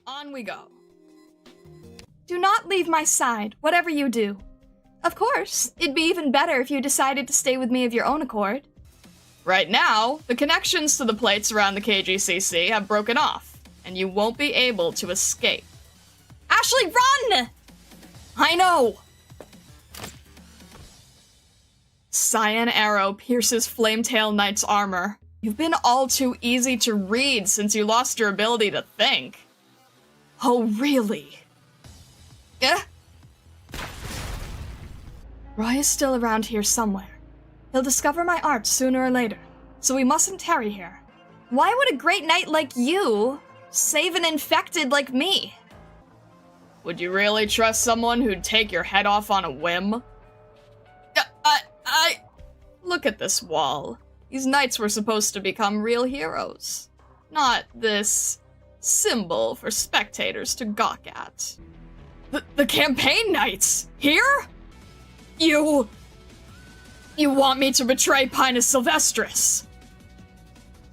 On we go. Do not leave my side, whatever you do. Of course, it'd be even better if you decided to stay with me of your own accord. Right now, the connections to the plates around the KGCC have broken off, and you won't be able to escape. Ashley, run! I know! Cyan arrow pierces Flametail Knight's armor. You've been all too easy to read since you lost your ability to think. Oh, really? Yeah? Roy is still around here somewhere. He'll discover my art sooner or later, so we mustn't tarry here. Why would a great knight like you save an infected like me? Would you really trust someone who'd take your head off on a whim? Look at this wall. These knights were supposed to become real heroes, not this symbol for spectators to gawk at. The campaign knights? Here? You want me to betray Pinus Sylvestris?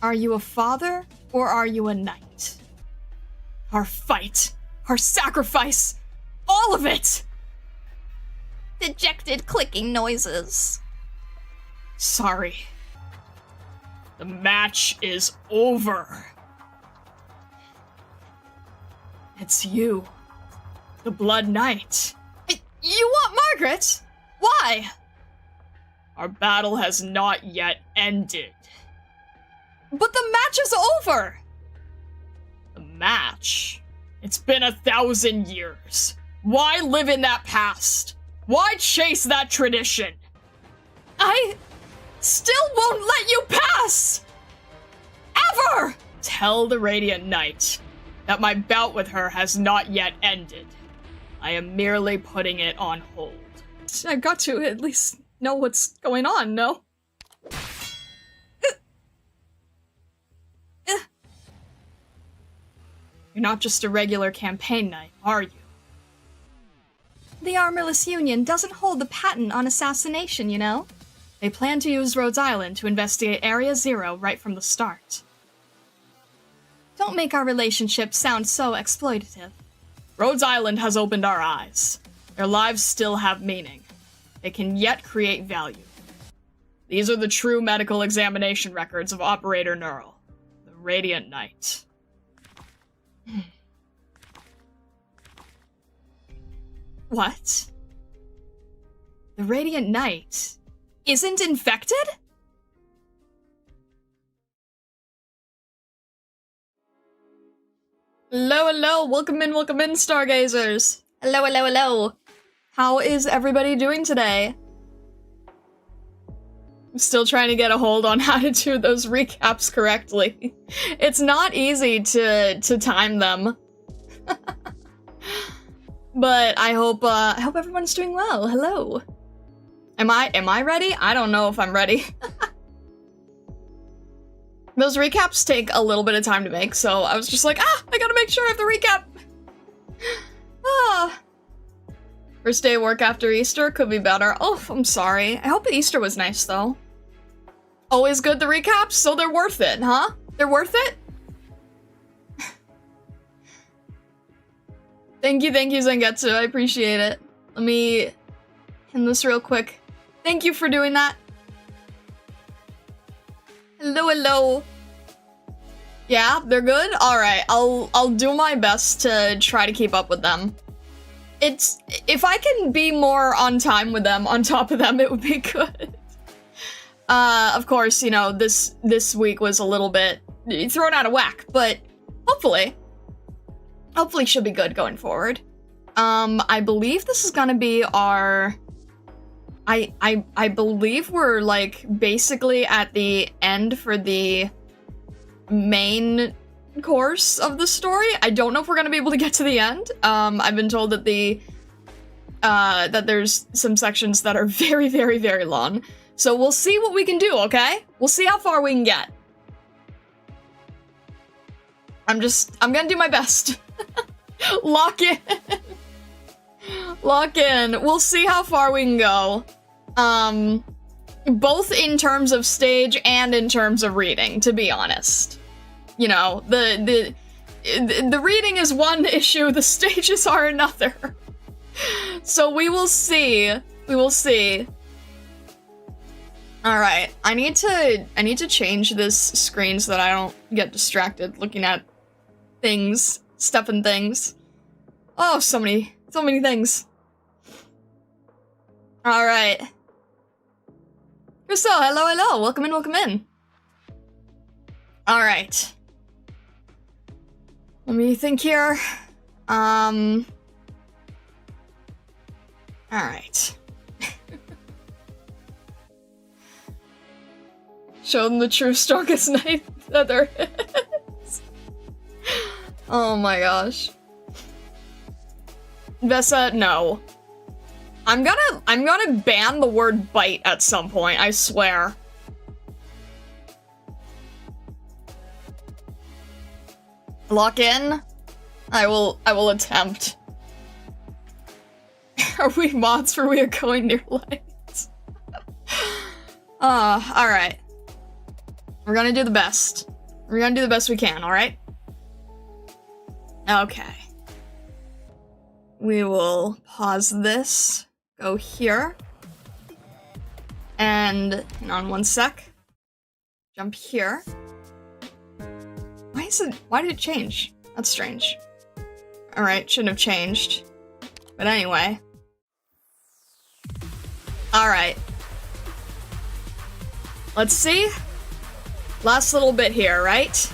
Are you a father, or are you a knight? Our fight, our sacrifice, all of it! Dejected clicking noises. Sorry. The match is over. It's you, the Blood Knight. You want Margaret? Why? Our battle has not yet ended. But the match is over! The match? It's been 1,000 years. Why live in that past? Why chase that tradition? I still won't let you pass! Ever! Tell the Radiant Knight that my bout with her has not yet ended. I am merely putting it on hold. I've got to at least know what's going on, no? You're not just a regular campaign knight, are you? The Armorless Union doesn't hold the patent on assassination, you know? They plan to use Rhodes Island to investigate Area Zero right from the start. Don't make our relationship sound so exploitative. Rhodes Island has opened our eyes. Their lives still have meaning. They can yet create value. These are the true medical examination records of Operator Neural, the Radiant Knight. What? The Radiant Knight isn't infected? Hello, welcome in, stargazers. Hello. How is everybody doing today? I'm still trying to get a hold on how to do those recaps correctly. It's not easy to time them. But I hope everyone's doing well. Hello. Am I ready? I don't know if I'm ready. Those recaps take a little bit of time to make, so I was just like, I gotta make sure I have the recap. First day of work after Easter could be better. Oh, I'm sorry. I hope the Easter was nice, though. Always good, the recaps, so they're worth it, huh? They're worth it? Thank you, Zangetsu. I appreciate it. Let me end this real quick. Thank you for doing that. Hello. Yeah, they're good? Alright, I'll do my best to try to keep up with them. If I can be more on time with them, on top of them, it would be good. Of course, you know, this week was a little bit thrown out of whack, but hopefully should be good going forward. I believe this is gonna be our... I believe we're, like, basically at the end for the main course of the story. I don't know if we're gonna be able to get to the end. I've been told that that there's some sections that are very, very, very long. So we'll see what we can do, okay? We'll see how far we can get. I'm gonna do my best. Lock in. Lock in. We'll see how far we can go. Both in terms of stage and in terms of reading, to be honest. You know, the reading is one issue, the stages are another. So we will see. We will see. Alright, I need to change this screen so that I don't get distracted looking at things, stuff and things. Oh, so many things. Alright. Crystal, hello, welcome in. Alright. Let me think here. Alright. Show them the true strongest knight that there is. Oh my gosh. Vesa, no. I'm gonna ban the word bite at some point, I swear. Lock in? I will attempt. Are we mods for we are going near lights? Alright. We're gonna do the best. We're gonna do the best we can, alright? Okay. We will pause this, go here, and hang on one sec. Jump here. Why did it change? That's strange. Alright, shouldn't have changed. But anyway. Alright. Let's see. Last little bit here, right?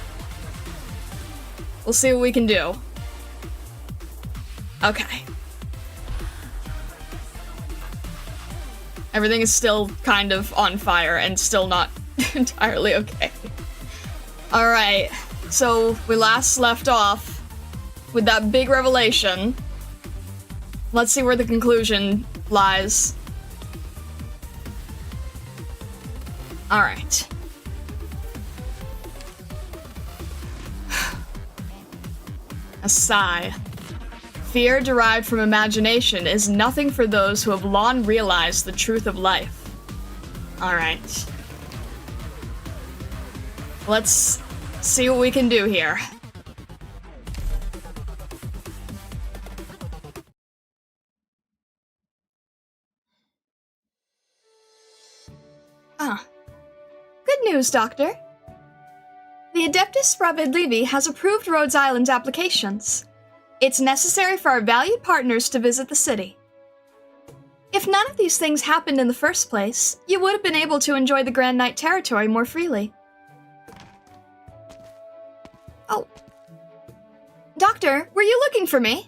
We'll see what we can do. Okay. Everything is still kind of on fire and still not entirely okay. Alright, so we last left off with that big revelation. Let's see where the conclusion lies. Alright. A sigh. Fear derived from imagination is nothing for those who have long realized the truth of life. Alright. Let's see what we can do here. Good news, Doctor. The Adeptus Ravid Levi has approved Rhodes Island's applications. It's necessary for our valued partners to visit the city. If none of these things happened in the first place, you would have been able to enjoy the Grand Knight territory more freely. Oh. Doctor, were you looking for me?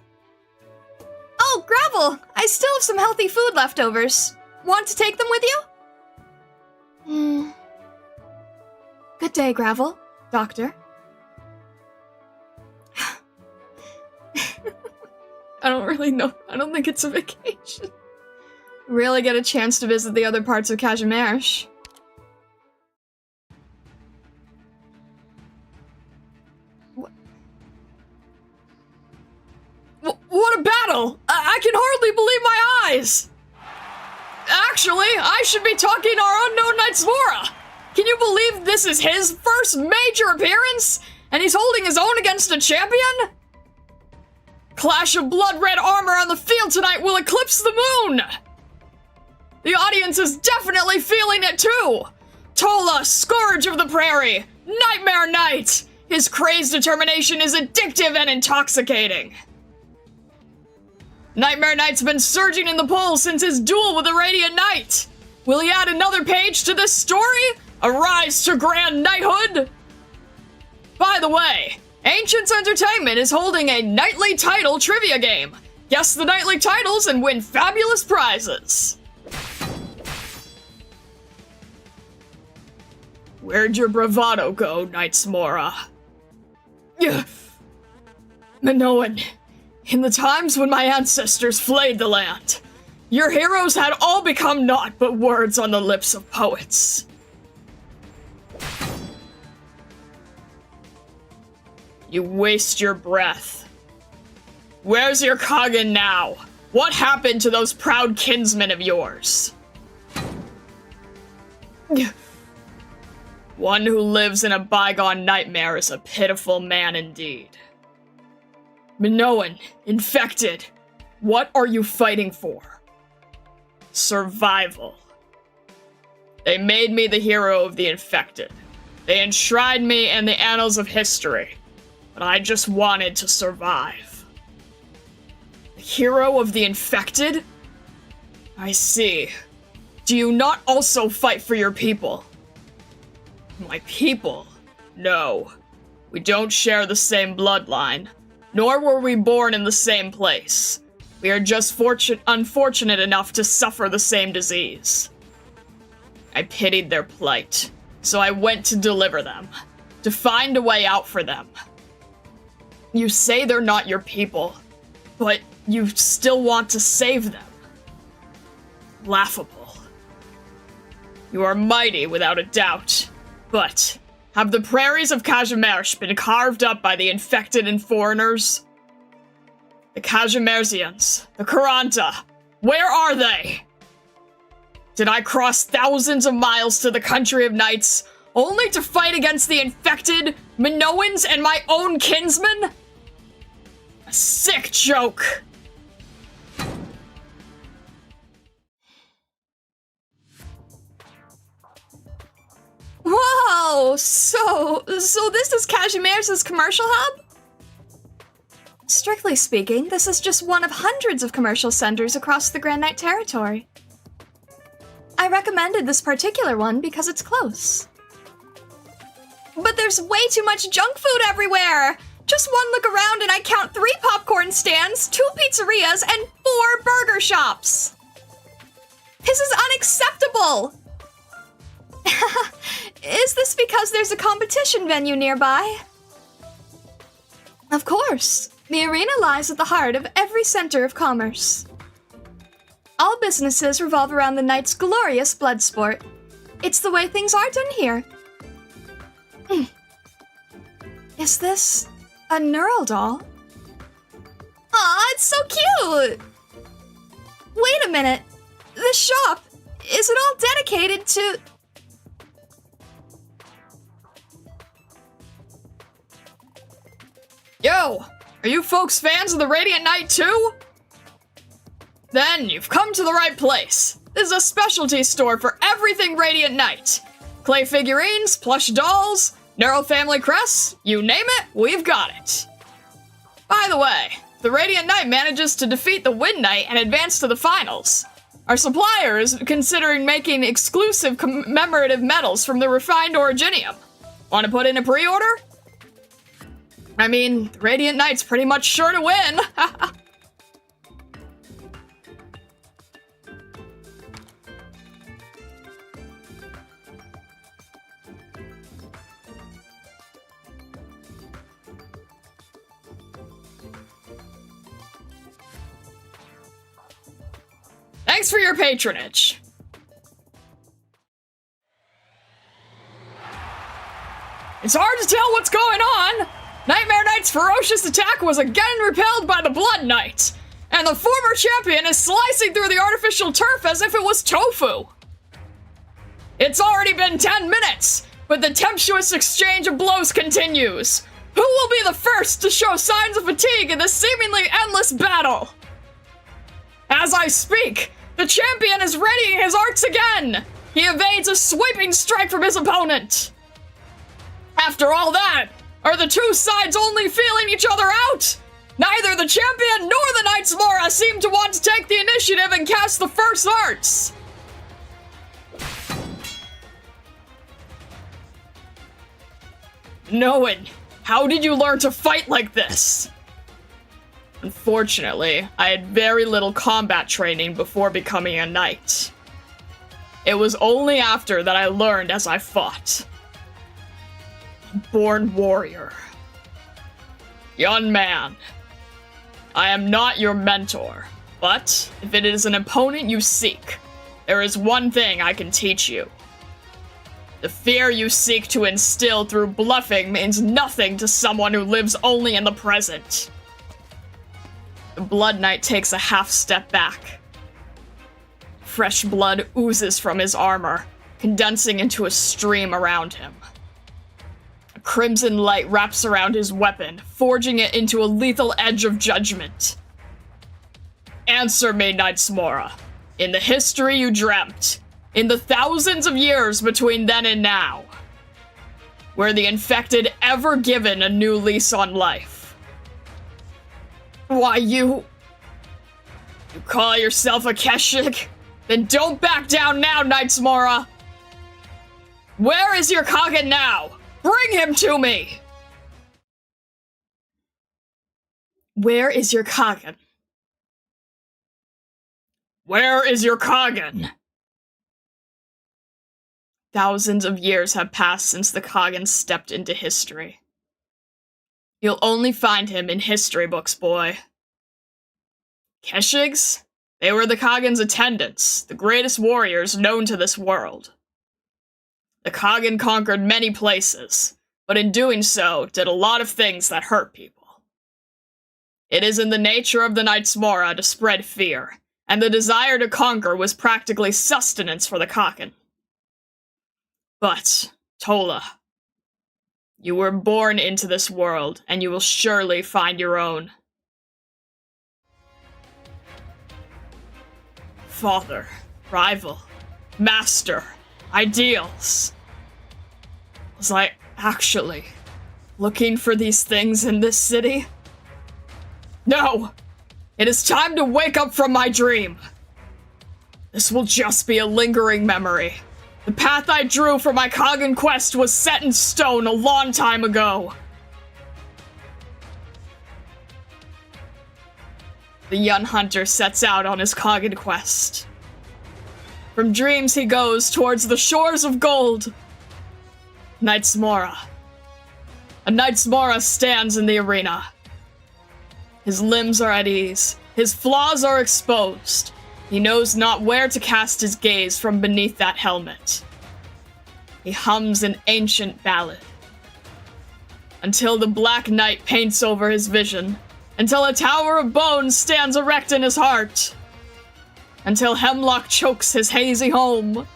Oh, Gravel! I still have some healthy food leftovers. Want to take them with you? Good day, Gravel. Doctor. I don't really know. I don't think it's a vacation. Really get a chance to visit the other parts of Kazimierz. What a battle! I can hardly believe my eyes! Actually, I should be talking our unknown knight Zmora! Can you believe this is his first major appearance? And he's holding his own against a champion? Clash of blood-red armor on the field tonight will eclipse the moon! The audience is definitely feeling it too! Tola, Scourge of the Prairie, Nightmare Knight! His crazed determination is addictive and intoxicating. Nightmare Knight's been surging in the polls since his duel with the Radiant Knight! Will he add another page to this story? A rise to grand knighthood? By the way, Ancients Entertainment is holding a nightly title trivia game. Guess the nightly titles and win fabulous prizes. Where'd your bravado go, Knight Zmora? Minoan, in the times when my ancestors flayed the land, your heroes had all become naught but words on the lips of poets. You waste your breath. Where's your Kagan now? What happened to those proud kinsmen of yours? One who lives in a bygone nightmare is a pitiful man indeed. Minoan, infected. What are you fighting for? Survival. They made me the hero of the infected. They enshrined me in the annals of history. But I just wanted to survive. The hero of the infected? I see. Do you not also fight for your people? My people? No. We don't share the same bloodline, nor were we born in the same place. We are just unfortunate enough to suffer the same disease. I pitied their plight, so I went to deliver them, to find a way out for them. You say they're not your people, but you still want to save them. Laughable. You are mighty without a doubt, but have the prairies of Kajimersh been carved up by the infected and foreigners? The Kajimersians, the Karanta, where are they? Did I cross thousands of miles to the country of knights, only to fight against the infected, Minoans, and my own kinsmen? A sick joke. Whoa! So this is Kajimer's commercial hub? Strictly speaking, this is just one of hundreds of commercial centers across the Grand Knight territory. I recommended this particular one because it's close. But there's way too much junk food everywhere! Just one look around and I count 3 popcorn stands, 2 pizzerias, and 4 burger shops! This is unacceptable! Is this because there's a competition venue nearby? Of course. The arena lies at the heart of every center of commerce. All businesses revolve around the knight's glorious blood sport. It's the way things are done here. Is this a neural doll? Aw, it's so cute! Wait a minute. This shop, is it all dedicated to... Yo! Are you folks fans of the Radiant Knight too? Then you've come to the right place. This is a specialty store for everything Radiant Knight. Clay figurines, plush dolls, Neural family crests, you name it, we've got it. By the way, the Radiant Knight manages to defeat the Wind Knight and advance to the finals. Our supplier is considering making exclusive commemorative medals from the refined Originium. Want to put in a pre-order? I mean, Radiant Knight's pretty much sure to win. Thanks for your patronage. It's hard to tell what's going on. Nightmare Knight's ferocious attack was again repelled by the Blood Knight, and the former champion is slicing through the artificial turf as if it was tofu. It's already been 10 minutes, but the tempestuous exchange of blows continues. Who will be the first to show signs of fatigue in this seemingly endless battle? As I speak, the champion is readying his arts again! He evades a sweeping strike from his opponent! After all that, are the two sides only feeling each other out? Neither the champion nor the Knights Mora seem to want to take the initiative and cast the first arts! Noan, how did you learn to fight like this? Unfortunately, I had very little combat training before becoming a knight. It was only after that I learned as I fought. Born warrior. Young man, I am not your mentor, but if it is an opponent you seek, there is one thing I can teach you. The fear you seek to instill through bluffing means nothing to someone who lives only in the present. The Blood Knight takes a half step back. Fresh blood oozes from his armor, condensing into a stream around him. I crimson light wraps around his weapon, forging it into a lethal edge of judgment. Answer me, Knights Mora. In the history you dreamt, in the thousands of years between then and now, were the infected ever given a new lease on life? Why, you call yourself a Keshik? Then don't back down now, Knights Mora! Where is your Kagen now? Bring him to me! Where is your Kagen? Where is your Kagen? Thousands of years have passed since the Kagen stepped into history. You'll only find him in history books, boy. Keshigs? They were the Kagen's attendants, the greatest warriors known to this world. The Kagen conquered many places, but in doing so, did a lot of things that hurt people. It is in the nature of the Knights Mora to spread fear, and the desire to conquer was practically sustenance for the Kagen. But, Tola, you were born into this world, and you will surely find your own. Father, rival, master, ideals. Was I actually looking for these things in this city? No! It is time to wake up from my dream. This will just be a lingering memory. The path I drew for my Kagen quest was set in stone a long time ago. The young hunter sets out on his Kagen quest. From dreams he goes towards the shores of gold. Knights Mora. A Knights Mora stands in the arena. His limbs are at ease. His flaws are exposed. He knows not where to cast his gaze from beneath that helmet. He hums an ancient ballad. Until the Black Knight paints over his vision. Until a tower of bones stands erect in his heart. Until hemlock chokes his hazy home.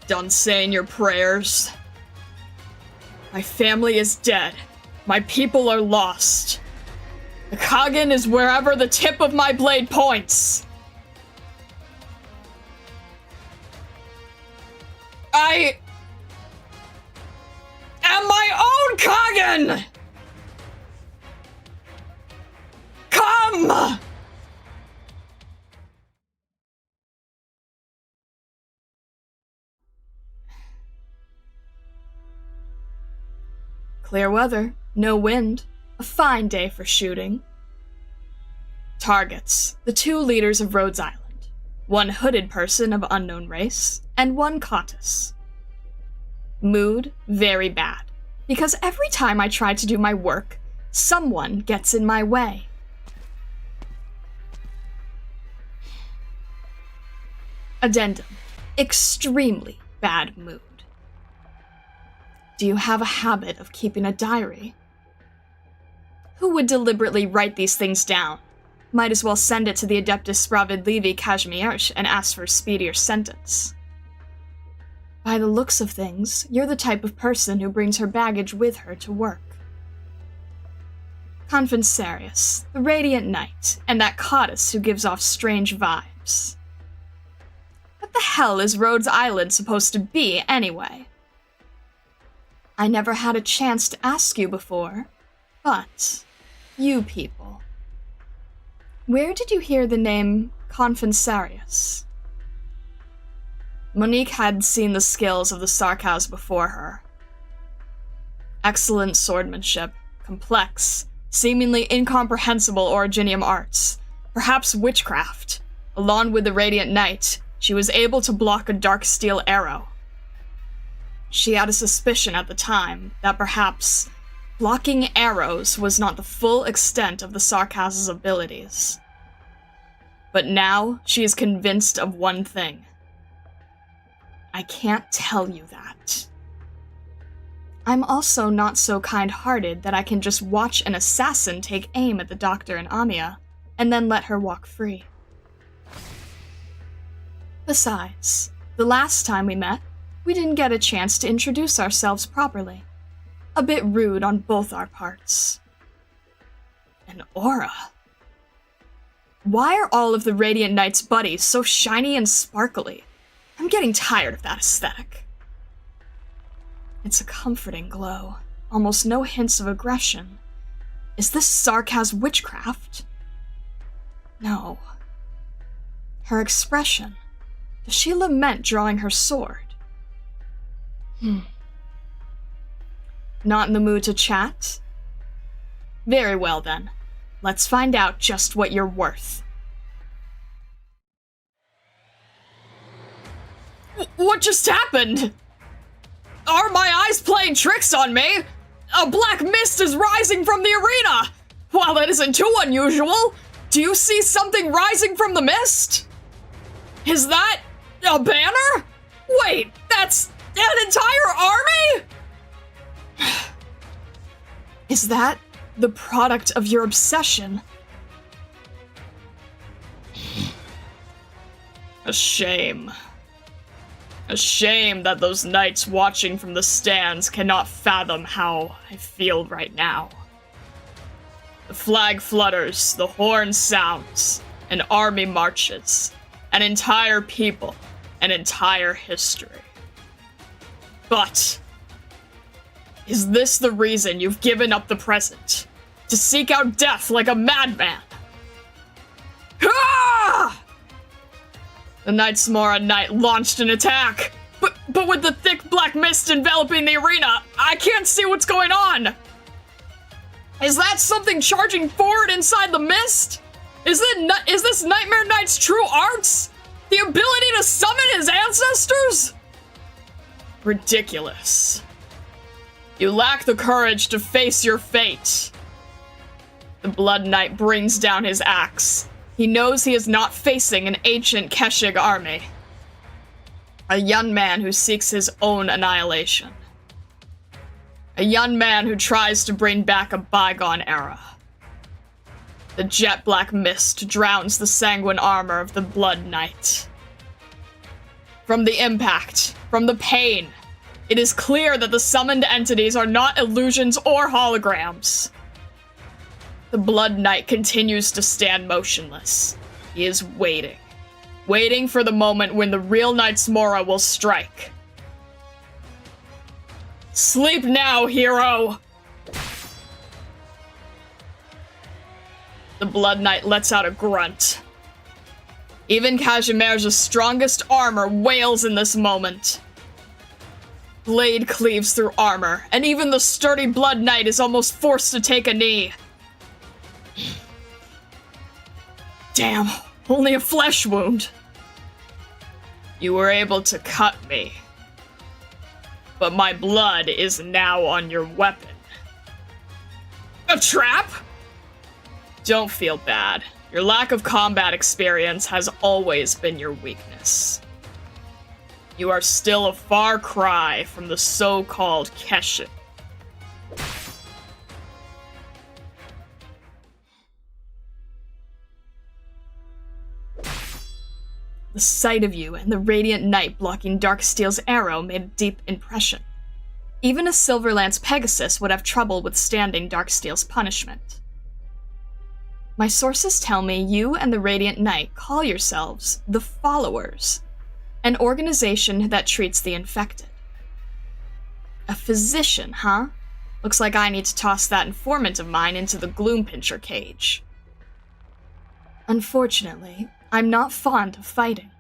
Done saying your prayers? My family is dead. My people are lost. The Kagen is wherever the tip of my blade points. I am my own Kagen! Come! Clear weather, no wind, a fine day for shooting. Targets, the two leaders of Rhodes Island, one hooded person of unknown race, and one Cottis. Mood, very bad, because every time I try to do my work, someone gets in my way. Addendum, extremely bad mood. Do you have a habit of keeping a diary? Who would deliberately write these things down? Might as well send it to the Adeptus Spravedlivi Kazimierz and ask for a speedier sentence. By the looks of things, you're the type of person who brings her baggage with her to work. Confensarius, the Radiant Knight, and that Cottis who gives off strange vibes. What the hell is Rhodes Island supposed to be, anyway? I never had a chance to ask you before, but you people. Where did you hear the name Confensarius? Monique had seen the skills of the Sarkaz before her. Excellent swordsmanship, complex, seemingly incomprehensible Originium arts, perhaps witchcraft. Along with the Radiant Knight, she was able to block a dark steel arrow. She had a suspicion at the time that perhaps blocking arrows was not the full extent of the Sarkaz's abilities. But now she is convinced of one thing. I can't tell you that. I'm also not so kind-hearted that I can just watch an assassin take aim at the doctor and Amiya, and then let her walk free. Besides, the last time we met, we didn't get a chance to introduce ourselves properly. A bit rude on both our parts. An aura. Why are all of the Radiant Knights' buddies so shiny and sparkly? I'm getting tired of that aesthetic. It's a comforting glow, almost no hints of aggression. Is this sarcasm witchcraft? No. Her expression. Does she lament drawing her sword? Not in the mood to chat? Very well then. Let's find out just what you're worth. What just happened? Are my eyes playing tricks on me? A black mist is rising from the arena! While that isn't too unusual, do you see something rising from the mist? Is that a banner? Wait, that's an entire army? Is that the product of your obsession? A shame. A shame that those knights watching from the stands cannot fathom how I feel right now. The flag flutters, the horn sounds, an army marches, an entire people, an entire history. But is this the reason you've given up the present? To seek out death like a madman? Ah! The Knights Mora Knight launched an attack, but with the thick black mist enveloping the arena, I can't see what's going on. Is that something charging forward inside the mist? Is this Nightmare Knight's true arts? The ability to summon his ancestors? Ridiculous. You lack the courage to face your fate. The Blood Knight brings down his axe. He knows he is not facing an ancient Keshig army. A young man who seeks his own annihilation. A young man who tries to bring back a bygone era. The jet black mist drowns the sanguine armor of the Blood Knight. From the impact, from the pain, it is clear that the summoned entities are not illusions or holograms. The Blood Knight continues to stand motionless. He is waiting. Waiting for the moment when the real Knights Mora will strike. Sleep now, hero! The Blood Knight lets out a grunt. Even Casimir's strongest armor wails in this moment. Blade cleaves through armor, and even the sturdy Blood Knight is almost forced to take a knee. Damn, only a flesh wound. You were able to cut me. But my blood is now on your weapon. A trap? Don't feel bad. Your lack of combat experience has always been your weakness. You are still a far cry from the so-called Keshin. The sight of you and the Radiant Knight blocking Darksteel's arrow made a deep impression. Even a Silverlance Pegasus would have trouble withstanding Darksteel's punishment. My sources tell me you and the Radiant Knight call yourselves the Followers, an organization that treats the infected. A physician, huh? Looks like I need to toss that informant of mine into the Gloompincher cage. Unfortunately, I'm not fond of fighting.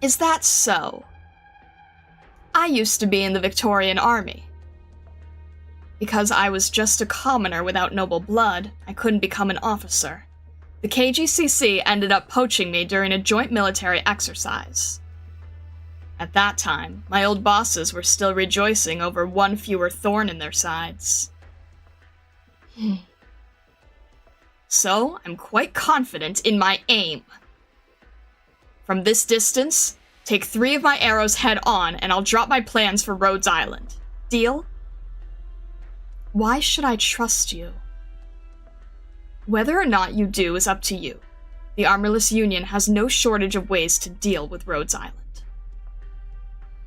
Is that so? I used to be in the Victorian Army. Because I was just a commoner without noble blood, I couldn't become an officer. The KGCC ended up poaching me during a joint military exercise. At that time, my old bosses were still rejoicing over one fewer thorn in their sides. So, I'm quite confident in my aim. From this distance, take 3 of my arrows head on, and I'll drop my plans for Rhodes Island. Deal? Why should I trust you? Whether or not you do is up to you. the Armorless Union has no shortage of ways to deal with Rhodes Island.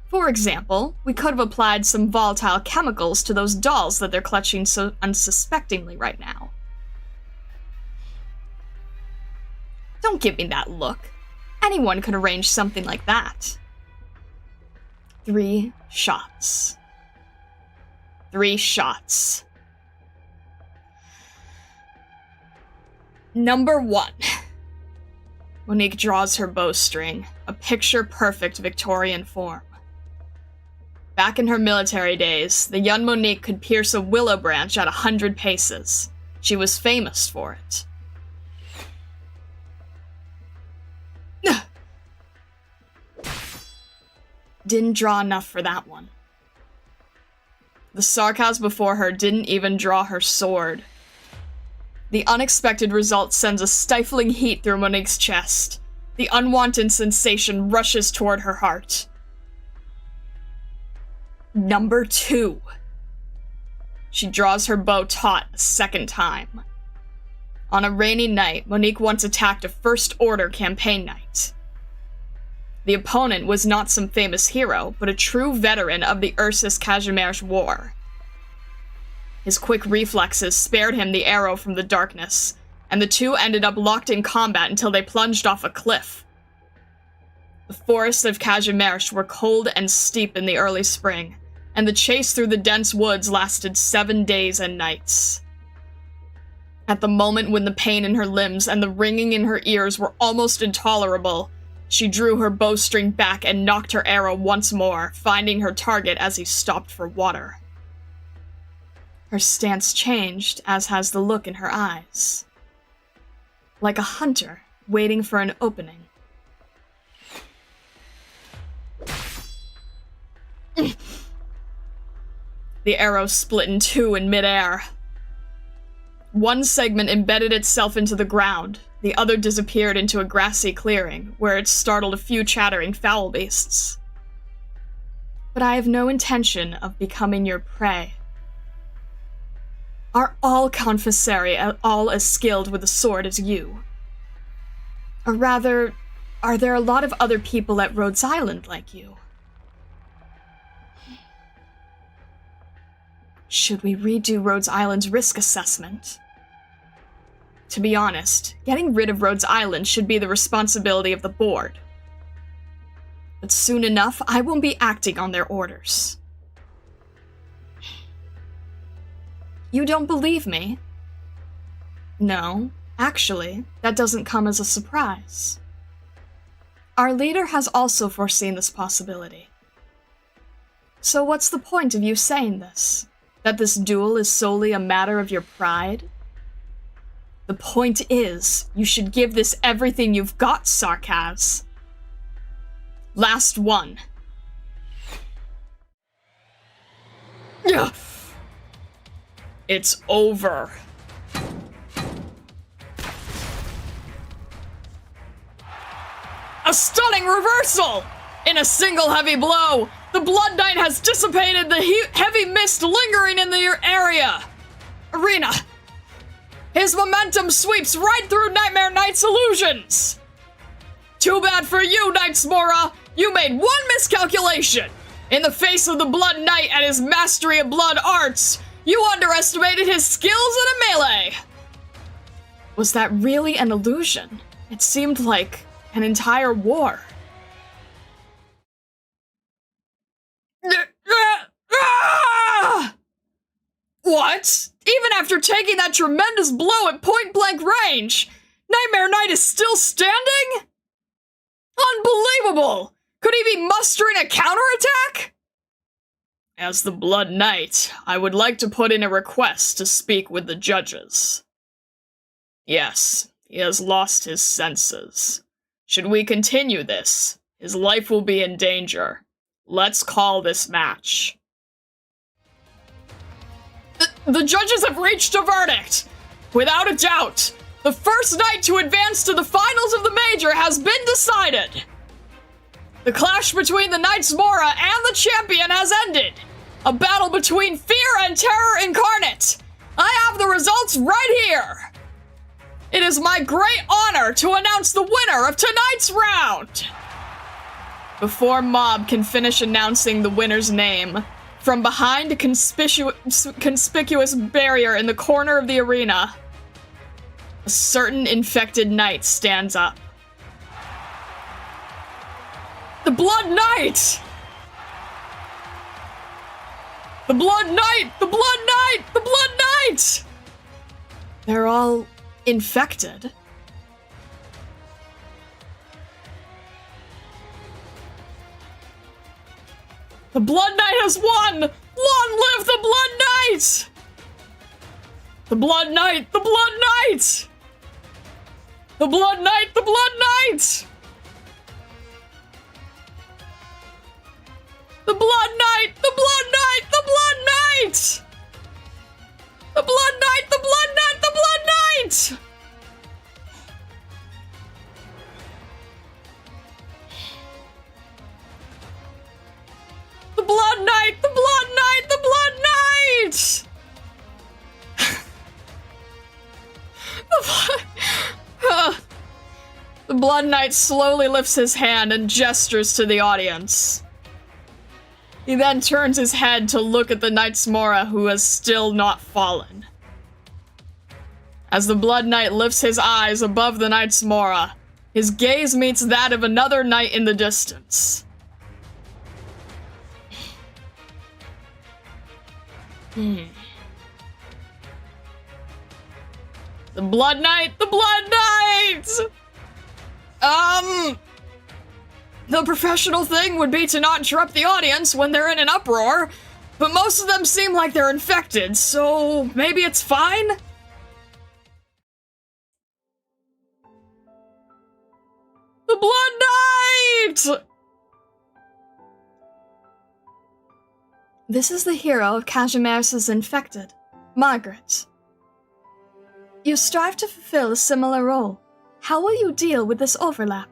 For example, we could have applied some volatile chemicals to those dolls that they're clutching so unsuspectingly right now. Don't give me that look. Anyone could arrange something like that. 3 shots. 3 shots. Number 1. Monique draws her bowstring, a picture-perfect Victorian form. Back in her military days, the young Monique could pierce a willow branch at 100 paces. She was famous for it. Didn't draw enough for that one. The sarcasm before her didn't even draw her sword. The unexpected result sends a stifling heat through Monique's chest. The unwanted sensation rushes toward her heart. Number 2. She draws her bow taut a second time. On a rainy night, Monique once attacked a First Order campaign knight. The opponent was not some famous hero, but a true veteran of the Ursus Casimir's War. His quick reflexes spared him the arrow from the darkness, and the two ended up locked in combat until they plunged off a cliff. The forests of Casimir were cold and steep in the early spring, and the chase through the dense woods lasted 7 days and nights. At the moment when the pain in her limbs and the ringing in her ears were almost intolerable, she drew her bowstring back and knocked her arrow once more, finding her target as he stopped for water. Her stance changed, as has the look in her eyes. Like a hunter waiting for an opening. The arrow split in two in midair. One segment embedded itself into the ground, the other disappeared into a grassy clearing, where it startled a few chattering fowl beasts. But I have no intention of becoming your prey. Are all confessori all as skilled with the sword as you? Or rather, are there a lot of other people at Rhodes Island like you? Should we redo Rhodes Island's risk assessment? To be honest, getting rid of Rhodes Island should be the responsibility of the board. But soon enough, I won't be acting on their orders. You don't believe me? No, actually, that doesn't come as a surprise. Our leader has also foreseen this possibility. So what's the point of you saying this? That this duel is solely a matter of your pride? The point is, you should give this everything you've got, Sarkaz. Last one. It's over. A stunning reversal! In a single heavy blow, the Blood Knight has dissipated the heavy mist lingering in the arena. His momentum sweeps right through Nightmare Knight's illusions. Too bad for you, Knightsmora. You made one miscalculation. In the face of the Blood Knight and his mastery of blood arts, you underestimated his skills in a melee. Was that really an illusion? It seemed like an entire war. What? Even after taking that tremendous blow at point-blank range, Nightmare Knight is still standing? Unbelievable! Could he be mustering a counterattack? As the Blood Knight, I would like to put in a request to speak with the judges. Yes, he has lost his senses. Should we continue this, his life will be in danger. Let's call this match. The judges have reached a verdict! Without a doubt, the first knight to advance to the finals of the Major has been decided! The clash between the Knightsmora and the champion has ended! A battle between Fear and Terror incarnate! I have the results right here! It is my great honor to announce the winner of tonight's round! Before Mob can finish announcing the winner's name, from behind a conspicuous barrier in the corner of the arena, a certain infected knight stands up. The Blood Knight! The Blood Knight! The Blood Knight! The Blood Knight! They're all infected. The Blood Knight has won! Long live the Blood Knight! The Blood Knight! The Blood Knight! The Blood Knight! The Blood Knight! The Blood Knight! The Blood Knight! The Blood Knight! The Blood Knight! The Blood Knight! The Blood Knight! The Blood Knight! The Blood Knight! The Blood Knight! The Blood Knight slowly lifts his hand and gestures to the audience. He then turns his head to look at the Knight's Mora, who has still not fallen. As the Blood Knight lifts his eyes above the Knight's Mora, his gaze meets that of another knight in the distance. The Blood Knight! The Blood Knight! The professional thing would be to not interrupt the audience when they're in an uproar, but most of them seem like they're infected, so maybe it's fine? The Blood Knight! This is the hero of Casimir's Infected, Margaret. You strive to fulfill a similar role. How will you deal with this overlap?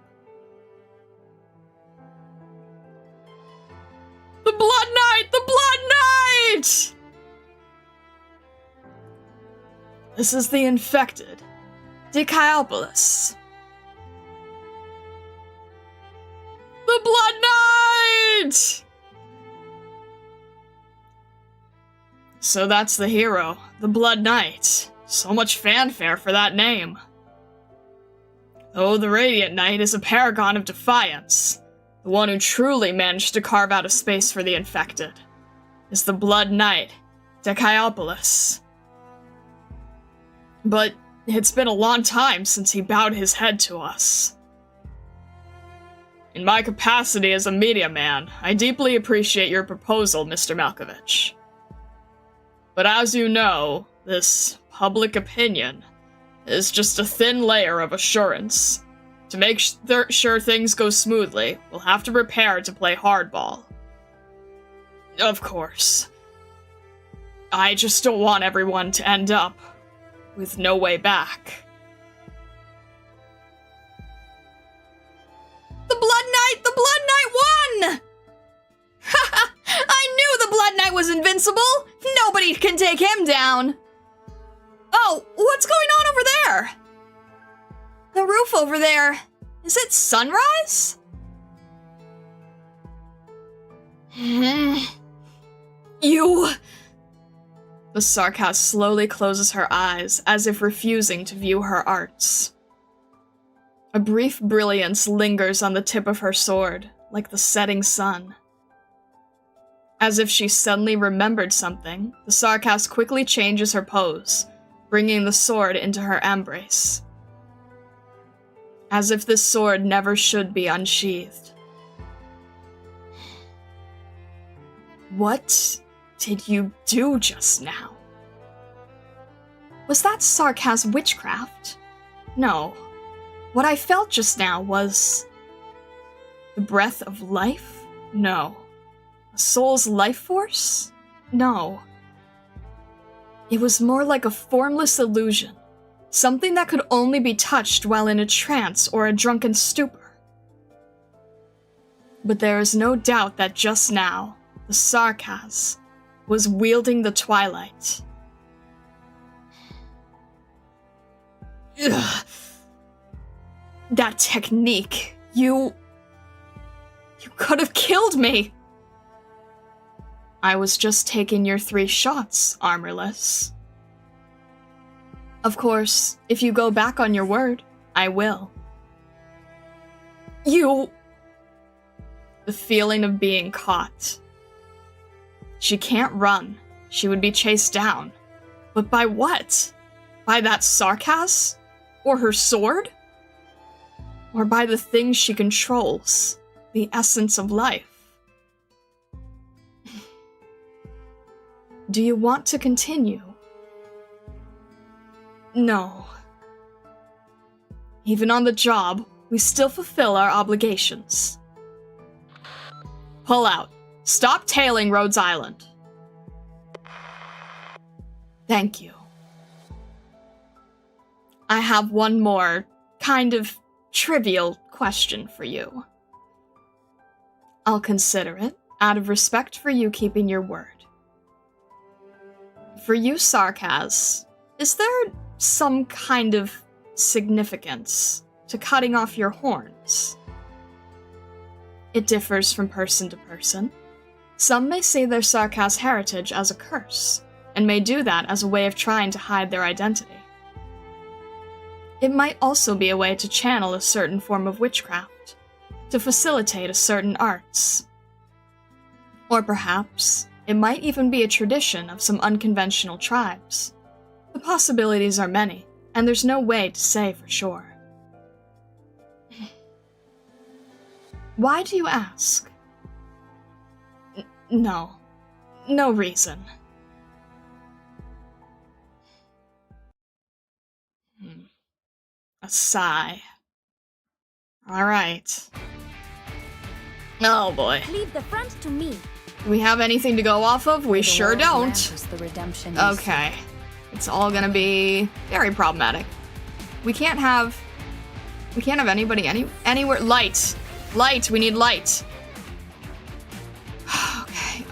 The Blood Knight! The Blood Knight! This is the Infected, Diciopolis. The Blood Knight! So that's the hero, the Blood Knight. So much fanfare for that name. Though the Radiant Knight is a paragon of defiance, the one who truly managed to carve out a space for the infected is the Blood Knight, Diciopolis. But it's been a long time since he bowed his head to us. In my capacity as a media man, I deeply appreciate your proposal, Mr. Malkovich. But as you know, this public opinion is just a thin layer of assurance. To make sure things go smoothly, we'll have to prepare to play hardball. Of course. I just don't want everyone to end up with no way back. The Blood Knight! The Blood Knight won! Haha! I knew the Blood Knight was invincible! Nobody can take him down! Oh, what's going on over there? The roof over there. Is it sunrise? You... The Sarkaz slowly closes her eyes, as if refusing to view her arts. A brief brilliance lingers on the tip of her sword, like the setting sun. As if she suddenly remembered something, the Sarkaz quickly changes her pose, bringing the sword into her embrace. As if this sword never should be unsheathed. What did you do just now? Was that Sarkaz witchcraft? No. What I felt just now was... the breath of life? No. A soul's life force? No. It was more like a formless illusion, something that could only be touched while in a trance or a drunken stupor. But there is no doubt that just now, the Sarkaz was wielding the Twilight. Ugh. That technique. You could have killed me. I was just taking your 3 shots, Armorless. Of course, if you go back on your word, I will. The feeling of being caught. She can't run. She would be chased down. But by what? By that Sarkas? Or her sword? Or by the things she controls? The essence of life? Do you want to continue? No. Even on the job, we still fulfill our obligations. Pull out. Stop tailing Rhodes Island. Thank you. I have one more, kind of trivial question for you. I'll consider it, out of respect for you keeping your word. For you, Sarkas, is there some kind of significance to cutting off your horns? It differs from person to person. Some may see their Sarkas heritage as a curse, and may do that as a way of trying to hide their identity. It might also be a way to channel a certain form of witchcraft, to facilitate a certain arts. Or perhaps, it might even be a tradition of some unconventional tribes. The possibilities are many, and there's no way to say for sure. Why do you ask? No reason. A sigh. Alright. Oh boy. Leave the front to me. Do we have anything to go off of? We sure don't. Okay. It's all gonna be very problematic. We can't have anybody anywhere. Light. Light, we need light. Okay.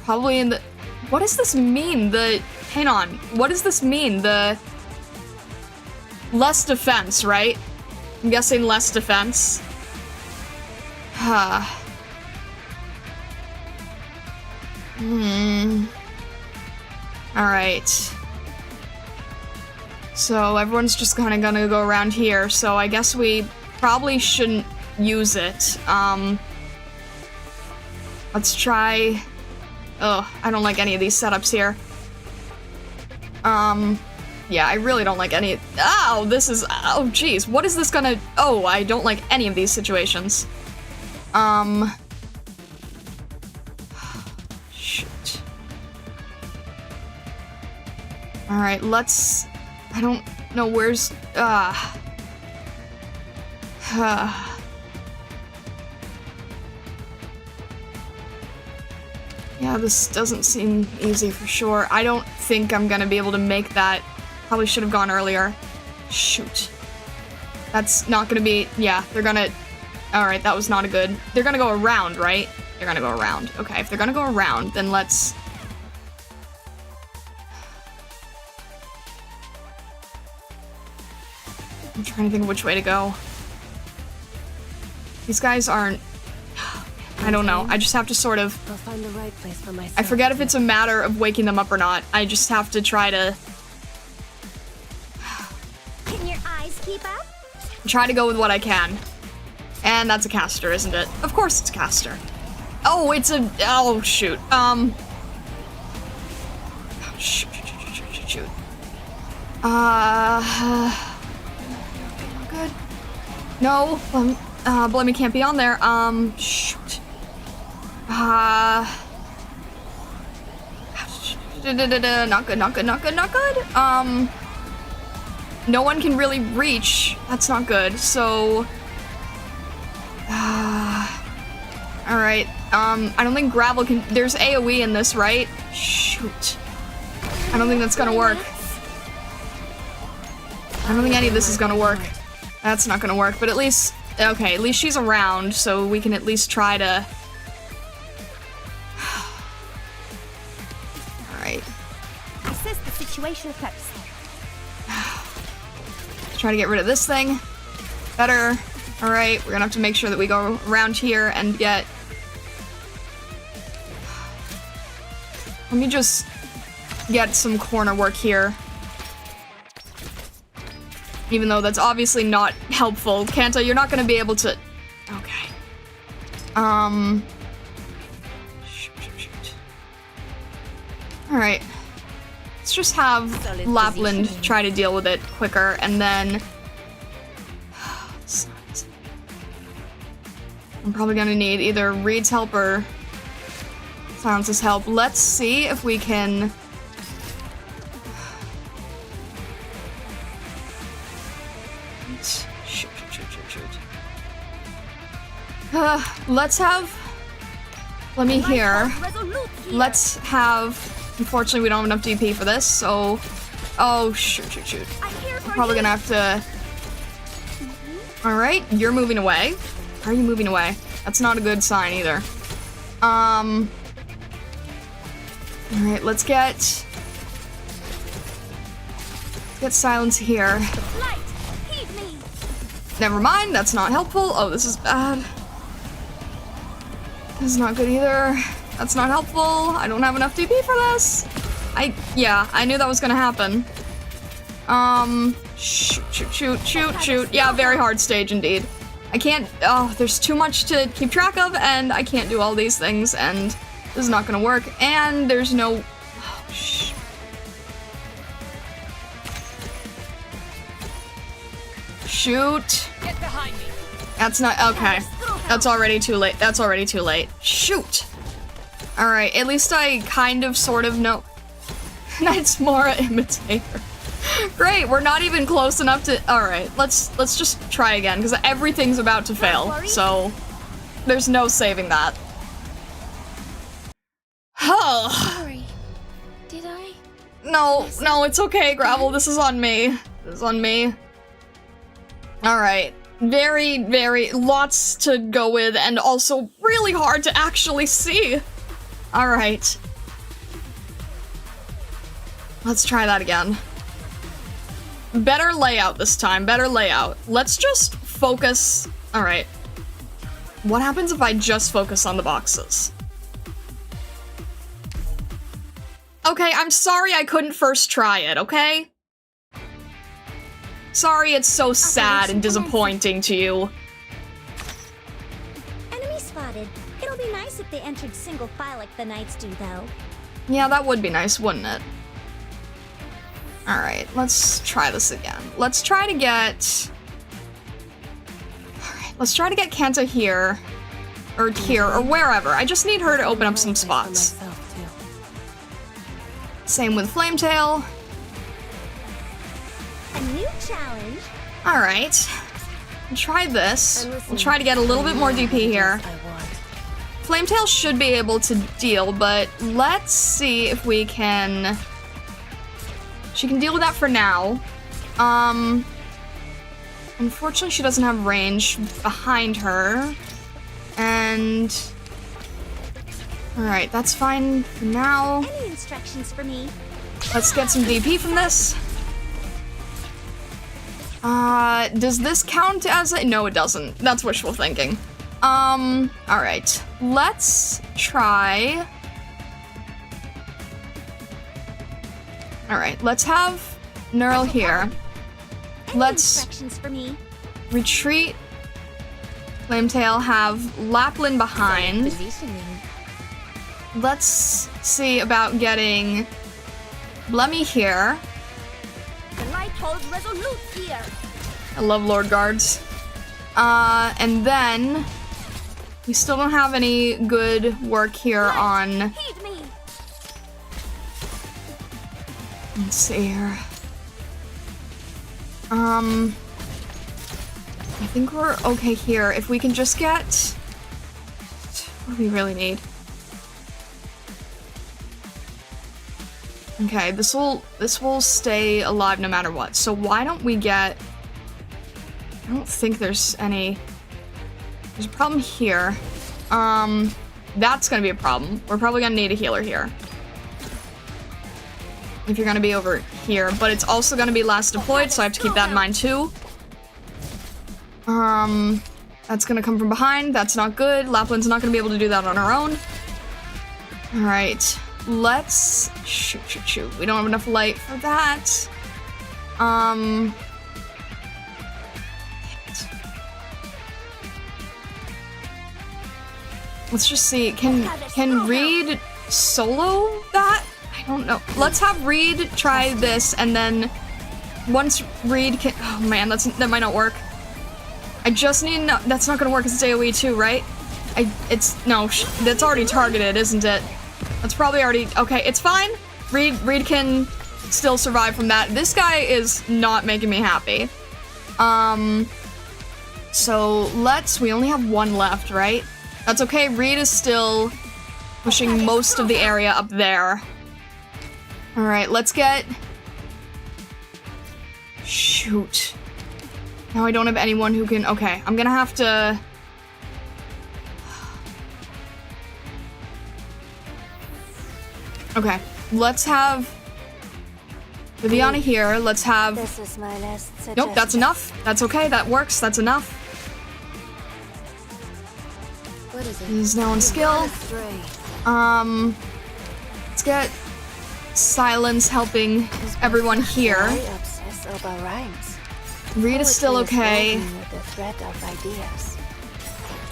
Probably in the... What does this mean? Hang on. What does this mean? Less defense, right? I'm guessing less defense. Alright. So everyone's just kinda gonna go around here, so I guess we probably shouldn't use it. Let's try... Ugh, I don't like any of these setups here. Yeah, I really don't like any... Ow, this is... Oh, jeez, what is this gonna... Oh, I don't like any of these situations. Shoot. Alright, let's... I don't know where's... Yeah, this doesn't seem easy for sure. I don't think I'm gonna be able to make that. Probably should have gone earlier. Shoot. That's not gonna be... Yeah, they're gonna... Alright, that was not a good... They're gonna go around, right? They're gonna go around. Okay, if they're gonna go around, then let's... I'm trying to think of which way to go. These guys aren't... I don't know. I just have to sort of... I'll find the right place for myself. I forget if it's a matter of waking them up or not. I just have to try to... Can your eyes keep up? Try to go with what I can. And that's a caster, isn't it? Of course it's a caster. Oh, it's a... Oh, shoot. Shoot. Good. No. Blemmy can't be on there. Shoot. Not good. No one can really reach. That's not good. So, alright. I don't think gravel can... There's AoE in this, right? Shoot. I don't think that's gonna work. I don't think any of this is gonna work. That's not gonna work, but at least... Okay, at least she's around, so we can at least try to... Alright. Assess the situation first. Try to get rid of this thing. Better. Alright, we're gonna have to make sure that we go around here and get... Let me just get some corner work here. Even though that's obviously not helpful. Kanta, you're not gonna be able to... Okay. Shoot. Alright. Let's just have Lapland try to deal with it quicker, and then... I'm probably gonna need either Reed's help or Silence's help. Let's see if we can... Shoot. Let's have... Let me hear. Let's have... Unfortunately, we don't have enough DP for this, so... Oh, shoot. I'm probably gonna have to... Alright, you're moving away. How are you moving away? That's not a good sign either. Alright, let's get Silence here. Never mind, that's not helpful. Oh, this is bad. This is not good either. That's not helpful. I don't have enough DP for this. Yeah, I knew that was gonna happen. Shoot. Yeah, very hard stage indeed. I can't, there's too much to keep track of, and I can't do all these things, and this is not gonna work, and there's no, Shoot. Get behind me. That's not, okay. That's already too late. Shoot. Alright, at least I kind of, sort of know. Knight's Mora Imitator. Great, we're not even close enough to... Alright, let's just try again, because everything's about to fail, so... There's no saving that. Oh. Sorry. Did I? No, it's okay, Gravel, this is on me. Alright. Very, lots to go with, and also really hard to actually see. Alright. Let's try that again. Better layout this time, better layout. Let's just focus. Alright. What happens if I just focus on the boxes? Okay, I'm sorry I couldn't first try it, okay? Sorry it's so sad and disappointing to you. Enemy spotted. It'll be nice if they entered single file like the Knights do, though. Yeah, that would be nice, wouldn't it? Alright, let's try this again. Let's try to get... Alright, let's try to get Kanta here. Or here, or wherever. I just need her to open up some spots. Same with Flametail. A new challenge. Alright. We'll try this. We'll try to get a little bit more DP here. Flametail should be able to deal, but let's see if we can... She can deal with that for now. Unfortunately, she doesn't have range behind her. And... Alright, that's fine for now. Any instructions for me? Let's get some DP from this. Does this count as a... No, it doesn't. That's wishful thinking. Alright. Let's try... Alright, let's have Neural here. Let's retreat. Flametail, have Lapland behind. Let's see about getting Blemmy here. The light holds resolute here. I love Lord Guards. And then we still don't have any good work here on... Heed me. Let's see here. I think we're okay here. If we can just get... What do we really need? Okay, this will stay alive no matter what. So why don't we get... I don't think there's any... There's a problem here. That's gonna be a problem. We're probably gonna need a healer here. if you're gonna be over here, but it's also gonna be last deployed, so I have to keep that in mind too. That's gonna come from behind. That's not good. Lapland's not gonna be able to do that on her own. All right, let's shoot. We don't have enough light for that. Let's just see. Can Reed solo that? I don't know. Let's have Reed try this, and then once Reed can. Oh man, that might not work. I just need. That's not gonna work. It's AOE too, right? That's already targeted, isn't it? That's probably already okay. It's fine. Reed can still survive from that. This guy is not making me happy. So we only have one left, right? That's okay. Reed is still pushing most of the area up there. All right, let's get. Shoot. Now I don't have anyone who can. Okay, I'm gonna have to. Okay, let's have Viviana here. Let's have. This is my last suggestion. Nope, that's enough. That's okay. That works. That's enough. What is it? He's now on skill. Let's get Silence helping everyone here. Reed is still okay.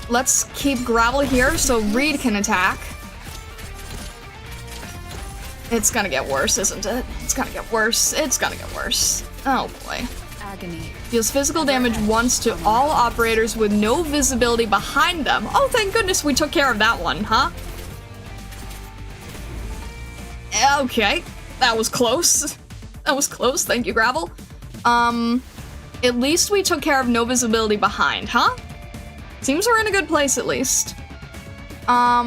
Let's keep Gravel here so Reed can attack. It's gonna get worse, isn't it? It's gonna get worse. It's gonna get worse. Oh boy. Deals physical damage once to all operators with no visibility behind them. Oh, thank goodness we took care of that one, huh? Okay, that was close. That was close, thank you, Gravel. At least we took care of no visibility behind, huh? Seems we're in a good place, at least. Let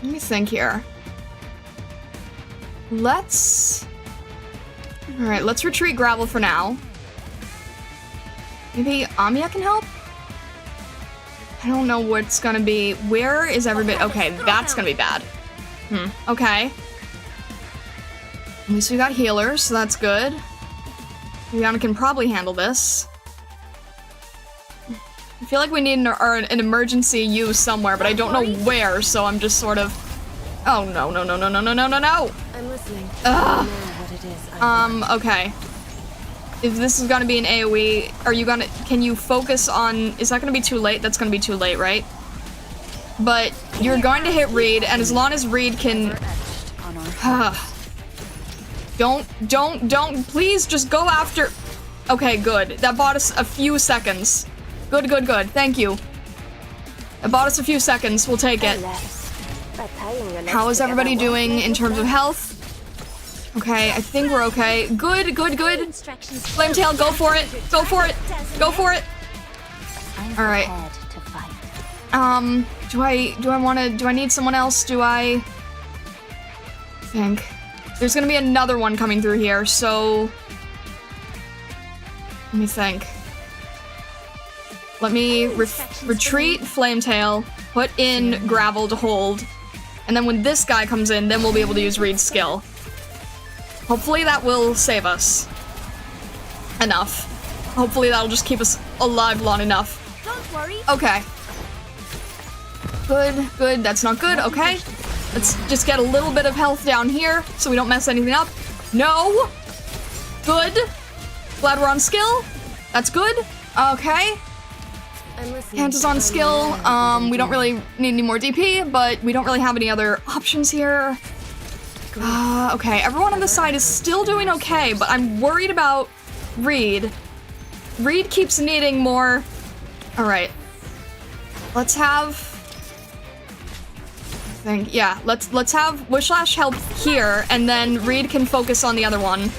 me think here. Alright, let's retreat Gravel for now. Maybe Amiya can help? I don't know what's gonna be. Where is everybody? Okay, that's gonna be bad. Okay. At least we got healers, so that's good. Viviana can probably handle this. I feel like we need an emergency use somewhere, but I don't know where, so I'm just sort of... Oh, no. I'm listening. Ugh. I know what it is. Okay. If this is gonna be an AoE, can you focus on... Is that gonna be too late? That's gonna be too late, right? But you're going to hit Reed, and as long as Reed can... Don't, please just go after... Okay, good. That bought us a few seconds. Good. Thank you. It bought us a few seconds. We'll take it. How is everybody doing in terms of health? Okay, I think we're okay. Good. Flametail, go for it. Go for it. All right. Do I need someone else? I think there's gonna be another one coming through here, so let me think. Let me retreat Flametail, put in Gravel to hold, and then when this guy comes in, then we'll be able to use Reed's skill. Hopefully that will save us enough. Hopefully that'll just keep us alive long enough. Don't worry. Okay. Good. That's not good. Okay. Let's just get a little bit of health down here so we don't mess anything up. No. Good. Glad we're on skill. That's good. Okay. Hand is on skill. We don't really need any more DP, but we don't really have any other options here. Okay. Everyone on this side is still doing okay, but I'm worried about Reed. Reed keeps needing more. All right. Let's have... let's have Wishlash help here, and then Reed can focus on the other one.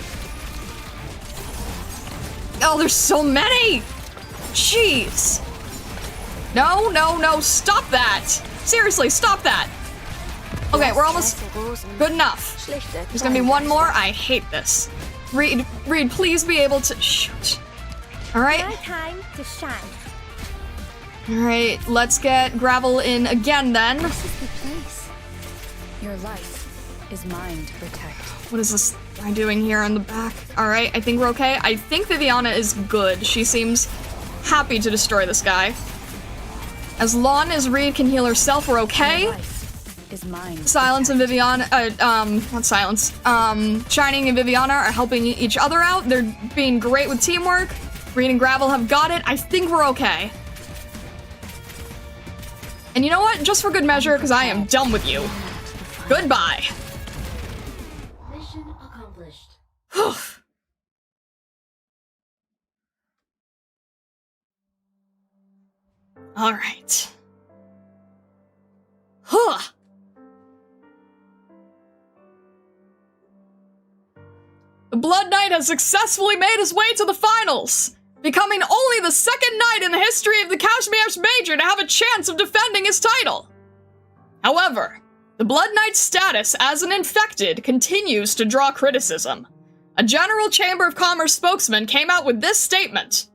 Oh, there's so many! Jeez! No, stop that! Seriously, stop that! Okay, we're almost good enough. There's gonna be one more. I hate this. Reed, please be able to shoot. Alright. My time to shine. Alright, let's get Gravel in again then. This is the place. Your life is mine to protect. What is this guy doing here on the back? Alright, I think we're okay. I think Viviana is good. She seems happy to destroy this guy. As long as Reed can heal herself, we're okay. Is mine. Silence and Viviana, not Silence. Shining and Viviana are helping each other out. They're being great with teamwork. Reed and Gravel have got it. I think we're okay. And you know what? Just for good measure, because I am done with you. Goodbye. Mission accomplished. All right. Huh. The Blood Knight has successfully made his way to the finals, becoming only the second knight in the history of the Kashmir's Major to have a chance of defending his title. However, the Blood Knight's status as an infected continues to draw criticism. A General Chamber of Commerce spokesman came out with this statement: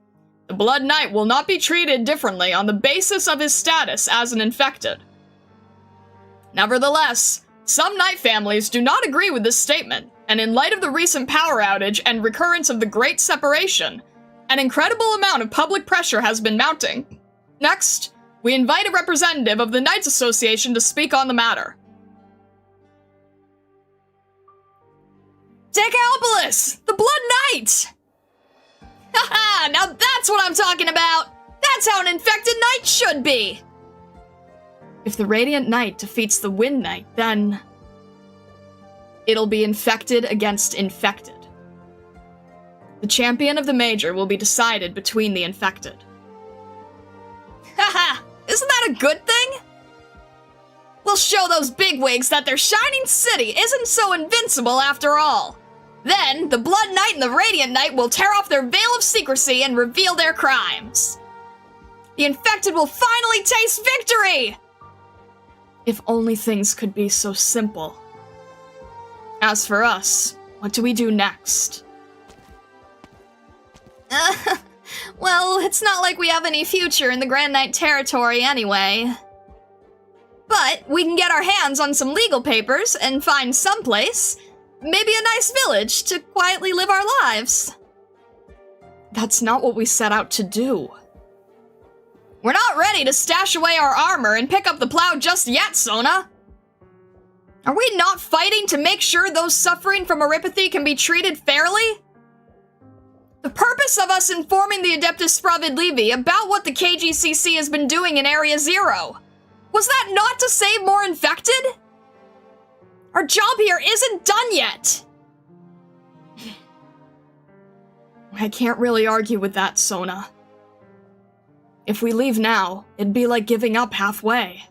the Blood Knight will not be treated differently on the basis of his status as an infected. Nevertheless, some knight families do not agree with this statement, and in light of the recent power outage and recurrence of the Great Separation, an incredible amount of public pressure has been mounting. Next, we invite a representative of the Knights Association to speak on the matter. Decalpolis, the Blood Knight! Haha, now that's what I'm talking about! That's how an infected knight should be! If the Radiant Knight defeats the Wind Knight, then it'll be infected against infected. The champion of the Major will be decided between the infected. Haha, isn't that a good thing? We'll show those bigwigs that their shining city isn't so invincible after all. Then, the Blood Knight and the Radiant Knight will tear off their veil of secrecy and reveal their crimes. The infected will finally taste victory! If only things could be so simple. As for us, what do we do next? Well, it's not like we have any future in the Grand Knight territory anyway. But we can get our hands on some legal papers and find someplace, maybe a nice village, to quietly live our lives. That's not what we set out to do. We're not ready to stash away our armor and pick up the plow just yet, Sona. Are we not fighting to make sure those suffering from Oripathy can be treated fairly? The purpose of us informing the Adeptus Spravid Levi about what the KGCC has been doing in Area Zero, was that not to save more infected? Our job here isn't done yet! I can't really argue with that, Sona. If we leave now, it'd be like giving up halfway.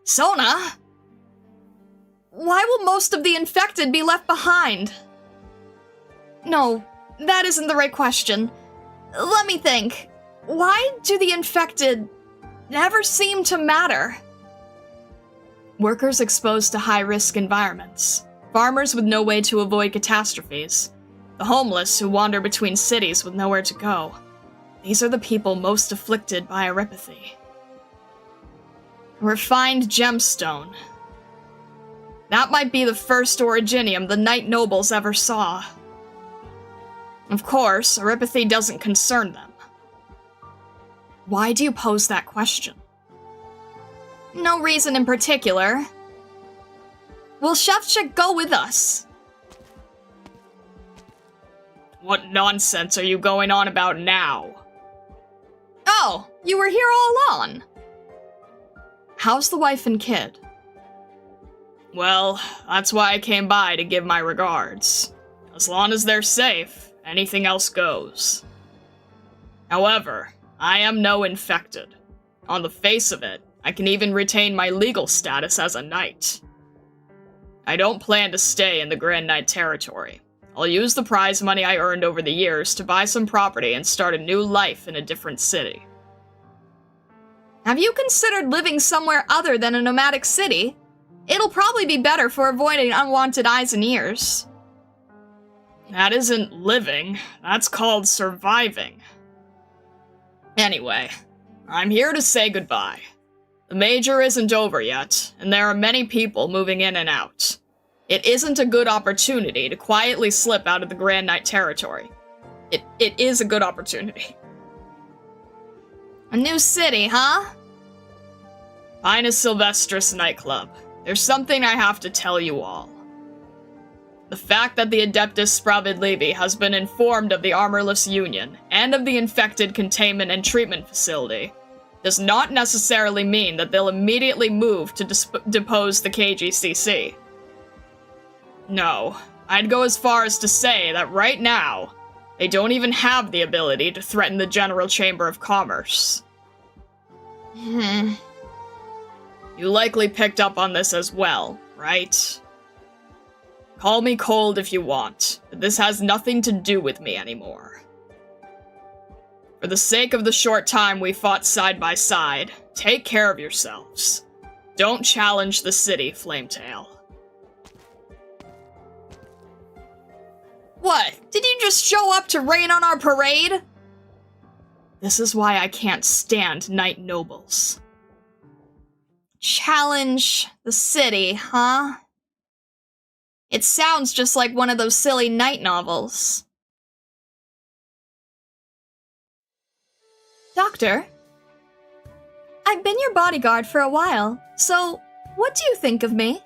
Sona? Why will most of the infected be left behind? No, that isn't the right question. Let me think. Why do the infected never seem to matter? Workers exposed to high-risk environments. Farmers with no way to avoid catastrophes. The homeless who wander between cities with nowhere to go. These are the people most afflicted by Oripathy. A refined gemstone. That might be the first originium the Knight Nobles ever saw. Of course, Oripathy doesn't concern them. Why do you pose that question? No reason in particular. Will Shevchik go with us? What nonsense are you going on about now? Oh, you were here all along. How's the wife and kid? Well, that's why I came by to give my regards. As long as they're safe, anything else goes. However, I am no infected. On the face of it, I can even retain my legal status as a knight. I don't plan to stay in the Grand Knight territory. I'll use the prize money I earned over the years to buy some property and start a new life in a different city. Have you considered living somewhere other than a nomadic city? It'll probably be better for avoiding unwanted eyes and ears. That isn't living, that's called surviving. Anyway, I'm here to say goodbye. The Major isn't over yet, and there are many people moving in and out. It isn't a good opportunity to quietly slip out of the Grand Knight territory. It is a good opportunity. A new city, huh? Pinus Sylvestris nightclub. There's something I have to tell you all. The fact that the Adeptus Spravid Levi has been informed of the Armorless Union and of the infected containment and treatment facility does not necessarily mean that they'll immediately move to depose the KGCC. No, I'd go as far as to say that right now, they don't even have the ability to threaten the General Chamber of Commerce. You likely picked up on this as well, right? Call me cold if you want, but this has nothing to do with me anymore. For the sake of the short time we fought side by side, take care of yourselves. Don't challenge the city, Flametail. What? Did you just show up to rain on our parade? This is why I can't stand knight nobles. Challenge the city, huh? It sounds just like one of those silly knight novels. Doctor, I've been your bodyguard for a while, so what do you think of me?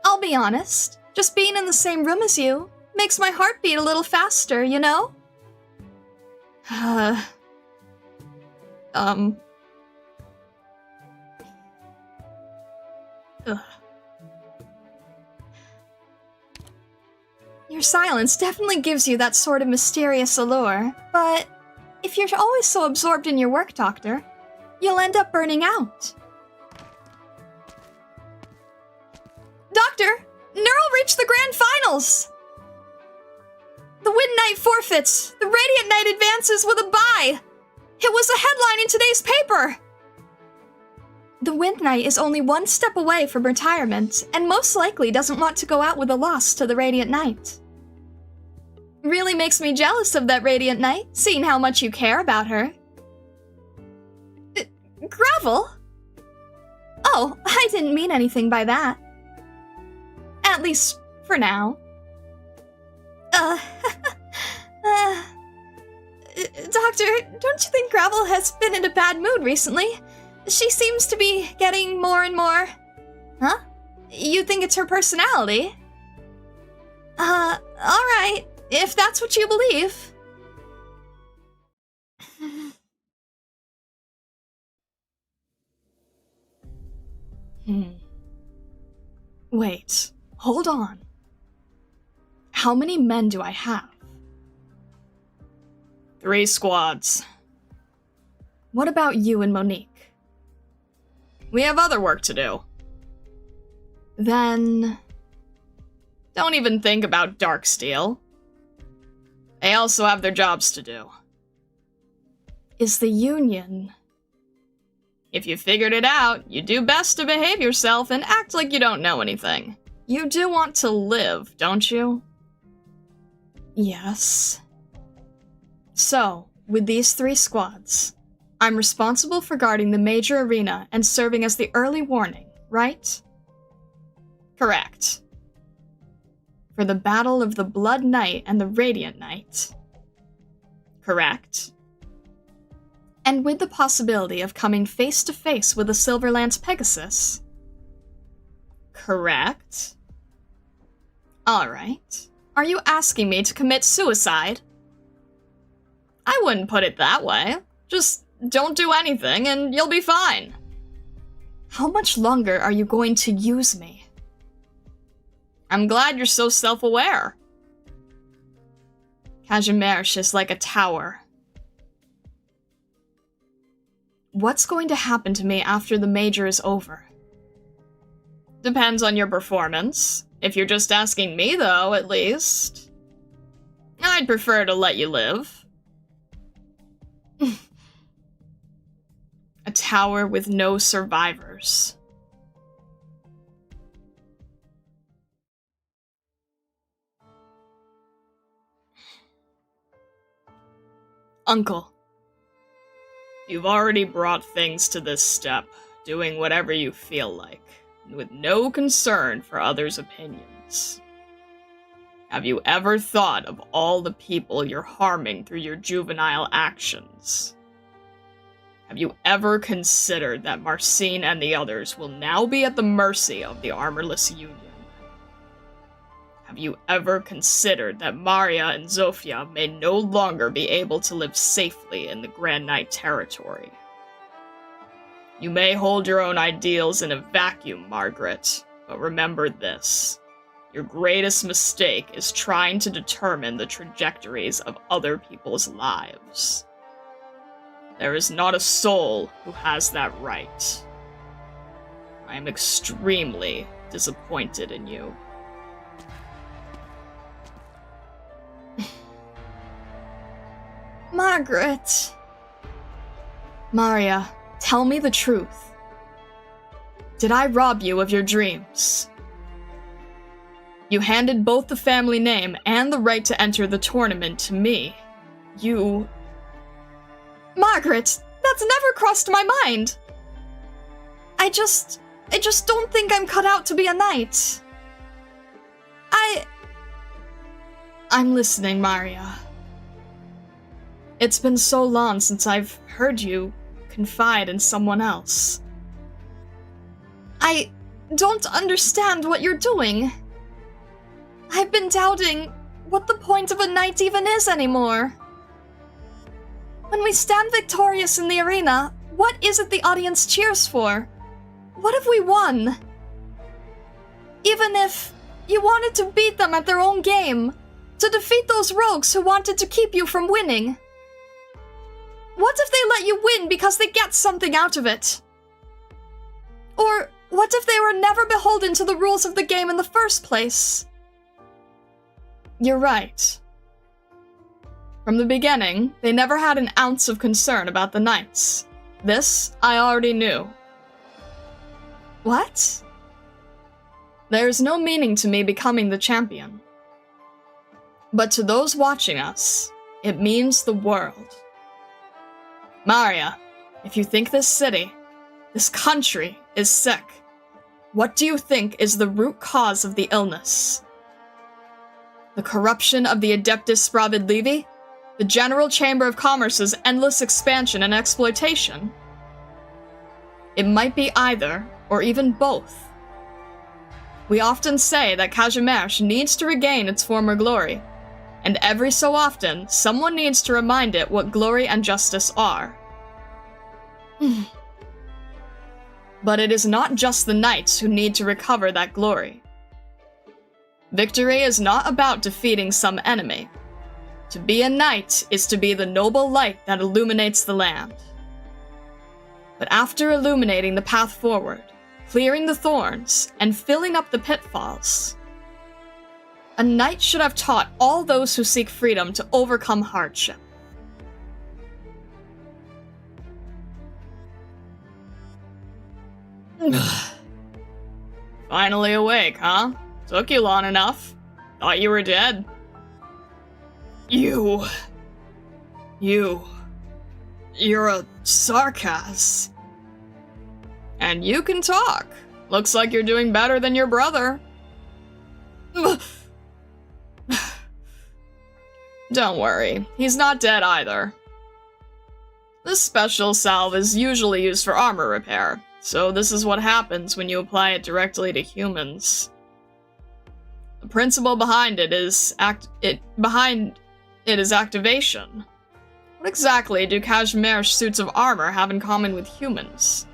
I'll be honest, just being in the same room as you makes my heart beat a little faster, you know? Ugh. Your silence definitely gives you that sort of mysterious allure, but if you're always so absorbed in your work, Doctor, you'll end up burning out. Doctor, Neural reached the grand finals! The Wind Knight forfeits, the Radiant Knight advances with a bye! It was a headline in today's paper! The Wind Knight is only one step away from retirement, and most likely doesn't want to go out with a loss to the Radiant Knight. Really makes me jealous of that Radiant Knight, seeing how much you care about her. Gravel? Oh, I didn't mean anything by that. At least, for now. Doctor, don't you think Gravel has been in a bad mood recently? She seems to be getting more and more... Huh? You think it's her personality? Alright, if that's what you believe. Wait, hold on. How many men do I have? 3 squads. What about you and Monique? We have other work to do. Then... don't even think about Darksteel. They also have their jobs to do. Is the Union... If you figured it out, you do best to behave yourself and act like you don't know anything. You do want to live, don't you? Yes. So, with these 3 squads, I'm responsible for guarding the major arena and serving as the early warning, right? Correct. For the battle of the Blood Knight and the Radiant Knight. Correct. And with the possibility of coming face to face with the Silverlance Pegasus. Correct. Alright. Are you asking me to commit suicide? I wouldn't put it that way. Just don't do anything and you'll be fine. How much longer are you going to use me? I'm glad you're so self-aware. Kazimierz is like a tower. What's going to happen to me after the major is over? Depends on your performance. If you're just asking me, though, at least. I'd prefer to let you live. A tower with no survivors. Uncle. You've already brought things to this step, doing whatever you feel like, with no concern for others' opinions. Have you ever thought of all the people you're harming through your juvenile actions? Have you ever considered that Marcin and the others will now be at the mercy of the Armorless Union? Have you ever considered that Maria and Zofia may no longer be able to live safely in the Grand Knight territory? You may hold your own ideals in a vacuum, Margaret, but remember this. Your greatest mistake is trying to determine the trajectories of other people's lives. There is not a soul who has that right. I am extremely disappointed in you. Margaret. Maria, tell me the truth. Did I rob you of your dreams? You handed both the family name and the right to enter the tournament to me. Margaret, that's never crossed my mind. I just don't think I'm cut out to be a knight. I'm listening, Maria. It's been so long since I've heard you confide in someone else. I don't understand what you're doing. I've been doubting what the point of a knight even is anymore. When we stand victorious in the arena, what is it the audience cheers for? What have we won? Even if you wanted to beat them at their own game, to defeat those rogues who wanted to keep you from winning. What if they let you win because they get something out of it? Or what if they were never beholden to the rules of the game in the first place? You're right. From the beginning, they never had an ounce of concern about the knights. This, I already knew. What? There's no meaning to me becoming the champion. But to those watching us, it means the world. Maria, if you think this city, this country, is sick, what do you think is the root cause of the illness? The corruption of the Adeptus Spravid Levi? The General Chamber of Commerce's endless expansion and exploitation? It might be either, or even both. We often say that Kazimierz needs to regain its former glory, and every so often, someone needs to remind it what glory and justice are. But it is not just the knights who need to recover that glory. Victory is not about defeating some enemy. To be a knight is to be the noble light that illuminates the land. But after illuminating the path forward, clearing the thorns, and filling up the pitfalls, a knight should have taught all those who seek freedom to overcome hardship. Finally awake, huh? Took you long enough. Thought you were dead. You're a Sarkaz. And you can talk. Looks like you're doing better than your brother. Don't worry, he's not dead either. This special salve is usually used for armor repair, so this is what happens when you apply it directly to humans. The principle behind it is activation. What exactly do Kazimierz suits of armor have in common with humans?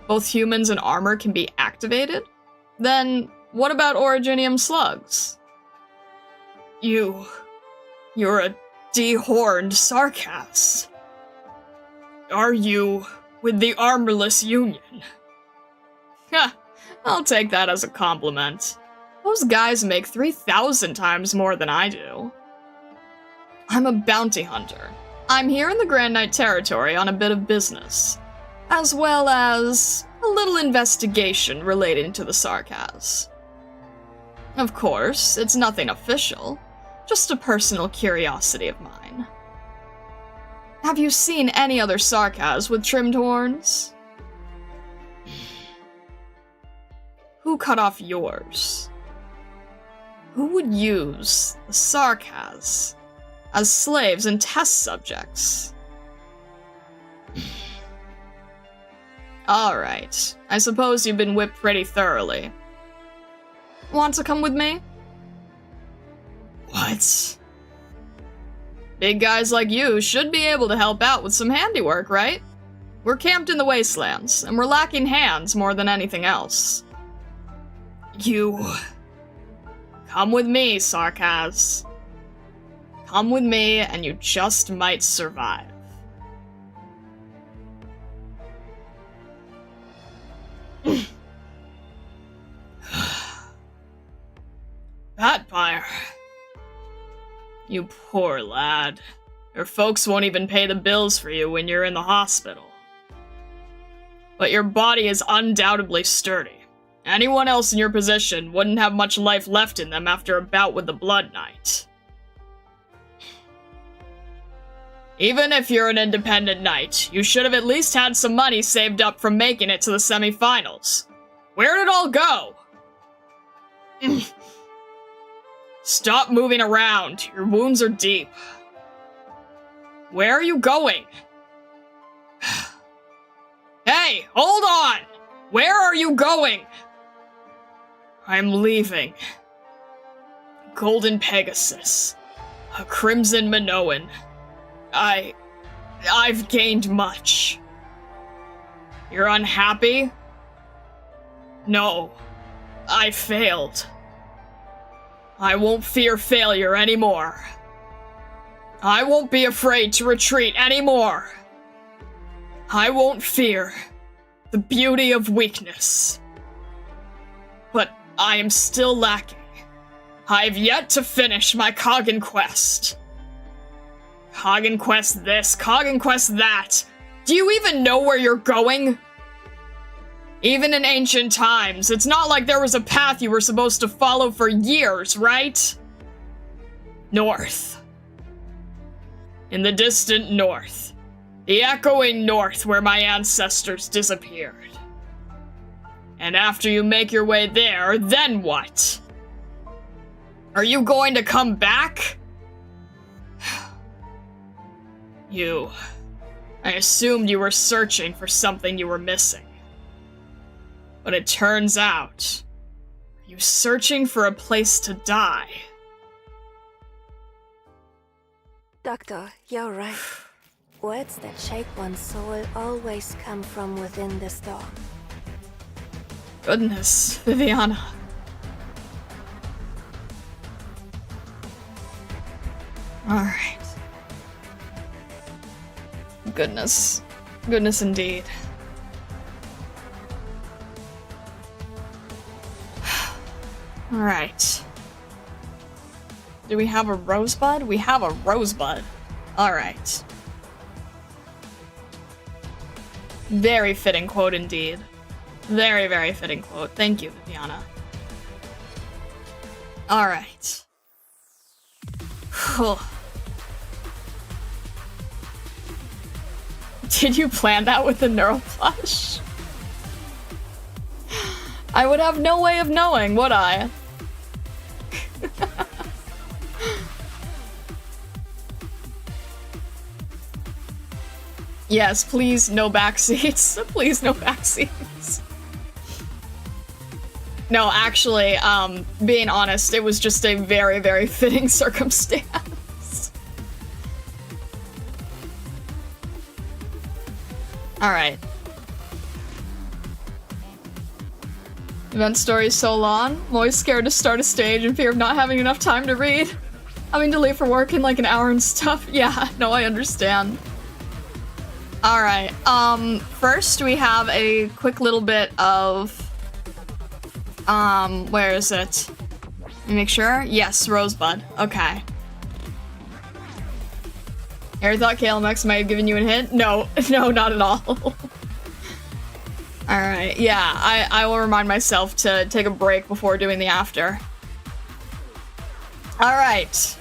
Both humans and armor can be activated? Then what about Originium slugs? You're a dehorned Sarkaz. Are you with the Armorless Union? Ha, I'll take that as a compliment. Those guys make 3,000 times more than I do. I'm a bounty hunter. I'm here in the Grand Knight territory on a bit of business, as well as a little investigation relating to the Sarkaz. Of course, it's nothing official, just a personal curiosity of mine. Have you seen any other Sarkaz with trimmed horns? Who cut off yours? Who would use the Sarkaz as slaves and test subjects? Alright, I suppose you've been whipped pretty thoroughly. Want to come with me? What? Big guys like you should be able to help out with some handiwork, right? We're camped in the wastelands, and we're lacking hands more than anything else. You... Come with me, Sarkaz. Come with me, and you just might survive. Batfire. You poor lad. Your folks won't even pay the bills for you when you're in the hospital. But your body is undoubtedly sturdy. Anyone else in your position wouldn't have much life left in them after a bout with the Blood Knight. Even if you're an independent knight, you should have at least had some money saved up from making it to the semifinals. Where'd it all go? Stop moving around. Your wounds are deep. Where are you going? Hey, hold on! Where are you going? I'm leaving. Golden Pegasus. A Crimson Minoan. I've gained much. You're unhappy? No. I failed. I won't fear failure anymore. I won't be afraid to retreat anymore. I won't fear the beauty of weakness. But I am still lacking. I've yet to finish my Coggan quest. Coggan quest this, Coggan quest that. Do you even know where you're going? Even in ancient times, it's not like there was a path you were supposed to follow for years, right? North. In the distant north. The echoing north where my ancestors disappeared. And after you make your way there, then what? Are you going to come back? I assumed you were searching for something you were missing. But it turns out, you're searching for a place to die. Doctor, you're right. Words that shake one's soul always come from within the storm. Goodness, Viviana. Alright. Goodness. Goodness indeed. Alright. Do we have a rosebud? We have a rosebud. Alright. Very fitting quote indeed. Very, very fitting quote. Thank you, Viviana. Alright. Did you plan that with the neural flash? I would have no way of knowing, would I? Yes, please, no backseats. Please, no backseats. No, actually, being honest, it was just a very, very fitting circumstance. Alright. Event story so long. I'm always scared to start a stage in fear of not having enough time to read. Having to leave for work in like an hour and stuff. Yeah, no, I understand. Alright, first we have a quick little bit of, where is it? Let me make sure. Yes, Rosebud. Okay. Ever thought KLMX might have given you a hint? No, no, not at all. Alright, yeah, I will remind myself to take a break before doing the after. Alright.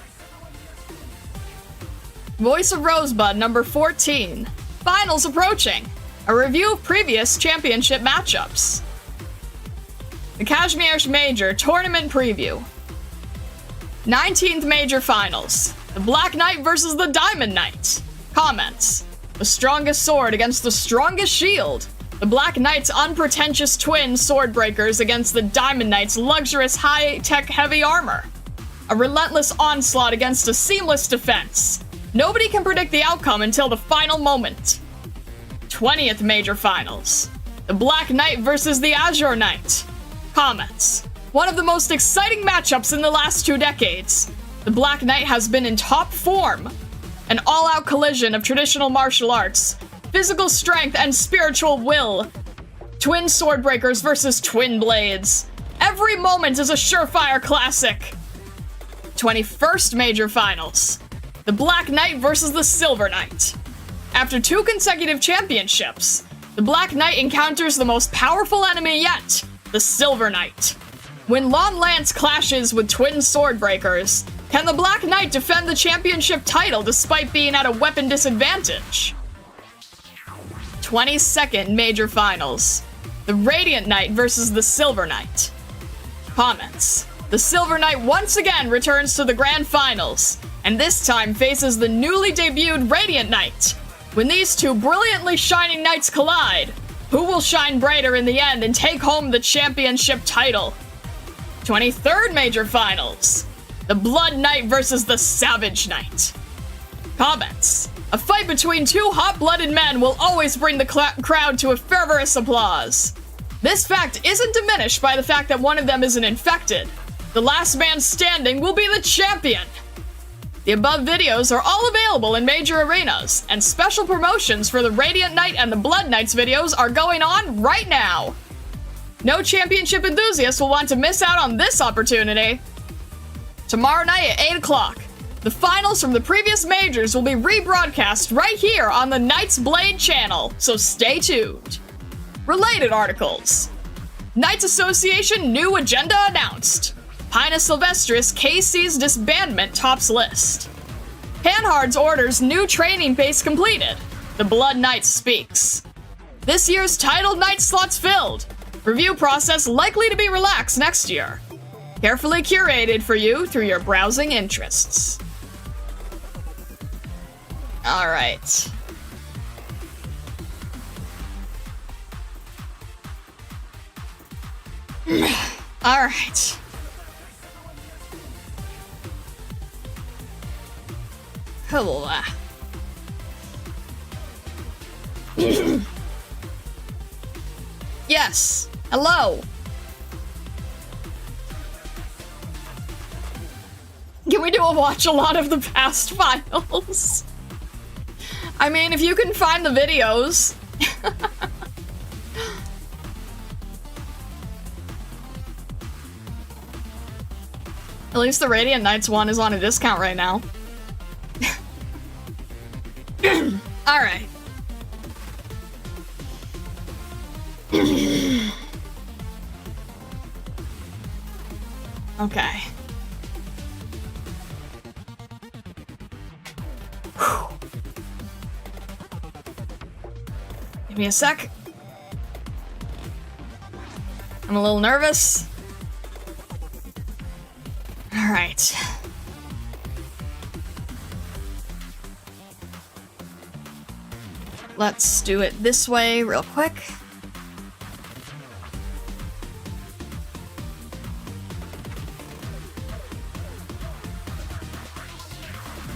Voice of Rosebud number 14. Finals approaching. A review of previous championship matchups. The Kashmir's Major Tournament Preview. 19th Major Finals. The Black Knight versus the Diamond Knight. Comments. The strongest sword against the strongest shield. The Black Knight's unpretentious twin sword breakers against the Diamond Knight's luxurious high-tech heavy armor. A relentless onslaught against a seamless defense. Nobody can predict the outcome until the final moment. 20th Major Finals. The Black Knight versus the Azure Knight. Comments. One of the most exciting matchups in the last 2 decades. The Black Knight has been in top form. An all-out collision of traditional martial arts, physical strength, and spiritual will. Twin sword breakers versus twin blades. Every moment is a surefire classic. 21st Major Finals. The Black Knight versus the Silver Knight. After 2 consecutive championships, the Black Knight encounters the most powerful enemy yet, the Silver Knight. When Lon Lance clashes with twin sword breakers, can the Black Knight defend the championship title despite being at a weapon disadvantage? 22nd Major Finals. The Radiant Knight versus the Silver Knight. Comments. The Silver Knight once again returns to the Grand Finals, and this time faces the newly debuted Radiant Knight. When these 2 brilliantly shining knights collide, who will shine brighter in the end and take home the championship title? 23rd Major Finals. The Blood Knight versus the Savage Knight. Comments. A fight between 2 hot-blooded men will always bring the crowd to a fervorous applause. This fact isn't diminished by the fact that one of them isn't infected. The last man standing will be the champion. The above videos are all available in major arenas, and special promotions for the Radiant Knight and the Blood Knights videos are going on right now. No championship enthusiasts will want to miss out on this opportunity. Tomorrow night at 8 o'clock, the finals from the previous majors will be rebroadcast right here on the Knights Blade channel, so stay tuned. Related articles. Knights Association new agenda announced. Pinus Sylvestris KC's disbandment tops list. Panhard's orders new training base completed. The Blood Knight speaks. This year's titled Knight slots filled. Review process likely to be relaxed next year. Carefully curated for you through your browsing interests. Alright. Alright. Hello. Yes. Hello. Can we do a watch a lot of the past finals? I mean, if you can find the videos. At least the Radiant Knights one is on a discount right now. Alright. Okay. Give me a sec. I'm a little nervous. Alright. Let's do it this way real quick.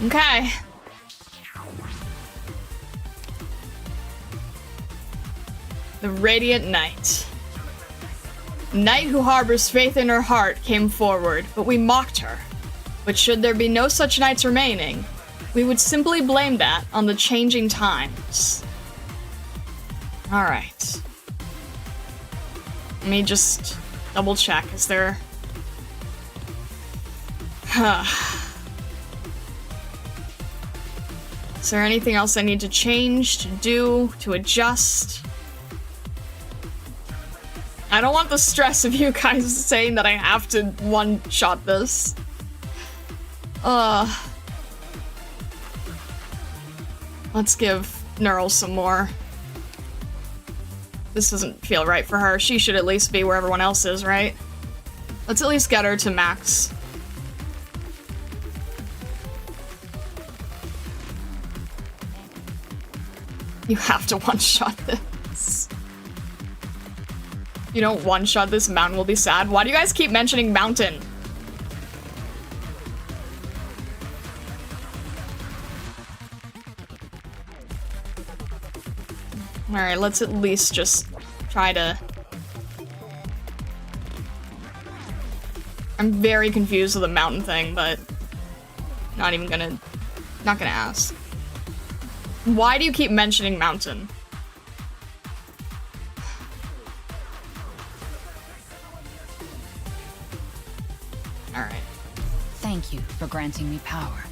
Okay. The Radiant Knight. Knight who harbors faith in her heart came forward, but we mocked her. But should there be no such knights remaining, we would simply blame that on the changing times. Alright. Let me just double check. Is there... Is there anything else I need to change, to do, to adjust? I don't want the stress of you guys saying that I have to one-shot this. Let's give Neural some more. This doesn't feel right for her. She should at least be where everyone else is, right? Let's at least get her to max. You have to one-shot this. You don't one-shot this, Mountain will be sad. Why do you guys keep mentioning Mountain? Alright, let's at least just try to... I'm very confused with the Mountain thing, but... not gonna ask. Why do you keep mentioning Mountain? Alright. Thank you for granting me power.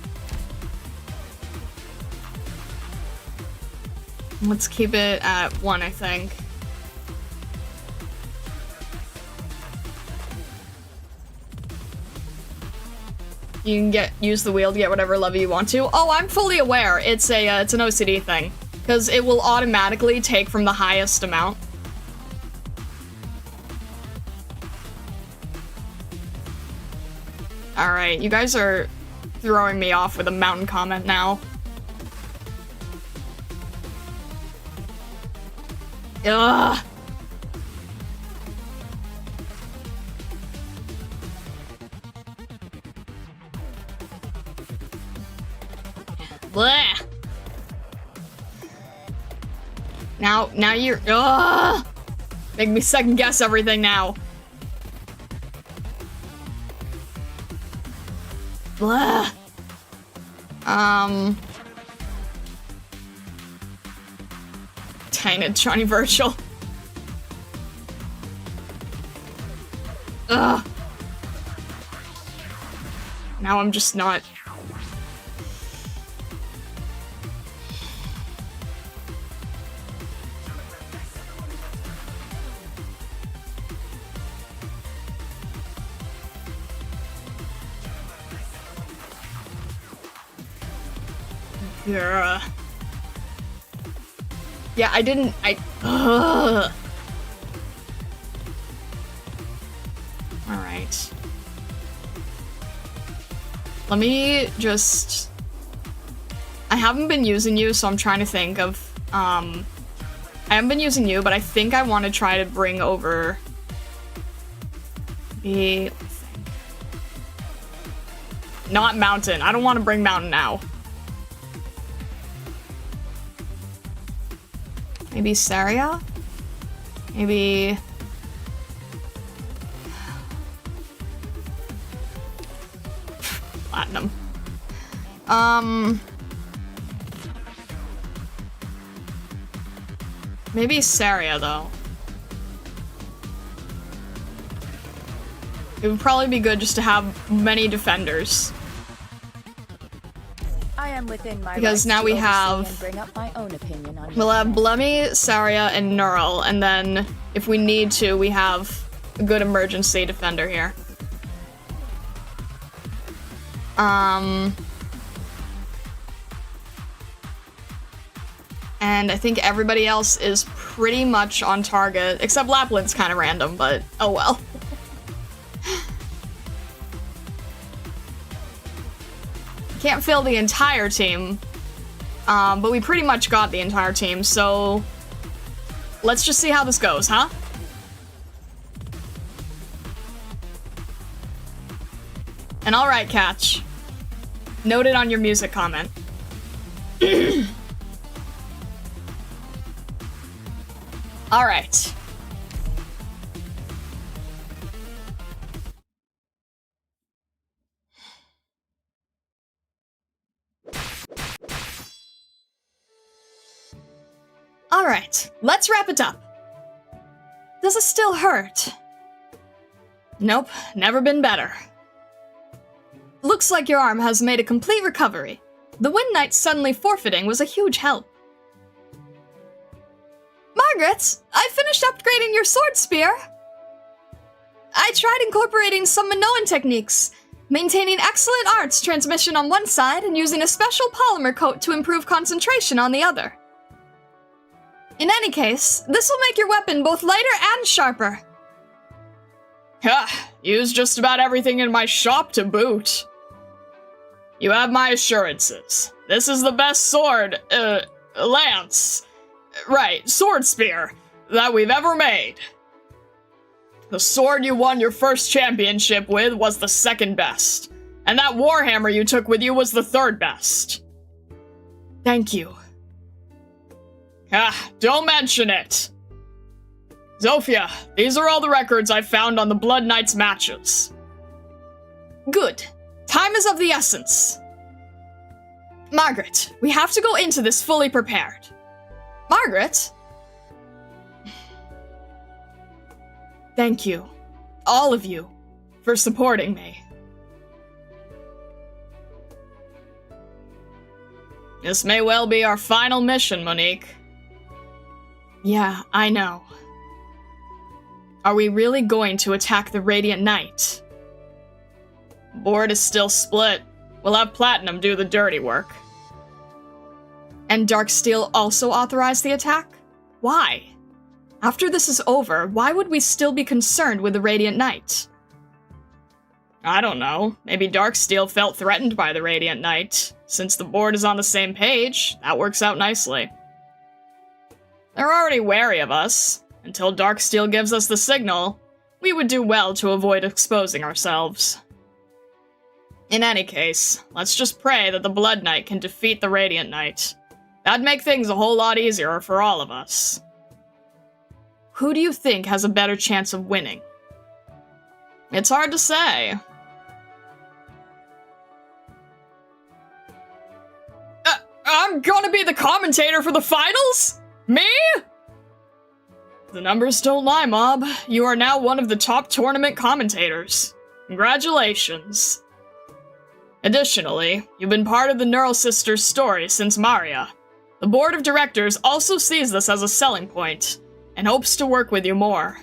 Let's keep it at 1, I think. You can use the wheel to get whatever level you want to. Oh, I'm fully aware. It's an OCD thing. Because it will automatically take from the highest amount. Alright, you guys are throwing me off with a Mountain comment now. Ugh. Blech. Now you're, ugh. Make me second guess everything now. Blech. Dang it, Johnny Virtual. Ugh. Now I'm just not... Yeah. Yeah, ugh. Alright. Let me just... I haven't been using you, so I'm trying to think of, I haven't been using you, but I think I want to try to bring over... Not Mountain. I don't want to bring Mountain now. Maybe Saria? Maybe... Platinum. Maybe Saria, though. It would probably be good just to have many defenders. I am within my because now we have... bring up my own opinion on we'll have Blemmy, Saria, and Neural, and then if we need to, we have a good emergency defender here. And I think everybody else is pretty much on target, except Lapland's kind of random, but oh well. Can't fill the entire team, but we pretty much got the entire team, so let's just see how this goes, huh? And alright, Catch. Noted on your music comment. Alright. Alright, let's wrap it up. Does it still hurt? Nope, never been better. Looks like your arm has made a complete recovery. The Wind Knights suddenly forfeiting was a huge help. Margaret, I finished upgrading your sword spear. I tried incorporating some Minoan techniques, maintaining excellent arts transmission on one side and using a special polymer coat to improve concentration on the other. In any case, this will make your weapon both lighter and sharper. Use just about everything in my shop to boot. You have my assurances. This is the best sword, lance. Right, sword spear that we've ever made. The sword you won your first championship with was the second best, and that warhammer you took with you was the third best. Thank you. Don't mention it. Zofia, these are all the records I found on the Blood Knights matches. Good. Time is of the essence. Margaret, we have to go into this fully prepared. Margaret? Thank you, all of you, for supporting me. This may well be our final mission, Monique. Yeah, I know. Are we really going to attack the Radiant Knight? Board is still split. We'll have Platinum do the dirty work. And Darksteel also authorized the attack? Why? After this is over, why would we still be concerned with the Radiant Knight? I don't know. Maybe Darksteel felt threatened by the Radiant Knight. Since the board is on the same page, that works out nicely. They're already wary of us. Until Darksteel gives us the signal, we would do well to avoid exposing ourselves. In any case, let's just pray that the Blood Knight can defeat the Radiant Knight. That'd make things a whole lot easier for all of us. Who do you think has a better chance of winning? It's hard to say. I'm gonna be the commentator for the finals? Me? The numbers don't lie, Mob. You are now one of the top tournament commentators. Congratulations. Additionally, you've been part of the Neural Sisters' story since Maria. The board of directors also sees this as a selling point, and hopes to work with you more.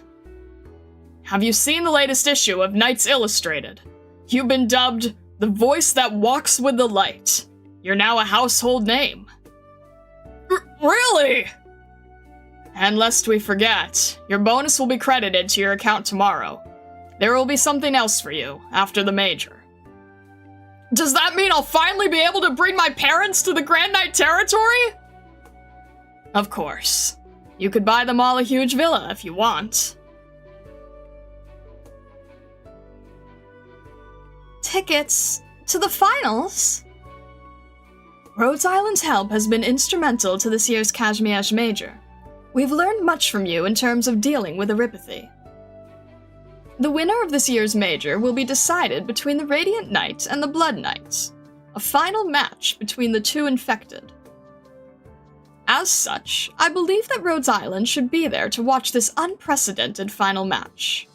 Have you seen the latest issue of Knights Illustrated? You've been dubbed the voice that walks with the light. You're now a household name. Really? And lest we forget, your bonus will be credited to your account tomorrow. There will be something else for you after the major. Does that mean I'll finally be able to bring my parents to the Grand Knight territory? Of course. You could buy them all a huge villa if you want. Tickets to the finals? Rhodes Island's help has been instrumental to this year's Kashmir Major. We've learned much from you in terms of dealing with Eripathy. The winner of this year's major will be decided between the Radiant Knight and the Blood Knights, a final match between the two infected. As such, I believe that Rhodes Island should be there to watch this unprecedented final match.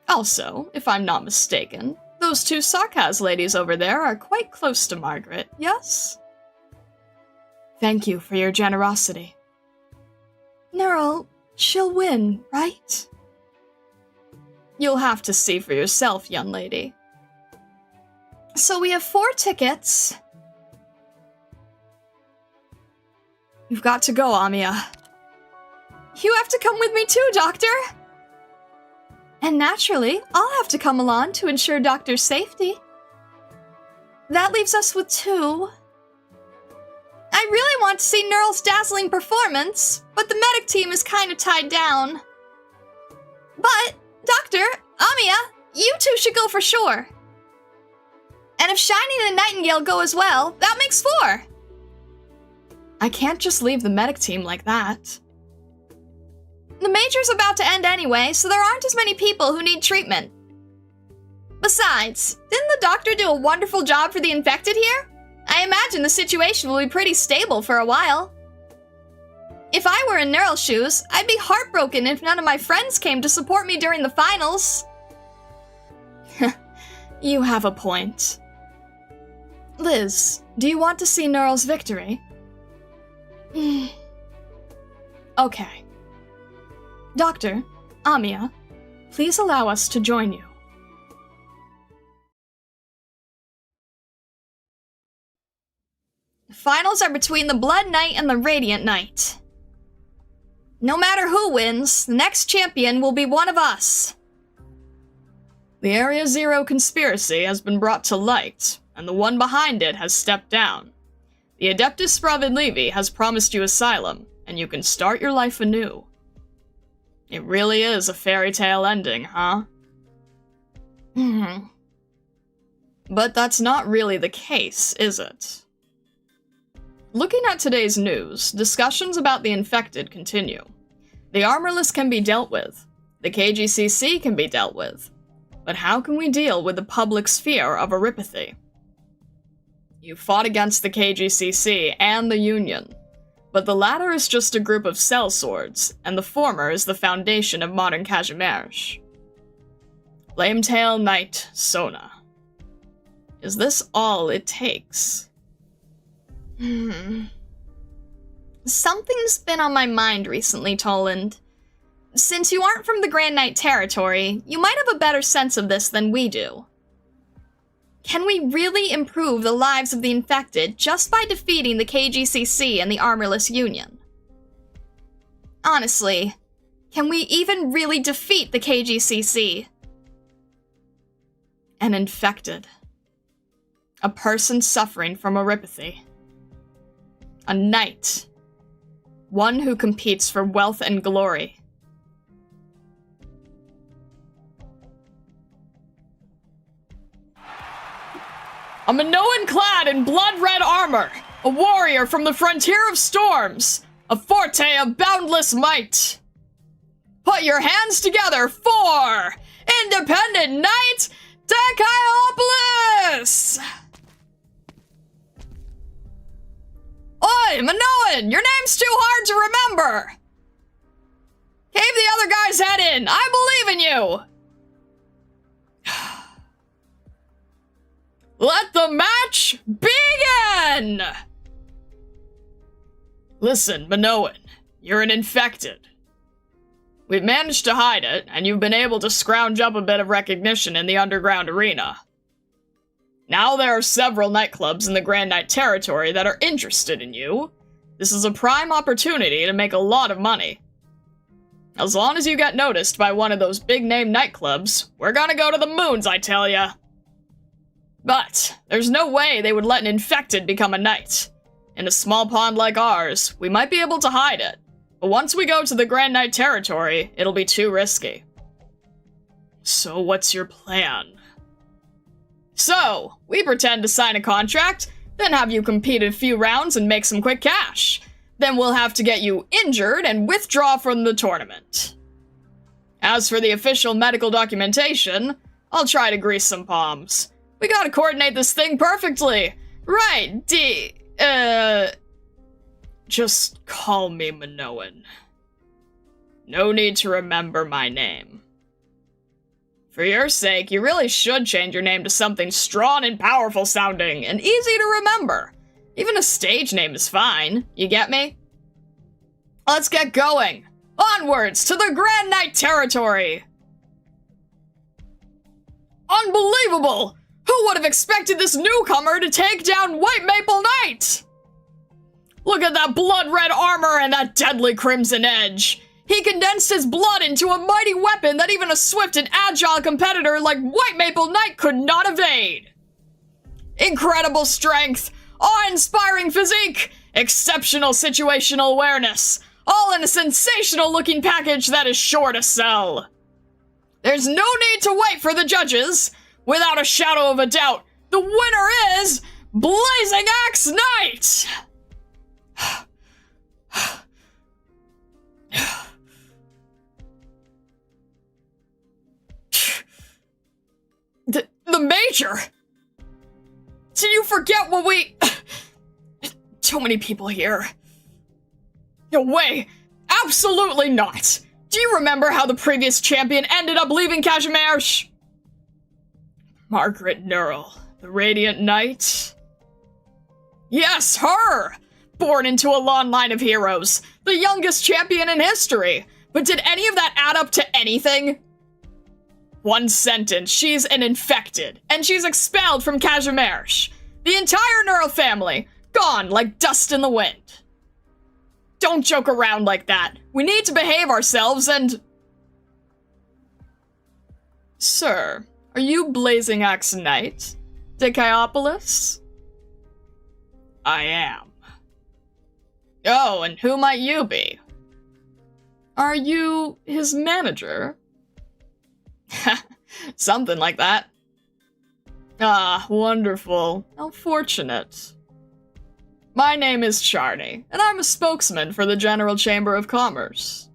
Also, if I'm not mistaken, those two Sarkaz ladies over there are quite close to Margaret, yes? Thank you for your generosity. Neural, she'll win, right? You'll have to see for yourself, young lady. So we have 4 tickets. You've got to go, Amiya. You have to come with me too, Doctor! And naturally, I'll have to come along to ensure Doctor's safety. That leaves us with 2. I really want to see Neural's dazzling performance, but the medic team is kind of tied down. But, Doctor, Amiya, you two should go for sure. And if Shining and Nightingale go as well, that makes 4. I can't just leave the medic team like that. The major's about to end anyway, so there aren't as many people who need treatment. Besides, didn't the doctor do a wonderful job for the infected here? I imagine the situation will be pretty stable for a while. If I were in Neural's shoes, I'd be heartbroken if none of my friends came to support me during the finals. You have a point. Liz, do you want to see Neural's victory? Okay. Doctor, Amiya, please allow us to join you. finals are between the Blood Knight and the Radiant Knight. No matter who wins, the next champion will be one of us. The Area Zero conspiracy has been brought to light, and the one behind it has stepped down. The Adeptus Spravedlivi has promised you asylum, and you can start your life anew. It really is a fairy tale ending, huh? But that's not really the case, is it? Looking at today's news, discussions about the infected continue. The armorless can be dealt with. The KGCC can be dealt with. But how can we deal with the public's fear of Aripathy? You fought against the KGCC and the Union, but the latter is just a group of sellswords, and the former is the foundation of modern Kazimierz. Flametail Knight Sona. Is this all it takes? Something's been on my mind recently, Toland. Since you aren't from the Grand Knight territory, you might have a better sense of this than we do. Can we really improve the lives of the infected just by defeating the KGCC and the Armorless Union? Honestly, can we even really defeat the KGCC? An infected. A person suffering from Aripathy. A knight. One who competes for wealth and glory. A Minoan clad in blood-red armor, a warrior from the frontier of storms, a forte of boundless might. Put your hands together for Independent Knight Dekiopolis! Oi, Minoan, your name's too hard to remember! Cave the other guy's head in, I believe in you! Let the match begin! Listen, Minoan, you're an infected. We've managed to hide it, and you've been able to scrounge up a bit of recognition in the underground arena. Now there are several nightclubs in the Grand Knight territory that are interested in you. This is a prime opportunity to make a lot of money. As long as you get noticed by one of those big-name nightclubs, we're gonna go to the moons, I tell ya. But there's no way they would let an infected become a knight. In a small pond like ours, we might be able to hide it, but once we go to the Grand Knight territory, it'll be too risky. So what's your plan? So, we pretend to sign a contract, then have you compete a few rounds and make some quick cash. Then we'll have to get you injured and withdraw from the tournament. As for the official medical documentation, I'll try to grease some palms. We gotta coordinate this thing perfectly. Right, just call me Minoan. No need to remember my name. For your sake, you really should change your name to something strong and powerful sounding and easy to remember. Even a stage name is fine, you get me? Let's get going! Onwards to the Grand Knight territory! Unbelievable! Who would have expected this newcomer to take down White Maple Knight? Look at that blood-red armor and that deadly crimson edge. He condensed his blood into a mighty weapon that even a swift and agile competitor like White Maple Knight could not evade. Incredible strength, awe-inspiring physique, exceptional situational awareness, all in a sensational-looking package that is sure to sell. There's no need to wait for the judges. Without a shadow of a doubt, the winner is Blazing Axe Knight! The Major? Did you forget what we... Too many people here. No way! Absolutely not! Do you remember how the previous champion ended up leaving Kazimierz? Margaret Neural, the Radiant Knight? Yes, her! Born into a long line of heroes, the youngest champion in history. But did any of that add up to anything? One sentence, she's an infected, and she's expelled from Kazimierz. The entire Neural family, Gone like dust in the wind. Don't joke around like that. We need to behave ourselves and... Sir, are you Blazing Axe Knight? Diciopolis? I am. Oh, and who might you be? Are you his manager? Something like that. Ah, wonderful. How fortunate. My name is Charney, and I'm a spokesman for the General Chamber of Commerce.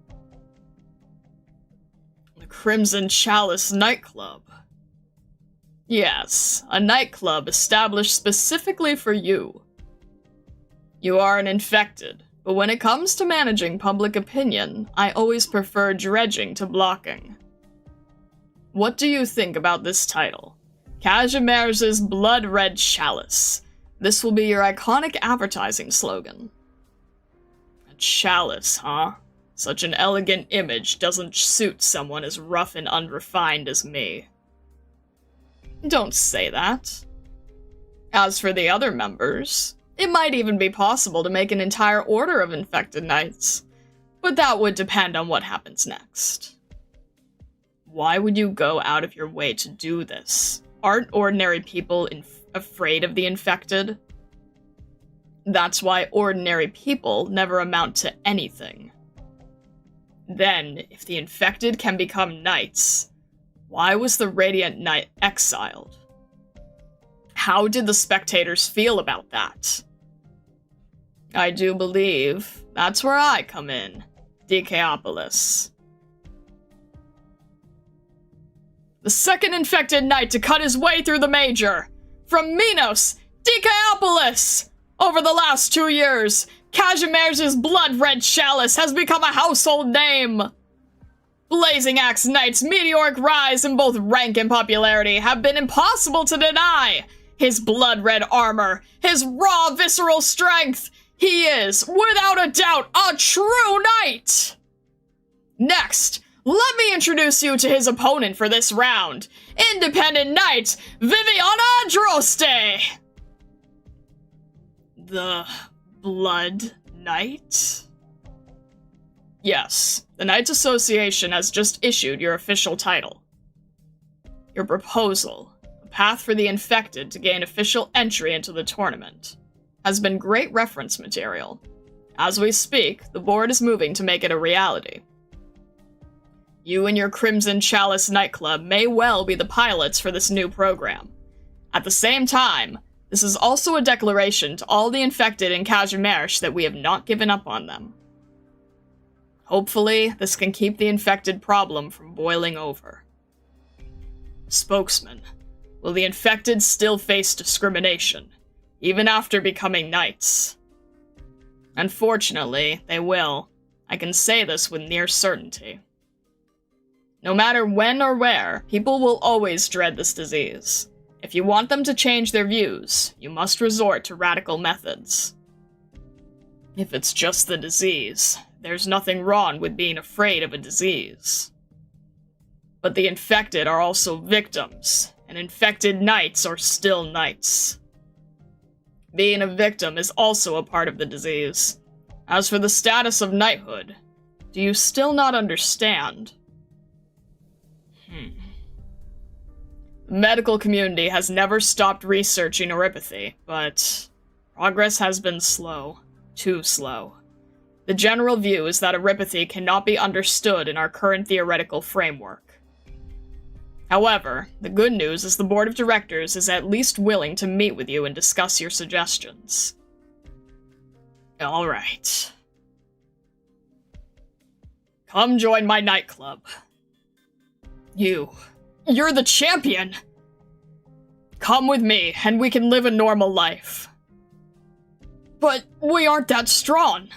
The Crimson Chalice nightclub. Yes, a nightclub established specifically for you. You are an infected, but when it comes to managing public opinion, I always prefer dredging to blocking. What do you think about this title? Casimir's Blood Red Chalice. This will be your iconic advertising slogan. A chalice, huh? Such an elegant image doesn't suit someone as rough and unrefined as me. Don't say that. As for the other members, it might even be possible to make an entire order of infected knights, but that would depend on what happens next. Why would you go out of your way to do this? Aren't ordinary people afraid of the infected? That's why ordinary people never amount to anything. Then, if the infected can become knights, why was the Radiant Knight exiled? How did the spectators feel about that? I do believe that's where I come in, Diciopolis. The second infected knight to cut his way through the major! From Minos, Diciopolis! Over the last 2 years, Casimir's Blood Red Chalice has become a household name! Blazing Axe Knight's meteoric rise in both rank and popularity have been impossible to deny! His blood red armor, his raw visceral strength, he is, without a doubt, a true knight! Next, let me introduce you to his opponent for this round, Independent Knight Viviana Droste! The Blood Knight? Yes, the Knights Association has just issued your official title. Your proposal, a path for the infected to gain official entry into the tournament, has been great reference material. As we speak, the board is moving to make it a reality. You and your Crimson Chalice nightclub may well be the pilots for this new program. At the same time, this is also a declaration to all the infected in Casimir's that we have not given up on them. Hopefully, this can keep the infected problem from boiling over. Spokesman, will the infected still face discrimination, even after becoming knights? Unfortunately, they will. I can say this with near certainty. No matter when or where, people will always dread this disease. If you want them to change their views, you must resort to radical methods. If it's just the disease, there's nothing wrong with being afraid of a disease. But the infected are also victims, and infected knights are still knights. Being a victim is also a part of the disease. As for the status of knighthood, do you still not understand? The medical community has never stopped researching neuropathy, but progress has been slow. Too slow. The general view is that neuropathy cannot be understood in our current theoretical framework. However, the good news is the board of directors is at least willing to meet with you and discuss your suggestions. Alright. Come join my nightclub. You're the champion! Come with me, and we can live a normal life. But we aren't that strong.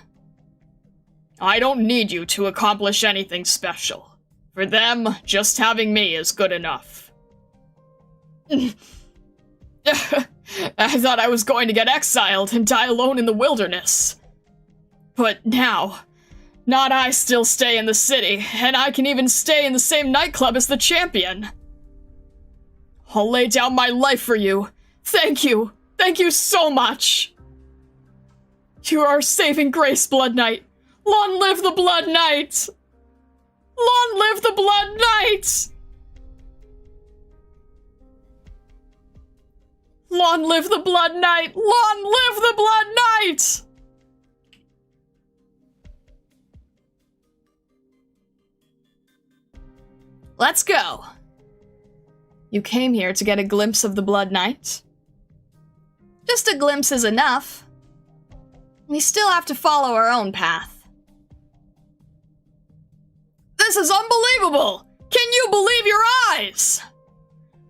I don't need you to accomplish anything special. For them, just having me is good enough. I thought I was going to get exiled and die alone in the wilderness. But now, not I still stay in the city, and I can even stay in the same nightclub as the champion. I'll lay down my life for you. Thank you. Thank you so much. You are saving grace, Blood Knight! Long live the Blood Knight! Long live the Blood Knight! Long live the Blood Knight! Long live the Blood Knight! Let's go. You came here to get a glimpse of the Blood Knight? Just a glimpse is enough. We still have to follow our own path. This is unbelievable! Can you believe your eyes?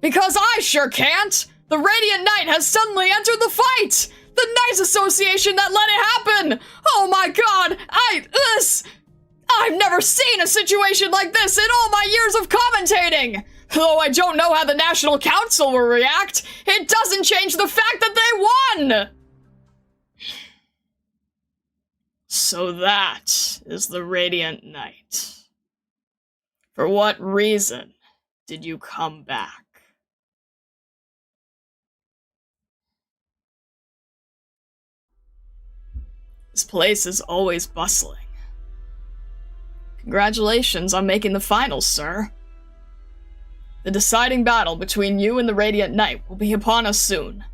Because I sure can't! The Radiant Knight has suddenly entered the fight! The Knights Association that let it happen! Oh my god! I've never seen a situation like this in all my years of commentating! Though I don't know how the National Council will react, it doesn't change the fact that they won! So that is the Radiant Knight. For what reason did you come back? This place is always bustling. Congratulations on making the finals, sir. The deciding battle between you and the Radiant Knight will be upon us soon.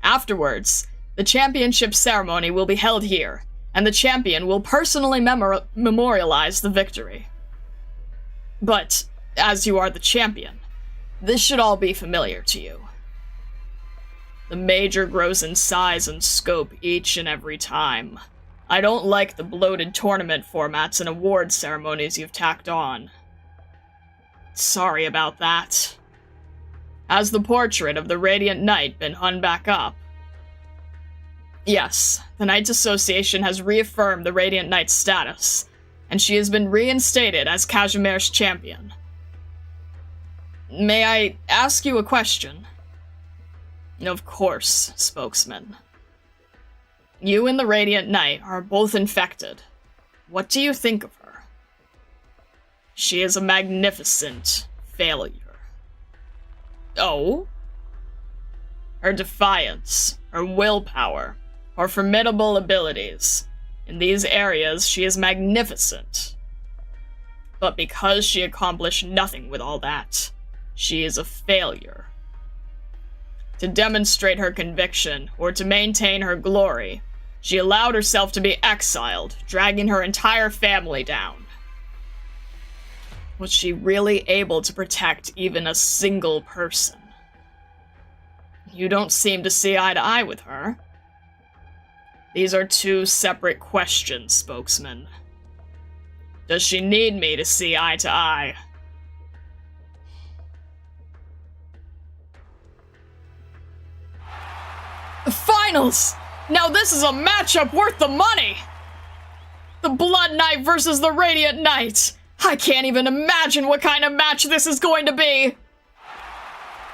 Afterwards, the championship ceremony will be held here, and the champion will personally memorialize the victory. But, as you are the champion, this should all be familiar to you. The major grows in size and scope each and every time. I don't like the bloated tournament formats and award ceremonies you've tacked on. Sorry about that. Has the portrait of the Radiant Knight been hung back up? Yes, the Knights Association has reaffirmed the Radiant Knight's status, and she has been reinstated as Kazimier's champion. May I ask you a question? Of course, spokesman. You and the Radiant Knight are both infected. What do you think of her? She is a magnificent failure. Oh? Her defiance, her willpower, her formidable abilities. In these areas, she is magnificent. But because she accomplished nothing with all that, she is a failure. To demonstrate her conviction, or to maintain her glory, she allowed herself to be exiled, dragging her entire family down. Was she really able to protect even a single person? You don't seem to see eye to eye with her. These are two separate questions, spokesman. Does she need me to see eye to eye? The finals! Now this is a matchup worth the money! The Blood Knight versus the Radiant Knight! I can't even imagine what kind of match this is going to be!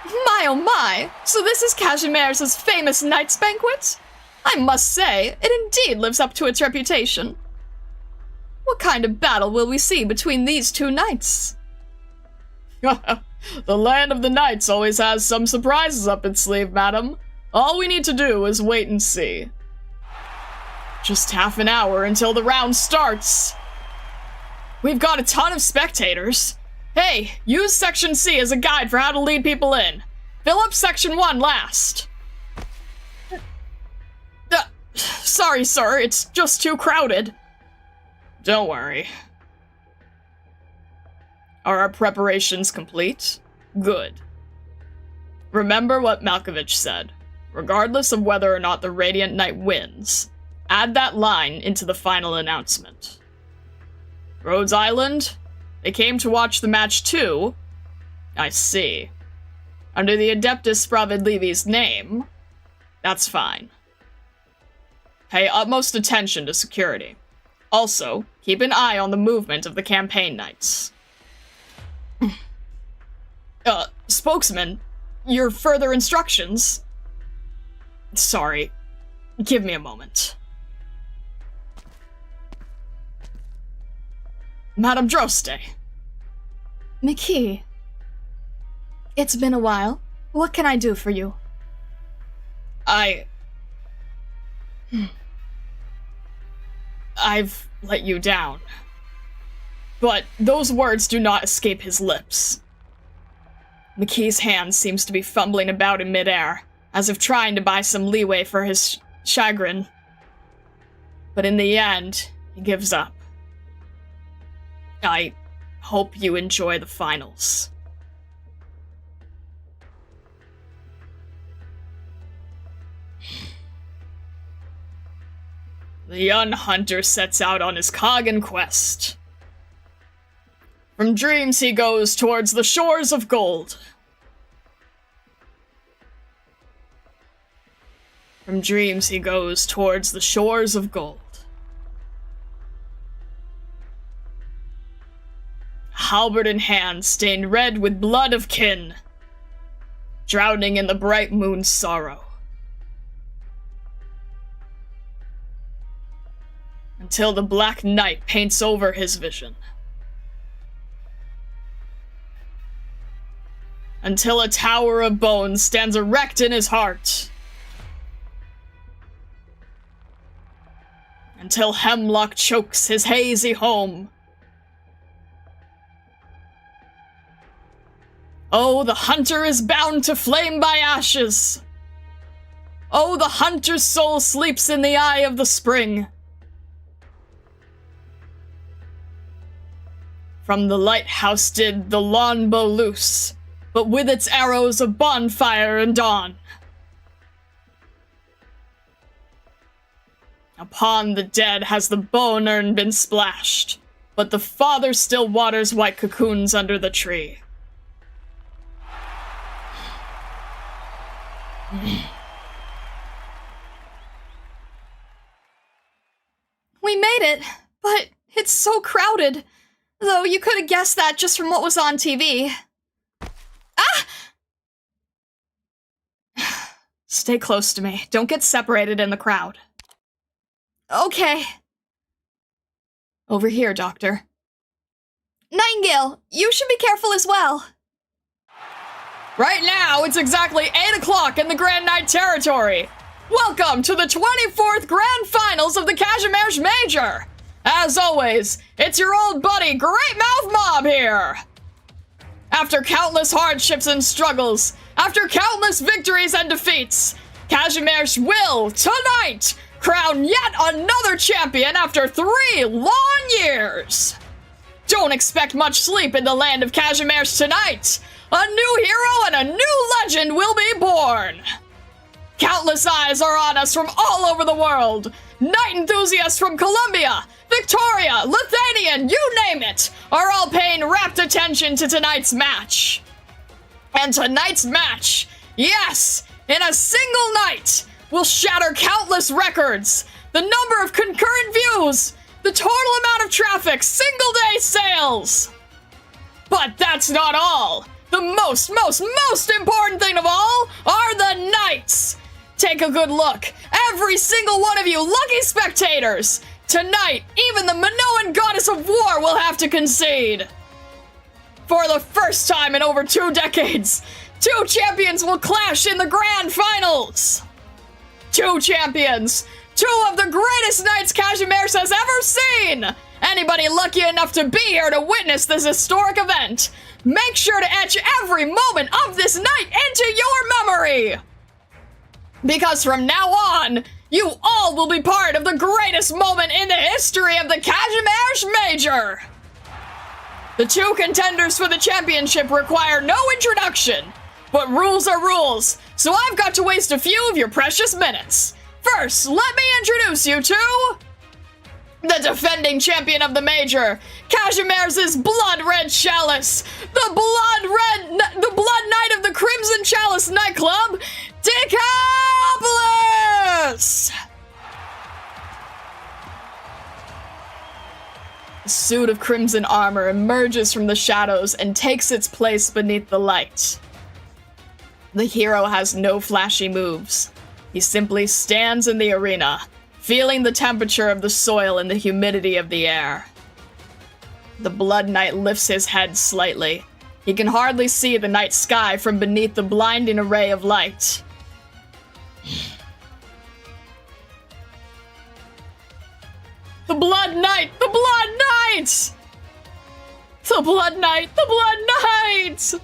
My oh my! So this is Kazimier's famous Knight's Banquet? I must say, it indeed lives up to its reputation. What kind of battle will we see between these two knights? The land of the knights always has some surprises up its sleeve, madam. All we need to do is wait and see. Just half an hour until the round starts. We've got a ton of spectators. Hey, use Section C as a guide for how to lead people in. Fill up Section 1 last. Sorry, sir, it's just too crowded. Don't worry. Are our preparations complete? Good. Remember what Malkovich said. Regardless of whether or not the Radiant Knight wins, add that line into the final announcement. Rhodes Island? They came to watch the match too? I see. Under the Adeptus Spravid Levi's name? That's fine. Pay utmost attention to security. Also, keep an eye on the movement of the campaign knights. Spokesman, your further instructions? Sorry, give me a moment. Madame Droste. Miki. It's been a while. What can I do for you? I've let you down. But those words do not escape his lips. McKee's hand seems to be fumbling about in midair, as if trying to buy some leeway for his chagrin. But in the end, he gives up. I hope you enjoy the finals. The young hunter sets out on his Kagan quest. From dreams he goes towards the shores of gold. From dreams he goes towards the shores of gold. Halberd in hand, stained red with blood of kin, drowning in the bright moon's sorrow. Until the black night paints over his vision. Until a tower of bones stands erect in his heart. Until hemlock chokes his hazy home. Oh, the hunter is bound to flame by ashes. Oh, the hunter's soul sleeps in the eye of the spring. From the lighthouse did the longbow loose, but with its arrows of bonfire and dawn. Upon the dead has the bone urn been splashed, but the father still waters white cocoons under the tree. We made it, but it's so crowded. Though you could have guessed that just from what was on TV. Ah! Stay close to me. Don't get separated in the crowd. Okay. Over here, Doctor. Nightingale, you should be careful as well. Right now, it's exactly 8 o'clock in the Grand Knight territory. Welcome to the 24th Grand Finals of the Kazimierz Major. As always, it's your old buddy, Great Mouth Mob here. After countless hardships and struggles, after countless victories and defeats, Kazimierz will, tonight, crown yet another champion after 3 long years. Don't expect much sleep in the land of Kazimierz tonight. A new hero and a new legend will be born. Countless eyes are on us from all over the world. Knight enthusiasts from Colombia, Victoria, Lithuania, you name it, are all paying rapt attention to tonight's match. And tonight's match, yes, in a single night, will shatter countless records. The number of concurrent views, the total amount of traffic, single day sales. But that's not all. The most important thing of all are the knights. Take a good look. Every single one of you lucky spectators. Tonight, even the Minoan goddess of war will have to concede. For the first time in over 2 decades, 2 champions will clash in the grand finals. 2 champions. 2 of the greatest knights Kazimierz has ever seen. Anybody lucky enough to be here to witness this historic event, make sure to etch every moment of this night into your memory. Because from now on, you all will be part of the greatest moment in the history of the Kazimierz Major. The 2 contenders for the championship require no introduction, but rules are rules, so I've got to waste a few of your precious minutes. First, let me introduce you to the defending champion of the Major, Kazimierz's Blood Red Chalice, the Blood Knight of the Crimson Chalice nightclub, Decapolis! A suit of crimson armor emerges from the shadows and takes its place beneath the light. The hero has no flashy moves. He simply stands in the arena, feeling the temperature of the soil and the humidity of the air. The Blood Knight lifts his head slightly. He can hardly see the night sky from beneath the blinding array of light. The Blood Knight! The Blood Knight! The Blood Knight! The Blood Knight!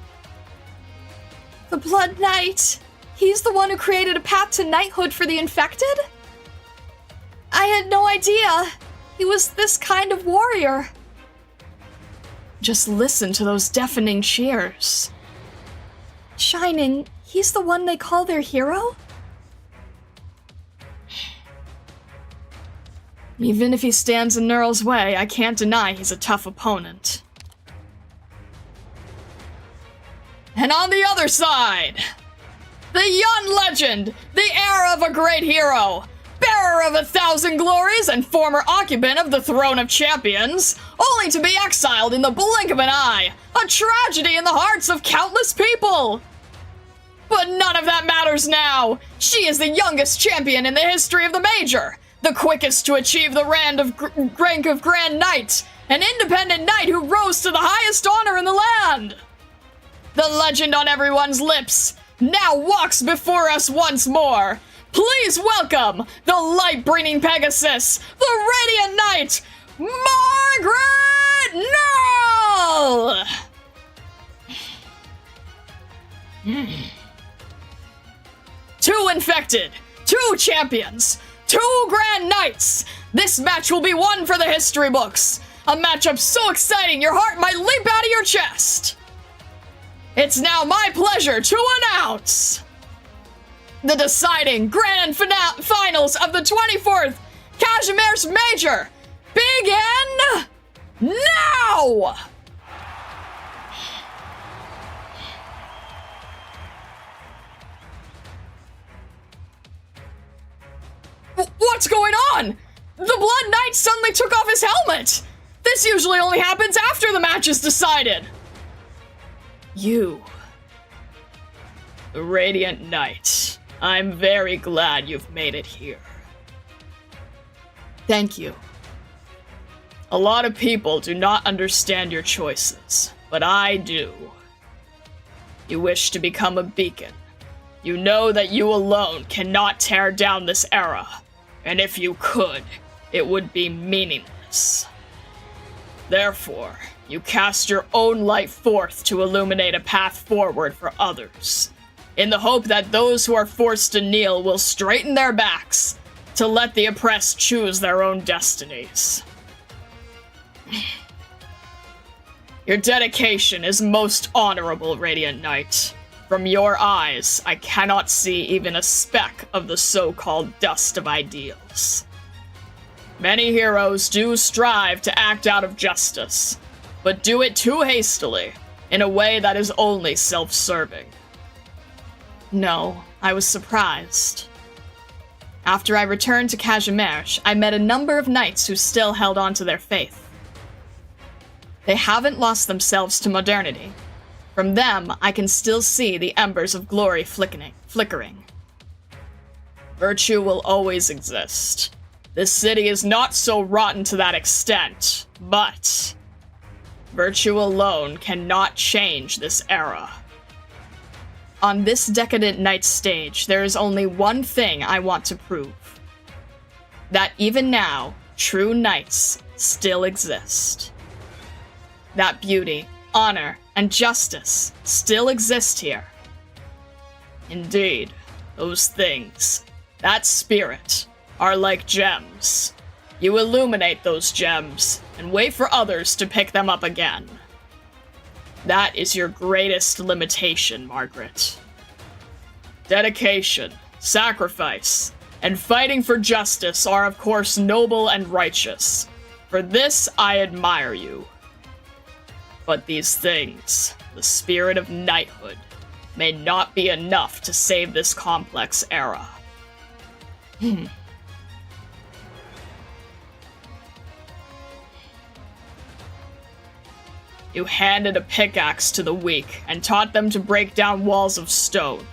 The Blood Knight. He's the one who created a path to knighthood for the infected? I had no idea. He was this kind of warrior. Just listen to those deafening cheers. Shining, he's the one they call their hero? Even if he stands in Neural's way, I can't deny he's a tough opponent. And on the other side, the young legend, the heir of a great hero, bearer of 1,000 glories and former occupant of the Throne of Champions, only to be exiled in the blink of an eye, a tragedy in the hearts of countless people. But none of that matters now. She is the youngest champion in the history of the Major, the quickest to achieve the rank of Grand Knight, an independent knight who rose to the highest honor in the land. The legend on everyone's lips now walks before us once more. Please welcome the light-bringing Pegasus, the Radiant Knight, Margaret Null! 2 infected, 2 champions, 2 Grand Knights. This match will be one for the history books. A matchup so exciting your heart might leap out of your chest. It's now my pleasure to announce the deciding grand finals of the 24th Casimir's Major begin now! What's going on? The Blood Knight suddenly took off his helmet! This usually only happens after the match is decided! You, the Radiant Knight, I'm very glad you've made it here. Thank you. A lot of people do not understand your choices, but I do. You wish to become a beacon. You know that you alone cannot tear down this era, and if you could, it would be meaningless. Therefore, you cast your own light forth to illuminate a path forward for others, in the hope that those who are forced to kneel will straighten their backs to let the oppressed choose their own destinies. Your dedication is most honorable, Radiant Knight. From your eyes, I cannot see even a speck of the so-called dust of ideals. Many heroes do strive to act out of justice, but do it too hastily, in a way that is only self-serving. No, I was surprised. After I returned to Casimir's, I met a number of knights who still held on to their faith. They haven't lost themselves to modernity. From them, I can still see the embers of glory flickering. Virtue will always exist. This city is not so rotten to that extent, but virtue alone cannot change this era. On this decadent knight stage, there is only one thing I want to prove. That even now, true knights still exist. That beauty, honor, and justice still exist here. Indeed, those things, that spirit, are like gems. You illuminate those gems, and wait for others to pick them up again. That is your greatest limitation, Margaret. Dedication, sacrifice, and fighting for justice are of course noble and righteous. For this I admire you. But these things, the spirit of knighthood, may not be enough to save this complex era. You handed a pickaxe to the weak and taught them to break down walls of stone,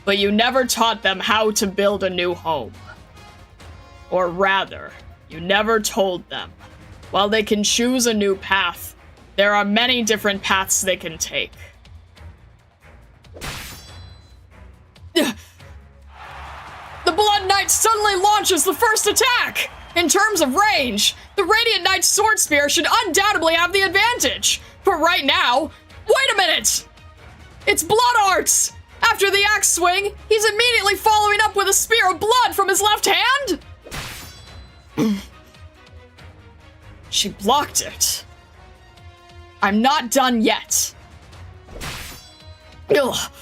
but you never taught them how to build a new home. Or rather, you never told them, while they can choose a new path, there are many different paths they can take. The Blood Knight suddenly launches the first attack! In terms of range, the Radiant Knight's Sword Spear should undoubtedly have the advantage. But right now, wait a minute! It's blood arts! After the axe swing, he's immediately following up with a spear of blood from his left hand? She blocked it. I'm not done yet. Ugh.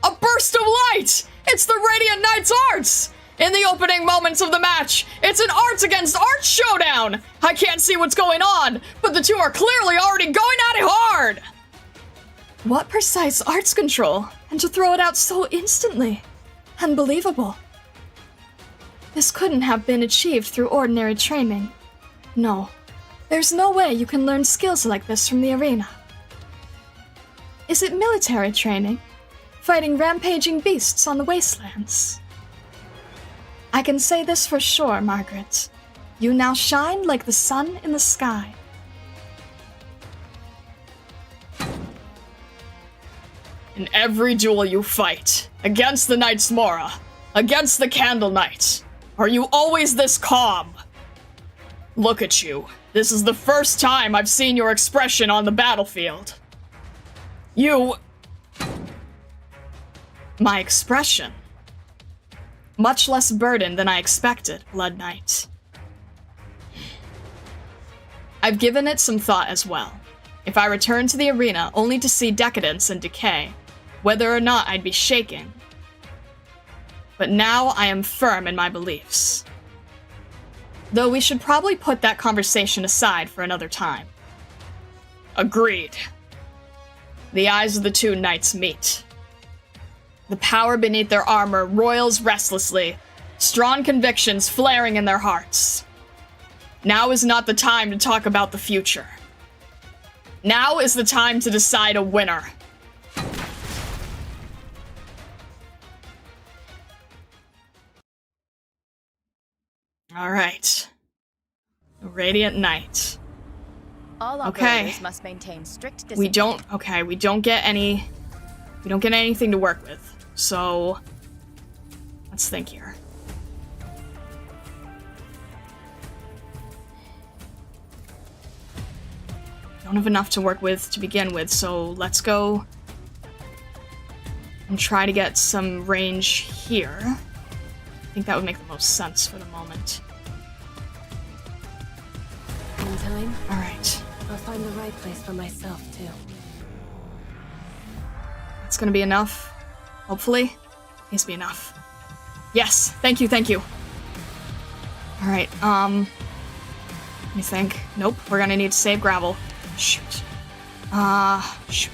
A burst of light! It's the Radiant Knight's arts! In the opening moments of the match, it's an arts against arts showdown! I can't see what's going on, but the two are clearly already going at it hard! What precise arts control, and to throw it out so instantly. Unbelievable. This couldn't have been achieved through ordinary training. No, there's no way you can learn skills like this from the arena. Is it military training? Fighting rampaging beasts on the wastelands? I can say this for sure, Margaret. You now shine like the sun in the sky. In every duel you fight, against the Knight's Mora, against the Candle Knight, are you always this calm? Look at you. This is the first time I've seen your expression on the battlefield. My expression. Much less burden than I expected, Blood Knight. I've given it some thought as well. If I return to the arena only to see decadence and decay, whether or not I'd be shaking. But now I am firm in my beliefs. Though we should probably put that conversation aside for another time. Agreed. The eyes of the two knights meet. The power beneath their armor roils restlessly, strong convictions flaring in their hearts. Now is not the time to talk about the future. Now is the time to decide a winner. All right. The Radiant Knight. All Okay. operators must maintain strict discipline. We don't get anything to work with. So let's think here. Don't have enough to work with to begin with, so let's go and try to get some range here. I think that would make the most sense for the moment. In time, Alright. I'll find the right place for myself, too. That's gonna be enough. Hopefully. Needs to be enough. Yes! Thank you, thank you! Alright, let me think. Nope, we're gonna need to save gravel. Shoot. Shoot.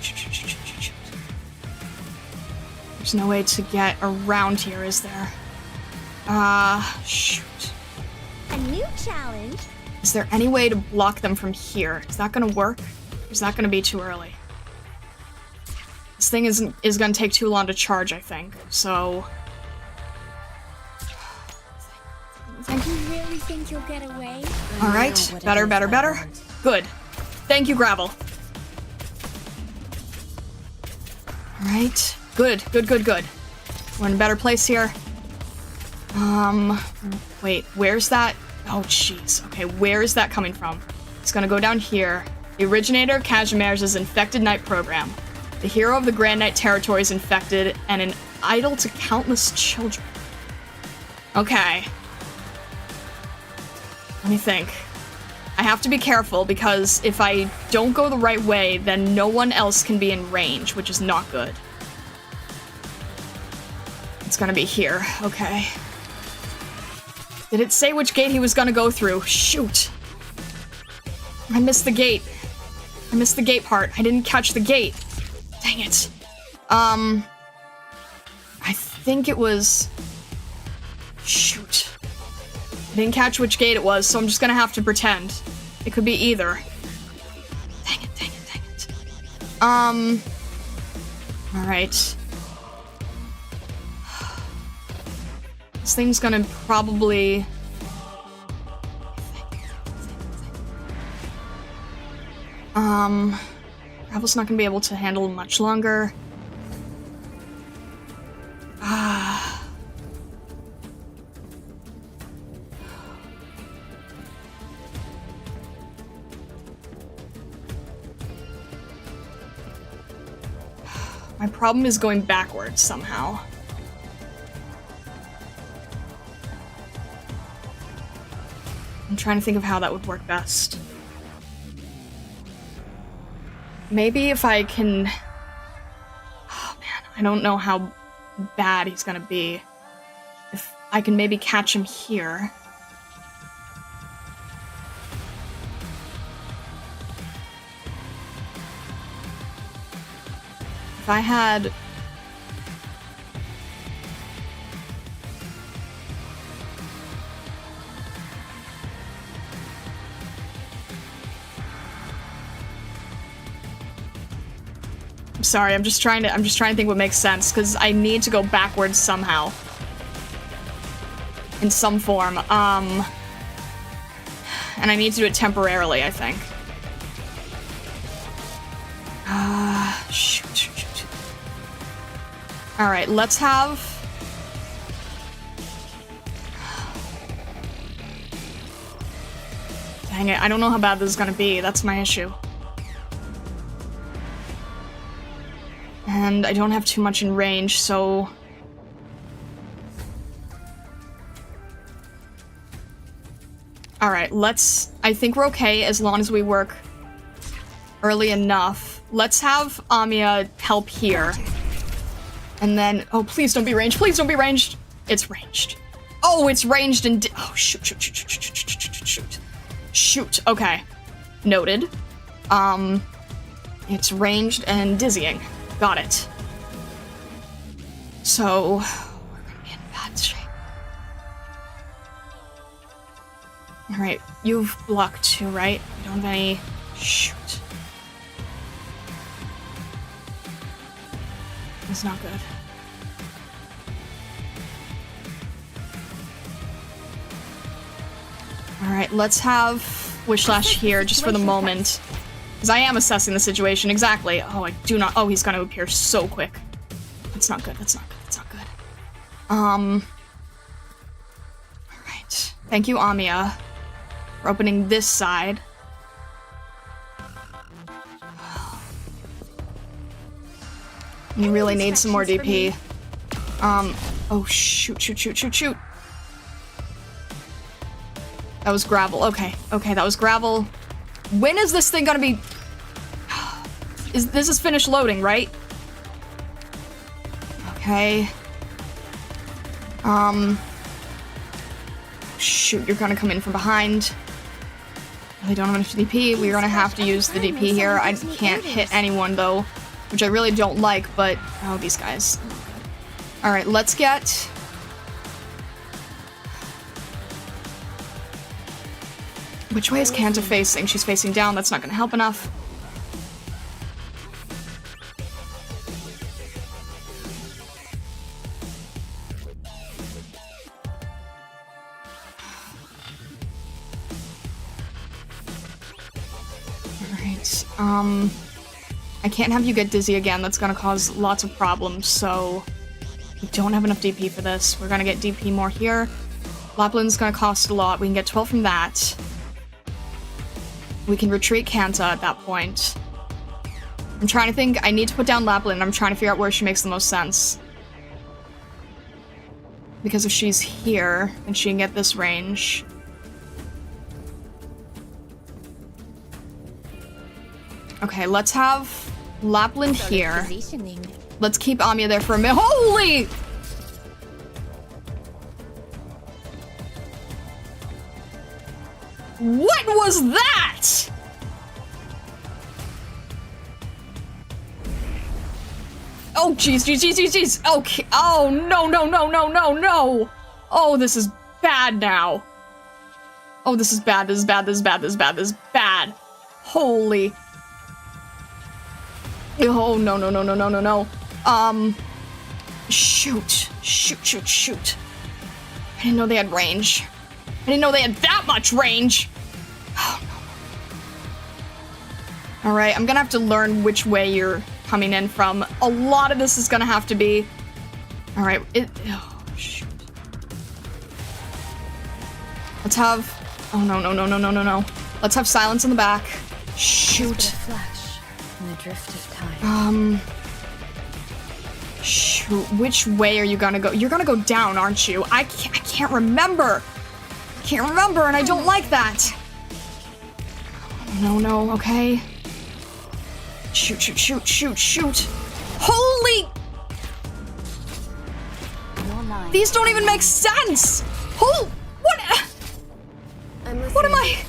There's no way to get around here, is there? Shoot. A new challenge. Is there any way to block them from here? Is that gonna work? Or is that gonna be too early? This thing is gonna take too long to charge, I think. So... You really think you'll get away? Alright, better. Good. Thank you, gravel. Alright, good. We're in a better place here. Wait, where's that? Oh, jeez. Okay, where is that coming from? It's gonna go down here. The originator of Casimir's Infected Knight program. The hero of the Grand Knight territory is infected, and an idol to countless children. Okay. Let me think. I have to be careful, because if I don't go the right way, then no one else can be in range, which is not good. It's gonna be here. Okay. Did it say which gate he was gonna go through? Shoot. I missed the gate. I missed the gate part. I didn't catch the gate. Dang it. I think it was... Shoot. I didn't catch which gate it was, so I'm just gonna have to pretend. It could be either. Dang it. Alright. This thing's gonna probably... Gravel's not gonna be able to handle much longer. My problem is going backwards somehow. I'm trying to think of how that would work best. Maybe if I can... Oh man, I don't know how bad he's gonna be. If I can maybe catch him here. If I had... I'm sorry, I'm just trying to think what makes sense, because I need to go backwards somehow. In some form. And I need to do it temporarily, I think. Shoot. Alright, let's have... Dang it, I don't know how bad this is gonna be. That's my issue. And I don't have too much in range, so... Alright, let's... I think we're okay as long as we work early enough. Let's have Amiya help here. And then... Oh, please don't be ranged. Please don't be ranged. It's ranged. Oh, it's ranged and... Oh, shoot. Shoot. Okay. Noted. It's ranged and dizzying. Got it. So... We're gonna be in bad shape. Alright, you've blocked too, right? You don't have any... Shoot. That's not good. Alright, let's have Wishlash here just for the moment. Because I am assessing the situation, exactly. Oh, I do not... Oh, he's gonna appear so quick. That's not good, that's not good, that's not good. Alright. Thank you, Amiya, for opening this side. You really need some more DP. Oh, shoot. That was gravel. Okay, that was gravel. When is this thing gonna be... This is finished loading, right? Okay. Shoot, you're gonna come in from behind. Really don't have enough DP. We're gonna have to use the DP here. I can't hit anyone, though, which I really don't like, but... Oh, these guys. Alright, let's get... Which way is Kanta facing? She's facing down. That's not gonna help enough. Alright, I can't have you get dizzy again. That's gonna cause lots of problems, so... We don't have enough DP for this. We're gonna get DP more here. Lapland's gonna cost a lot. We can get 12 from that. We can retreat Kanta at that point. I'm trying to think. I need to put down Lapland. I'm trying to figure out where she makes the most sense. Because if she's here, then she can get this range. Okay, let's have Lapland here. Let's keep Amiya there for a minute. Holy! What was that? Oh, jeez. Okay. Oh, no. Oh, this is bad now. Oh, this is bad. This is bad. Holy. Oh, no. Shoot. I didn't know they had range. I didn't know they had that much range! Oh, no. Alright, I'm gonna have to learn which way you're coming in from. A lot of this is gonna have to be... Alright, oh, shoot. Let's have... Oh, no. Let's have silence in the back. Shoot. Flash in the drift of time. Shoot, which way are you gonna go? You're gonna go down, aren't you? I can't remember. I can't remember, and I don't like that. No, okay. Shoot. Holy! These don't even make sense! What? What am I?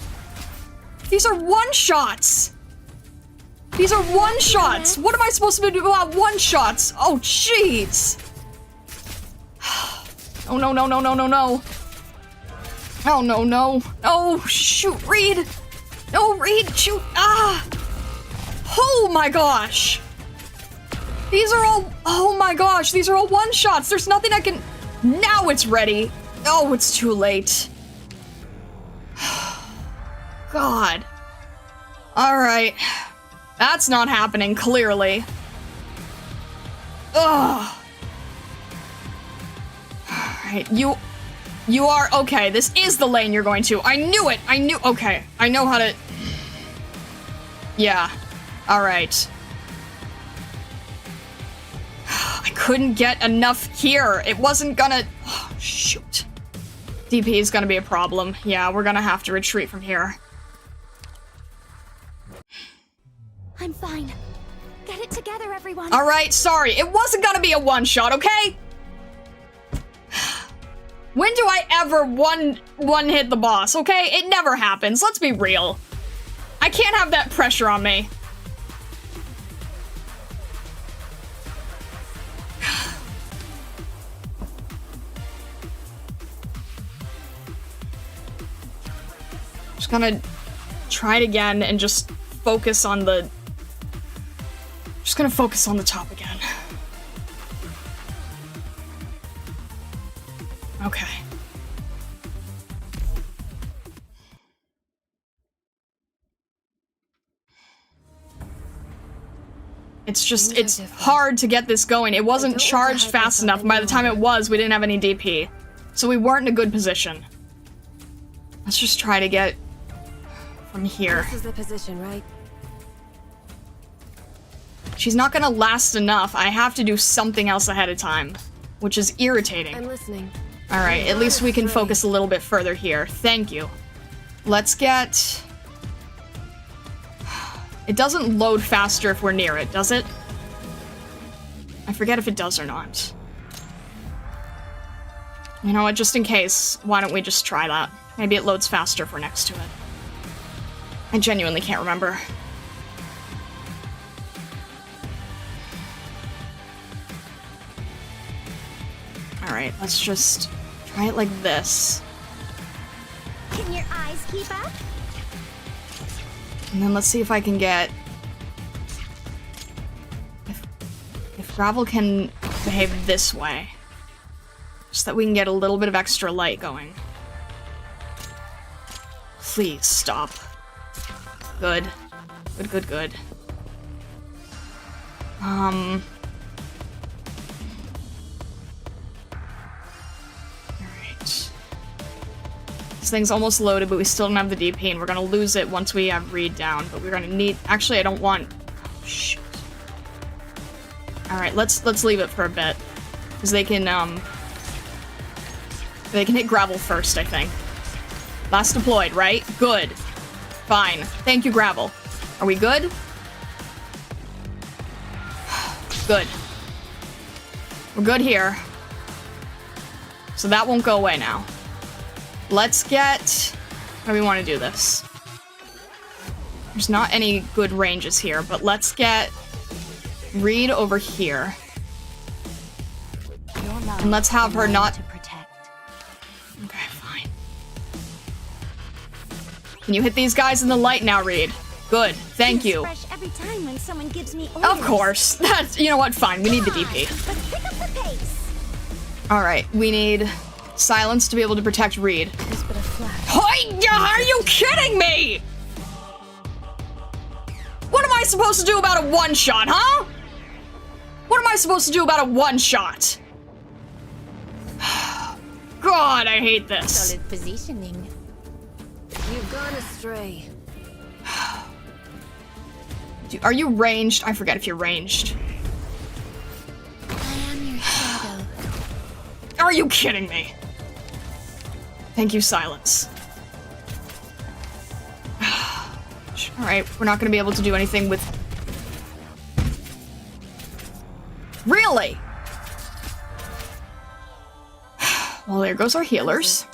These are one-shots! These are one-shots! What am I supposed to do about one-shots? Oh, jeez! Oh, no. Oh, no. Oh, shoot, Reed! No, Reed, shoot! Ah! Oh my gosh! These are all- oh my gosh, these are all one-shots! There's nothing I can- now it's ready! Oh, it's too late. God. Alright. That's not happening, clearly. Ugh. Alright, you are- okay, this is the lane you're going to. I knew it! Okay. I know how to- yeah. Alright. I couldn't get enough here. It wasn't gonna- oh, shoot. DP is gonna be a problem. Yeah, we're gonna have to retreat from here. I'm fine. Get it together, everyone. Alright, sorry. It wasn't gonna be a one-shot, okay? When do I ever one-hit the boss, okay? It never happens. Let's be real. I can't have that pressure on me. Just gonna try it again and just focus on the... just gonna focus on the top again. Okay. It's just, it's hard to get this going. It wasn't charged fast enough. By the time it was, we didn't have any DP. So we weren't in a good position. Let's just try to get from here. This is the position, right? She's not gonna last enough. I have to do something else ahead of time, which is irritating. I'm listening. Alright, at least we can focus a little bit further here. Thank you. Let's get... It doesn't load faster if we're near it, does it? I forget if it does or not. You know what, just in case, why don't we just try that? Maybe it loads faster if we're next to it. I genuinely can't remember. Alright, let's just try it like this. Can your eyes keep up? And then let's see if I can get... If gravel can behave this way. Just that we can get a little bit of extra light going. Please, stop. Good. Good. Alright. This thing's almost loaded, but we still don't have the DP, and we're gonna lose it once we have Reed down, but we're gonna need... Actually, I don't want... Oh, shoot. Alright, let's leave it for a bit. Because they can hit gravel first, I think. Last deployed, right? Good. Fine. Thank you, gravel. Are we good? Good. We're good here. So that won't go away now. Let's get... How do we want to do this? There's not any good ranges here, but let's get Reed over here. And let's have her not... To protect. Okay, fine. Can you hit these guys in the light now, Reed? Good. Thank you. Fresh every time when someone gives me Of course. That's... You know what? Fine. We need the DP. But pick up the pace. Alright, we need silence to be able to protect Reed. Are you kidding me? What am I supposed to do about a one-shot, huh? What am I supposed to do about a one-shot? God, I hate this. Solid positioning. You've gone astray. Are you ranged? I forget if you're ranged. I Are you kidding me? Thank you, silence. Alright, we're not gonna be able to do anything with... Really? Well, there goes our healers.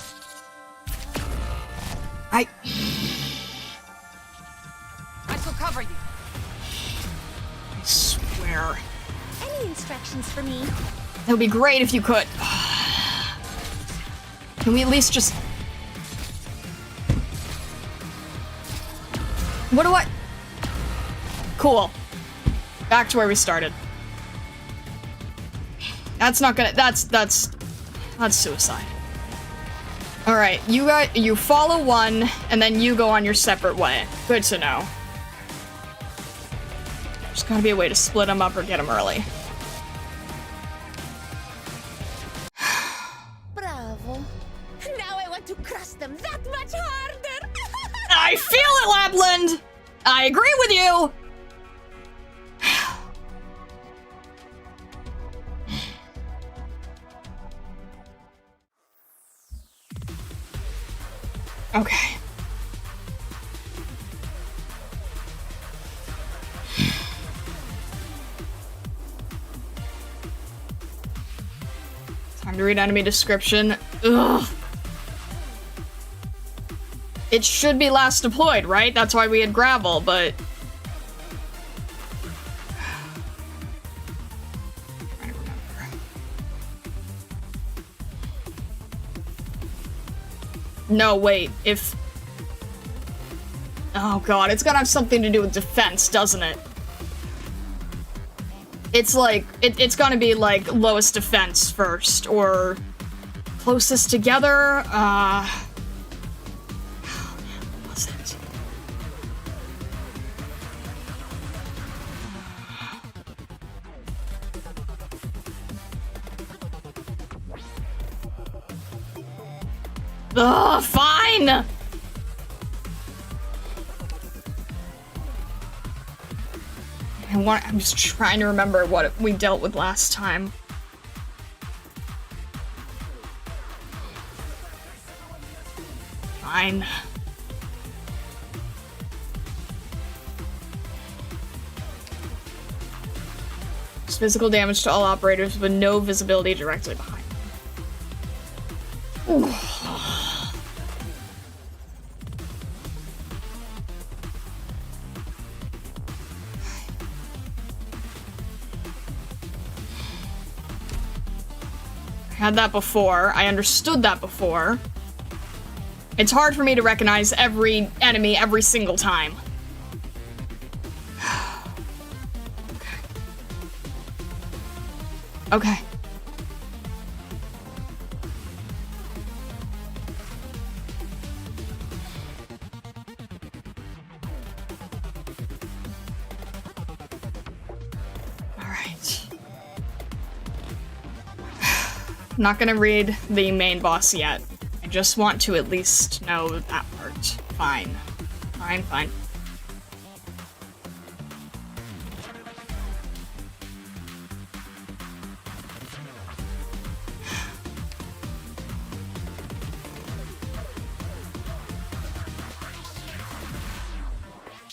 I shall cover you. I swear. Any instructions for me? It would be great if you could. Can we at least just... What do I... Cool. Back to where we started. That's not gonna... That's suicide. Alright, you follow one, and then you go on your separate way. Good to know. There's gotta be a way to split them up or get them early. Bravo. Now I want to crush them that much harder. I feel it, Lapland! I agree with you! Okay. Time to read enemy description. Ugh. It should be last deployed, right? That's why we had gravel, but... I'm trying to remember. No, wait, if... Oh god, it's gonna have something to do with defense, doesn't it? It's like, it's gonna be like lowest defense first, or closest together, what was it? Ugh, fine! I'm just trying to remember what we dealt with last time. Fine. Just physical damage to all operators with no visibility directly behind them. Ooh. Had that before. I understood that before. It's hard for me to recognize every enemy every single time. Okay. I'm not gonna read the main boss yet. I just want to at least know that part. Fine. Fine, fine.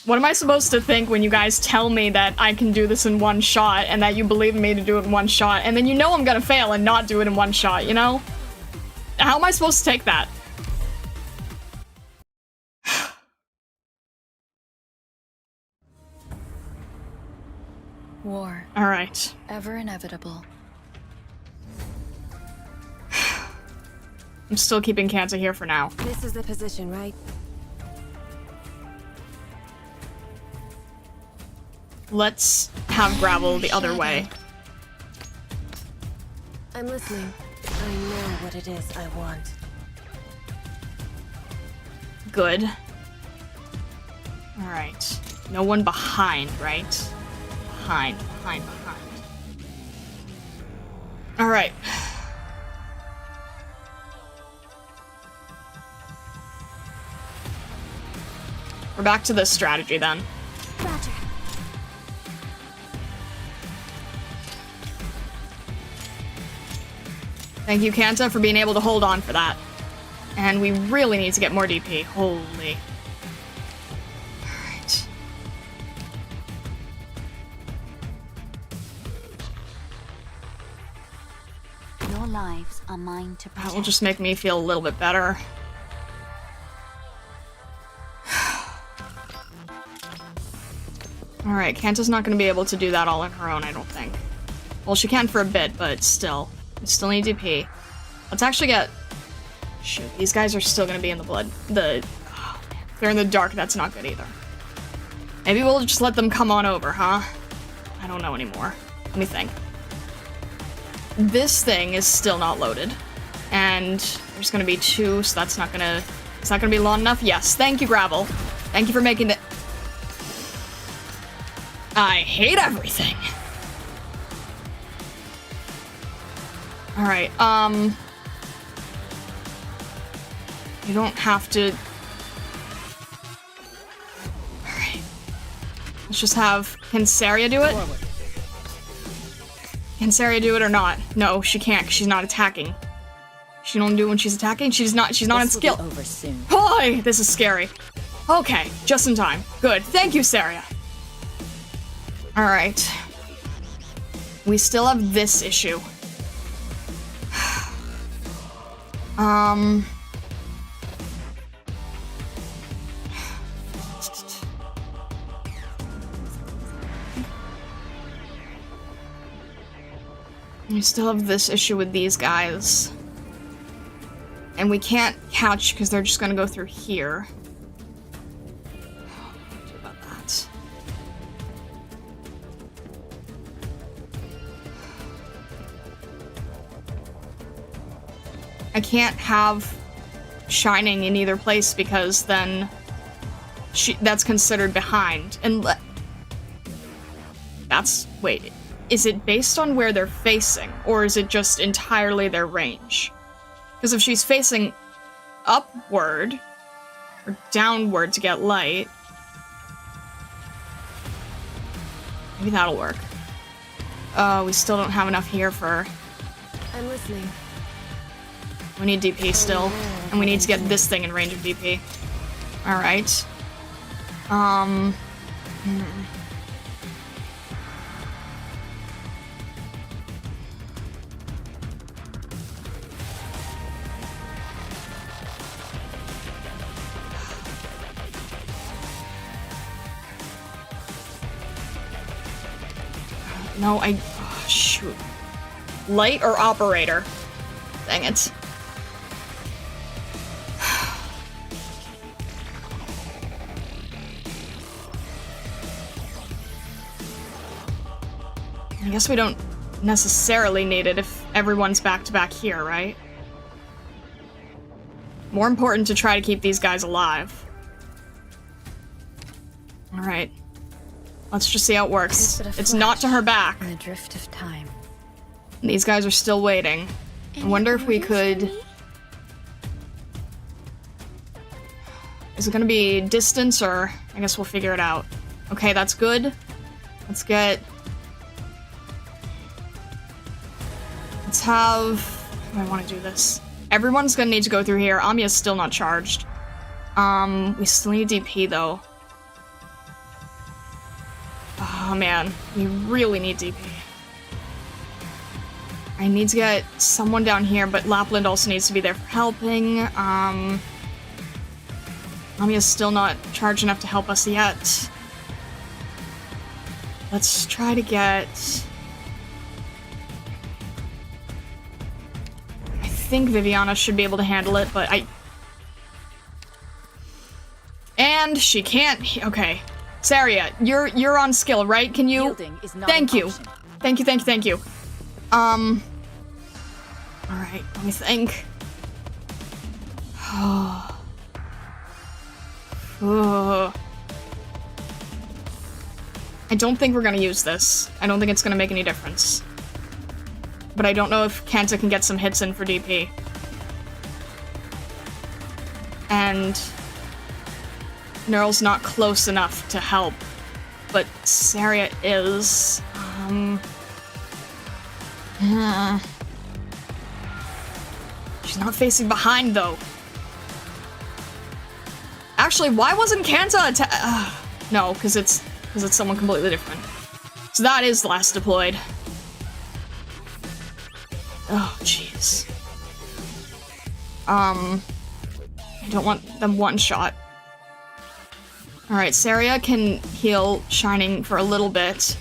What am I supposed to think when you guys tell me that I can do this in one shot and that you believe in me to do it in one shot and then you know I'm gonna fail and not do it in one shot, you know? How am I supposed to take that? War. Alright. Ever inevitable. I'm still keeping Kanta here for now. This is the position, right? Let's have gravel the other way. I'm listening. I know what it is I want. Good. Alright. No one behind, right? Behind. Alright. We're back to this strategy then. Roger. Thank you, Kanta, for being able to hold on for that. And we really need to get more DP. Holy. Alright. Your lives are mine to protect. That will just make me feel a little bit better. Alright, Kanta's not going to be able to do that all on her own, I don't think. Well, she can for a bit, but still. We still need DP. Let's actually get... Shoot, these guys are still going to be in the blood. Oh, man. If they're in the dark, that's not good either. Maybe we'll just let them come on over, huh? I don't know anymore. Let me think. This thing is still not loaded. And there's going to be 2, so that's not going to... It's not going to be long enough? Yes. Thank you, Gravel. Thank you for making it... I hate everything. Alright, you don't have to... Alright. Let's just have... Can Saria do it? Can Saria do it or not? No, she can't, 'cause she's not attacking. She don't do it when she's attacking? She's not on skill. Over soon. Boy, this is scary. Okay, just in time. Good. Thank you, Saria. Alright. We still have this issue. We still have this issue with these guys. And we can't catch because they're just gonna go through here. What do about that? I can't have Shining in either place because then that's considered behind. And that's... Wait, is it based on where they're facing? Or is it just entirely their range? Because if she's facing upward or downward to get light, maybe that'll work. We still don't have enough here for... I'm listening. We need DP still, and we need to get this thing in range of DP. Alright. No, oh, shoot. Light or operator? Dang it. I guess we don't necessarily need it if everyone's back-to-back here, right? More important to try to keep these guys alive. Alright. Let's just see how it works. It's not to her back. In the drift of time. These guys are still waiting. I wonder if we could... Is it gonna be distance or... I guess we'll figure it out. Okay, that's good. Let's get... Let's have... How do I want to do this? Everyone's gonna need to go through here. Amiya's still not charged. We still need DP though. Oh man, we really need DP. I need to get someone down here, but Lapland also needs to be there for helping. Amiya's still not charged enough to help us yet. Let's try to get... I think Viviana should be able to handle it, but And she can't... Okay. Saria, you're on skill, right? Can you... Thank you. Thank you. Alright, let me think. I don't think we're gonna use this. I don't think it's gonna make any difference. But I don't know if Kanta can get some hits in for DP. And... Neural's not close enough to help. But Saria is... She's not facing behind, though. Actually, why wasn't Kanta no, because it's someone completely different. So that is last deployed. Oh, jeez. I don't want them one-shot. Alright, Saria can heal Shining for a little bit.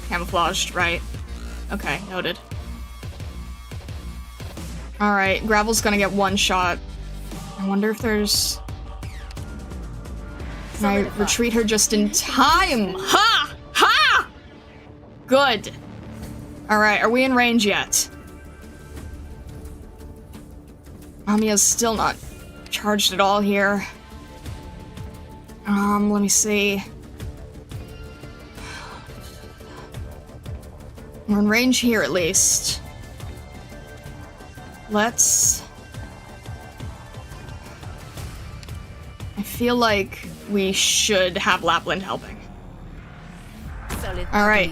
Camouflaged, right. Okay, noted. Alright, Gravel's gonna get one shot. I wonder if there's... Can I retreat her just in time? Ha! Ha! Good. Alright, are we in range yet? Amiya's still not charged at all here. Let me see. We're in range here at least. Let's... I feel like we should have Lapland helping. Alright.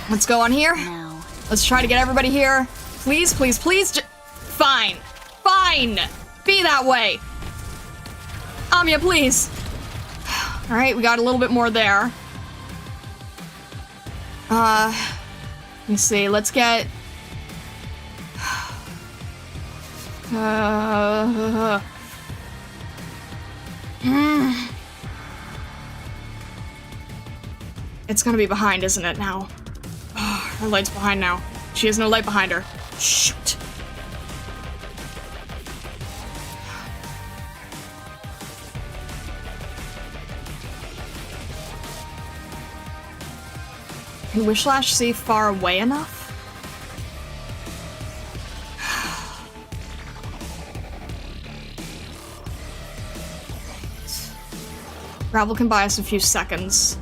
Let's go on here. Now. Let's try to get everybody here. Please, please, please. Fine. Fine. Be that way. Amiya, please. Alright, we got a little bit more there. Let me see. Let's get... It's gonna be behind, isn't it, now? Oh, her light's behind now. She has no light behind her. Shoot. Can Wishlash see far away enough? Gravel can buy us a few seconds.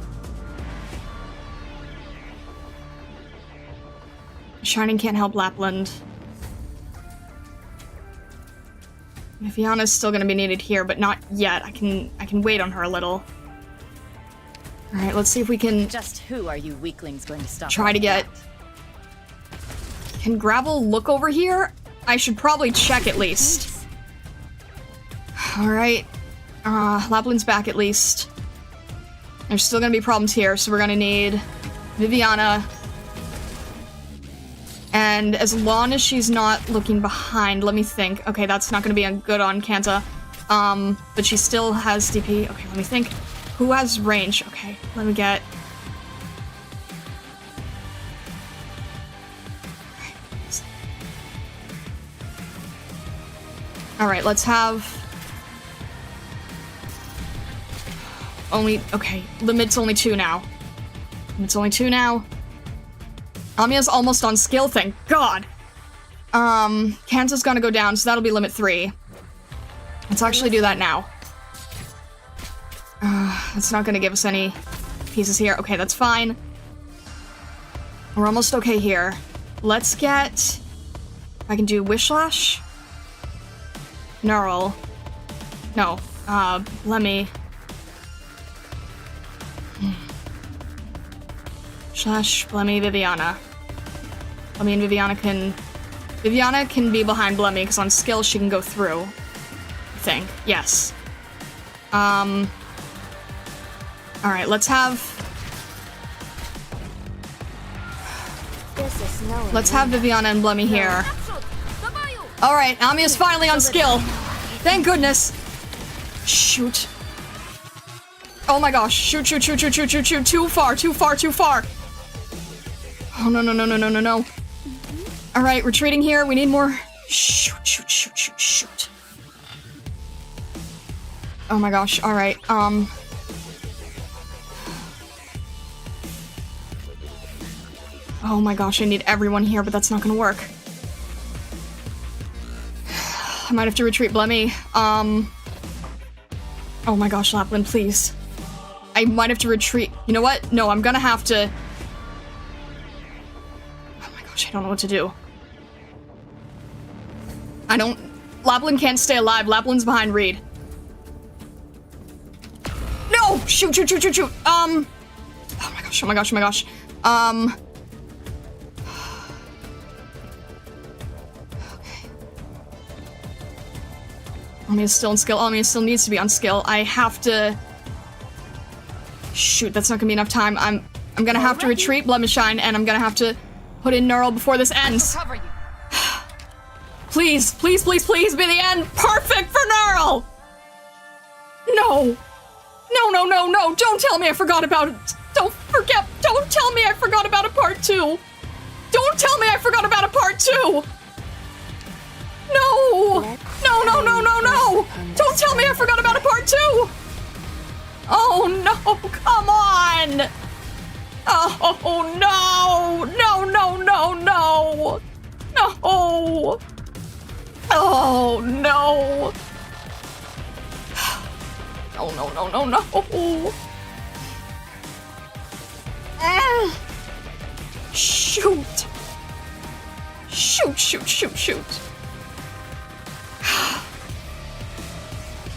Shining can't help Lapland. Viviana's still gonna be needed here, but not yet. I can wait on her a little. Alright, let's see if we can Just who are you weaklings going to stop? try to get... Can Gravel look over here? I should probably check at least. Alright. Lapland's back at least. There's still gonna be problems here, so we're gonna need Viviana. And as long as she's not looking behind, let me think. Okay, that's not gonna be good on Kanta. But she still has DP. Okay, let me think. Who has range? Okay, let me get... Alright, let's have... Okay, limit's only 2 now. Limit's only 2 now. Amiya's almost on skill, thank God! Kanta's gonna go down, so that'll be limit 3. Let's actually do that now. That's not gonna give us any pieces here. Okay, that's fine. We're almost okay here. Let's get... I can do Wishlash? Knurl. No. Lemmy. Slash Blemmy, Viviana. I mean, Viviana can be behind Blemmy, because on skill she can go through. I think. Yes. Alright, let's have... Let's have Viviana and Blemmy here. Alright, Amiya's finally on skill. Thank goodness. Shoot. Oh my gosh. Shoot, shoot, shoot, shoot, shoot, shoot, shoot. Too far, too far, too far. Oh, no, no, no, no, no, no, no. Alright, retreating here. We need more. Shoot, shoot, shoot, shoot, shoot. Oh my gosh. Alright, oh my gosh, I need everyone here, but that's not gonna work. I might have to retreat Blemmy. Oh my gosh, Lapland, please. I might have to retreat. You know what? No, I'm gonna have to... Oh my gosh, I don't know what to do. Lapland can't stay alive. Lapland's behind Reed. No! Shoot, shoot, shoot, shoot, shoot. Oh my gosh, oh my gosh, oh my gosh. Okay. Almi is still on skill. Almi still needs to be on skill. I have to... Shoot, that's not gonna be enough time. I'm gonna have to retreat Blood Machine, and I'm gonna have to put in Neural before this ends. Please, please, please, please be the end. Perfect for Neural! No. No, no, no, no. Don't tell me I forgot about it. Don't forget. Don't tell me I forgot about a part 2. Don't tell me I forgot about a part 2. No. No, no, no, no, no. Don't tell me I forgot about a part 2. Oh, no. Come on. Oh, no. No, no, no, no. No. Oh, no. No, no, no, no, no. Shoot. Shoot, shoot, shoot, shoot.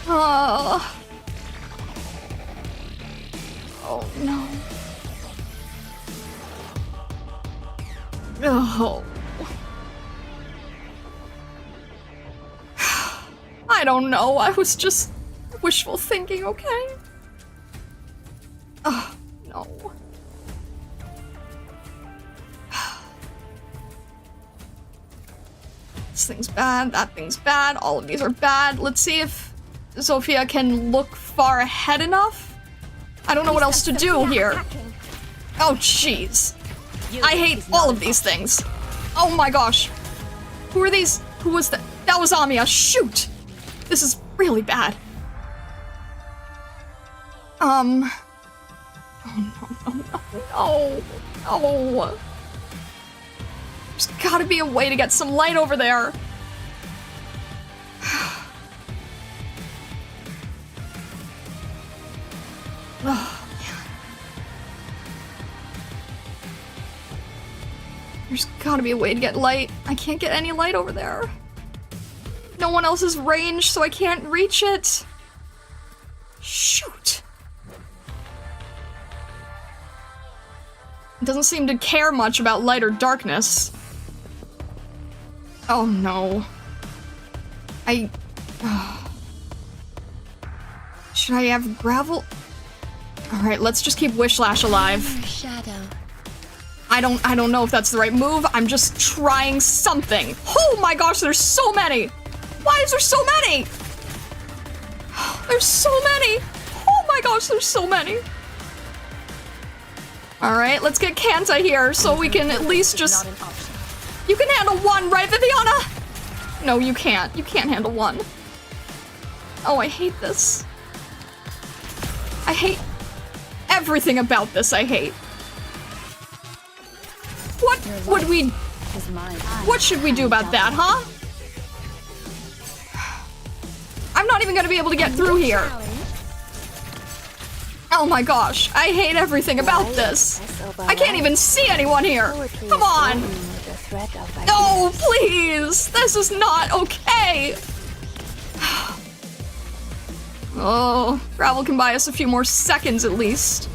Oh no. Oh. I don't know. I was just wishful thinking, okay? Oh, no. This thing's bad, that thing's bad, all of these are bad. Let's see if Sophia can look far ahead enough. I don't know what else to do here. Oh, jeez. I hate all of these things. Oh my gosh. Who are these? Who was that? That was Amia. Shoot! This is really bad. Oh, no, no, no, no, no. There's gotta be a way to get some light over there. Oh, man. There's gotta be a way to get light. I can't get any light over there. No one else's range, so I can't reach it. Shoot. It doesn't seem to care much about light or darkness. Oh no. Should I have gravel? Alright, let's just keep Wishlash alive. Shadow. I don't know if that's the right move. I'm just trying something. Oh my gosh, there's so many! Why is there so many? There's so many! Oh my gosh, there's so many! Alright, let's get Kanta here so we can at least just... You can handle one, right, Viviana? No, you can't. You can't handle one. Oh, I hate this. I hate everything about this. I hate. What would we... What should we do about that, huh? I'm not even gonna be able to get through here. Oh my gosh, I hate everything about this. I can't even see anyone here. Come on. No, please. This is not okay. Oh, gravel can buy us a few more seconds at least.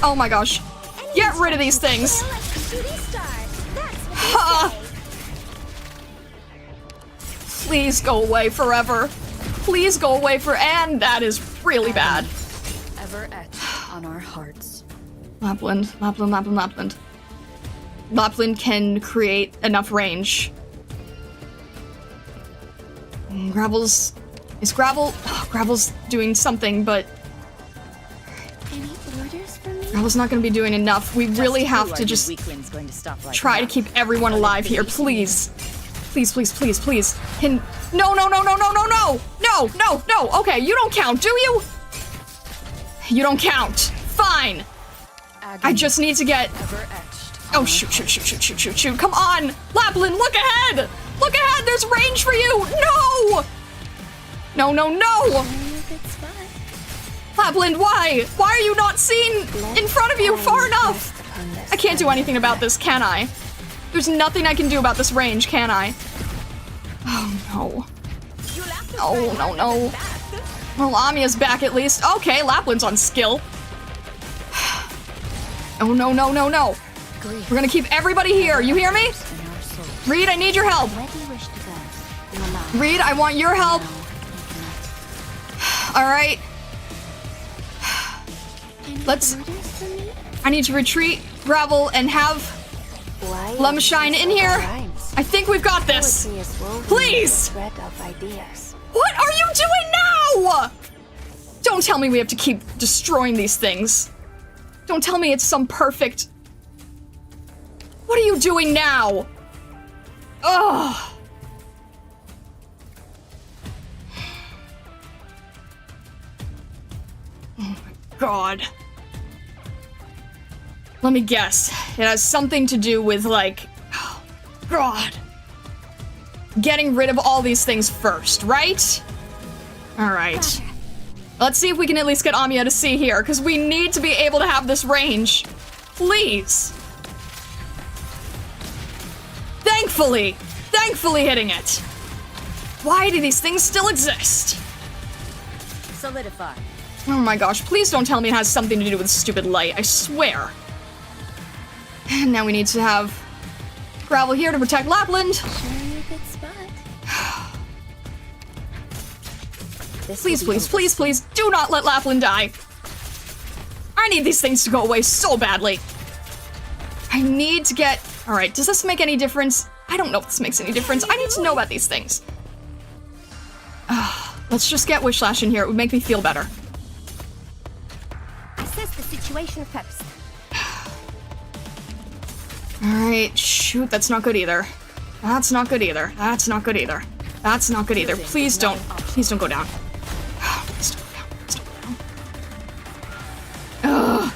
Oh my gosh. Get rid of these things. Please go away forever. Please go away and that is really bad. Ever etched on our hearts. Lapland, Lapland, Lapland, Lapland. Lapland can create enough range. Gravel's... Is Gravel... Oh, Gravel's doing something, but... Any orders for me? Gravel's not gonna be doing enough. We really have to just try to keep everyone alive here, please. Please, please, please, please. No, no, no, no, no, no, no! No, no, no! Okay, you don't count, do you? You don't count. Fine. I just need to get... Oh, shoot, shoot, shoot, shoot, shoot, shoot, shoot. Come on! Lapland, look ahead! Look ahead, there's range for you! No! No, no, no! Lapland, why? Why are you not seen in front of you far enough? I can't do anything about this, can I? There's nothing I can do about this range, can I? Oh, no. No, no, no. Well, Amiya's back at least. Okay, Lapland's on skill. Oh, no, no, no, no. We're gonna keep everybody here. You hear me? Reed, I need your help. Reed, I want your help. Alright. I need to retreat, Gravel, and have Lemshine in here. I think we've got this. Please! What are you doing now? Don't tell me we have to keep destroying these things. Don't tell me it's some perfect... What are you doing now? Ugh. Oh my god. Let me guess. It has something to do with, like... Oh, god. Getting rid of all these things first, right? Alright. Let's see if we can at least get Amiya to see here, because we need to be able to have this range. Please. Thankfully hitting it. Why do these things still exist? Solidify. Oh my gosh, please don't tell me it has something to do with stupid light, I swear. And now we need to have Gravel here to protect Lapland. Sure, a good spot. Please, please, please, please, do not let Lapland die. I need these things to go away so badly. I need to get... Alright, does this make any difference? I don't know if this makes any difference. I need to know about these things. Let's just get Wishlash in here. It would make me feel better. Assess the situation first. Alright, shoot, that's not good either. That's not good either. That's not good either. That's not good either. Please don't go down. Please don't go down. Please don't go down. Ugh.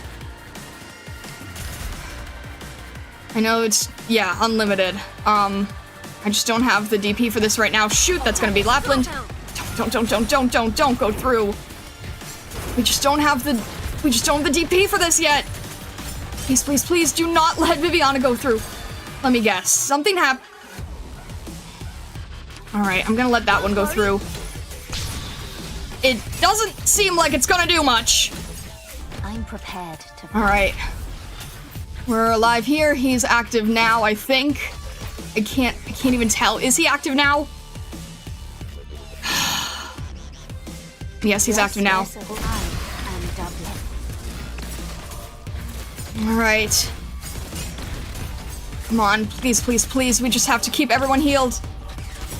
I know it's, yeah, unlimited. I just don't have the DP for this right now. Shoot, that's gonna be Lapland. Don't go through. We just don't have the DP for this yet. Please, please, please do not let Viviana go through. Let me guess. Something happened. Alright, I'm gonna let that one go through. It doesn't seem like it's gonna do much. I'm prepared to. Alright. We're alive here. He's active now, I think. I can't even tell. Is he active now? Yes, he's active now. Alright. Come on, please, please, please. We just have to keep everyone healed.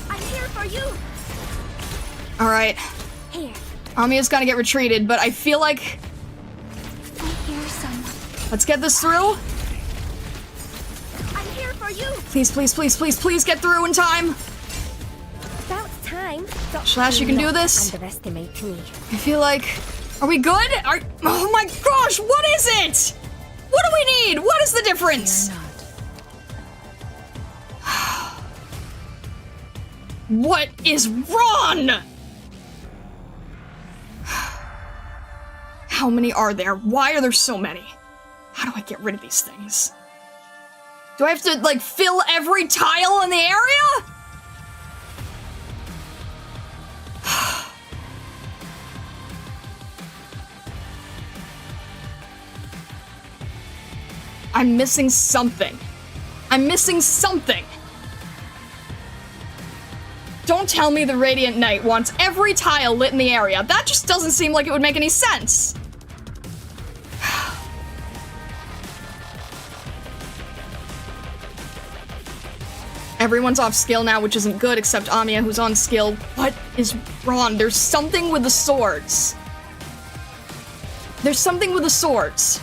I'm here for you. Alright. Here. Amiya's gotta get retreated, but I feel like... I hear someone. Let's get this through. I'm here for you. Please, please, please, please, please get through in time. About time. Slash, you can do this. Underestimate me. I feel like... Are we good? Oh my gosh, what is it? What do we need? What is the difference? What is wrong? How many are there? Why are there so many? How do I get rid of these things? Do I have to, like, fill every tile in the area? I'm missing something. I'm missing something. Don't tell me the Radiant Knight wants every tile lit in the area. That just doesn't seem like it would make any sense. Everyone's off skill now, which isn't good, except Amiya, who's on skill. What is wrong? There's something with the swords. There's something with the swords.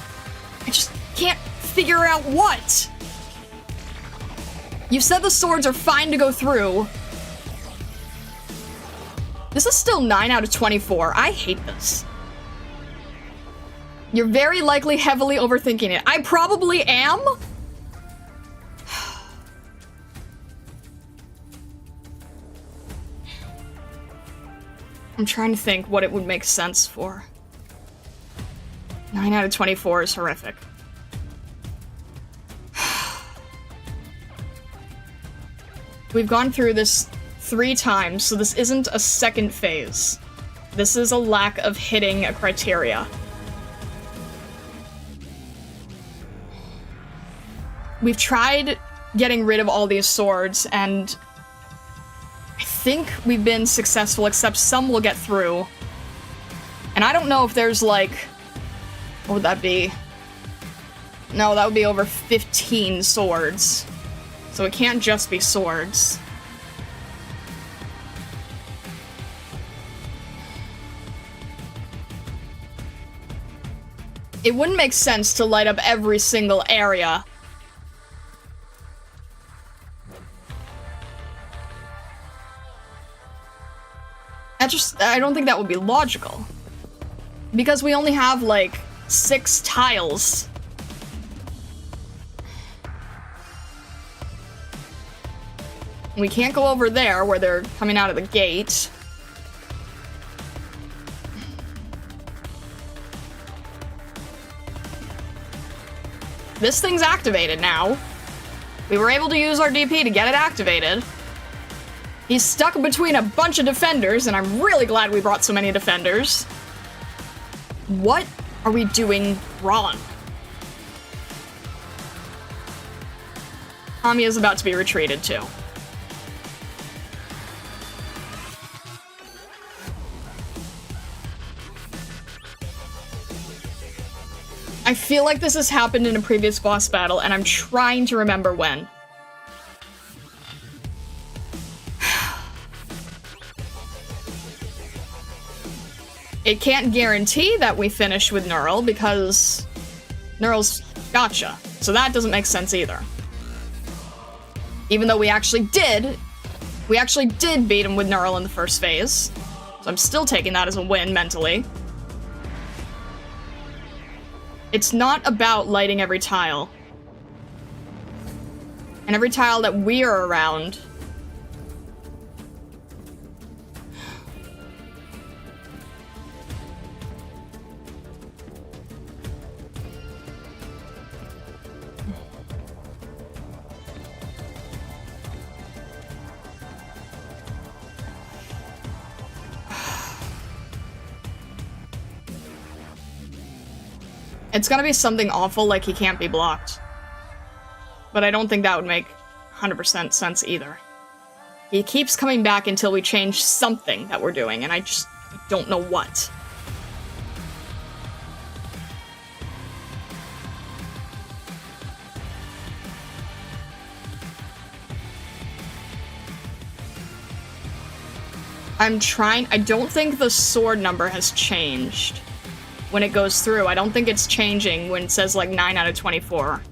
I just can't figure out what. You said the swords are fine to go through. This is still 9 out of 24. I hate this. You're very likely heavily overthinking it. I probably am. I'm trying to think what it would make sense for. 9 out of 24 is horrific. We've gone through this 3 times, so this isn't a second phase. This is a lack of hitting a criteria. We've tried getting rid of all these swords, and I think we've been successful, except some will get through. And I don't know if there's, like... What would that be? No, that would be over 15 swords. So it can't just be swords. It wouldn't make sense to light up every single area. I don't think that would be logical. Because we only have, like, 6 tiles. We can't go over there where they're coming out of the gate. This thing's activated now. We were able to use our DP to get it activated. He's stuck between a bunch of defenders, and I'm really glad we brought so many defenders. What are we doing wrong? Tommy is about to be retreated to. I feel like this has happened in a previous boss battle, and I'm trying to remember when. It can't guarantee that we finish with Neural, because Neural's gotcha, so that doesn't make sense either. Even though we actually did beat him with Neural in the first phase, so I'm still taking that as a win mentally. It's not about lighting every tile. And every tile that we're around. It's gonna be something awful like he can't be blocked. But I don't think that would make 100% sense either. He keeps coming back until we change something that we're doing, and I don't know what. I don't think the sword number has changed. When it goes through, I don't think it's changing when it says like 9 out of 24.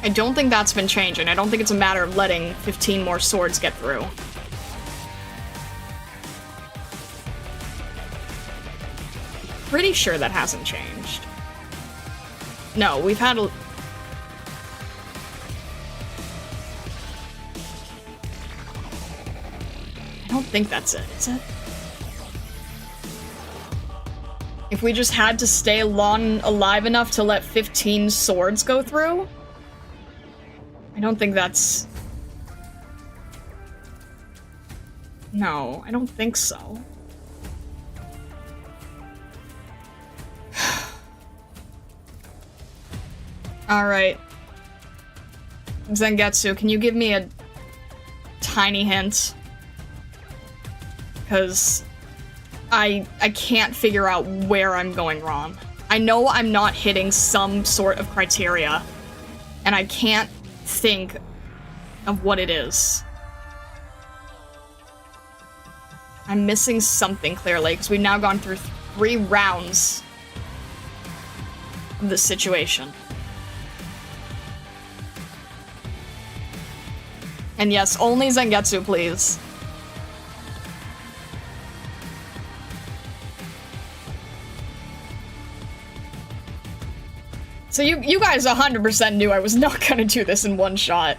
I don't think that's been changing. I don't think it's a matter of letting 15 more swords get through. Pretty sure that hasn't changed. No, we've had a... I don't think that's it, is it? If we just had to stay alive enough to let 15 swords go through? I don't think that's... No, I don't think so. Alright. Zangetsu, can you give me a tiny hint? Because I can't figure out where I'm going wrong. I know I'm not hitting some sort of criteria, and I can't think of what it is. I'm missing something clearly, because we've now gone through 3 rounds of this situation. And yes, only Zangetsu, please. So you guys 100% knew I was not gonna do this in one shot.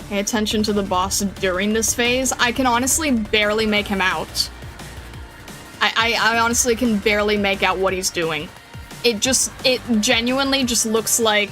Pay attention to the boss during this phase. I can honestly barely make him out. I honestly can barely make out what he's doing. It genuinely just looks like...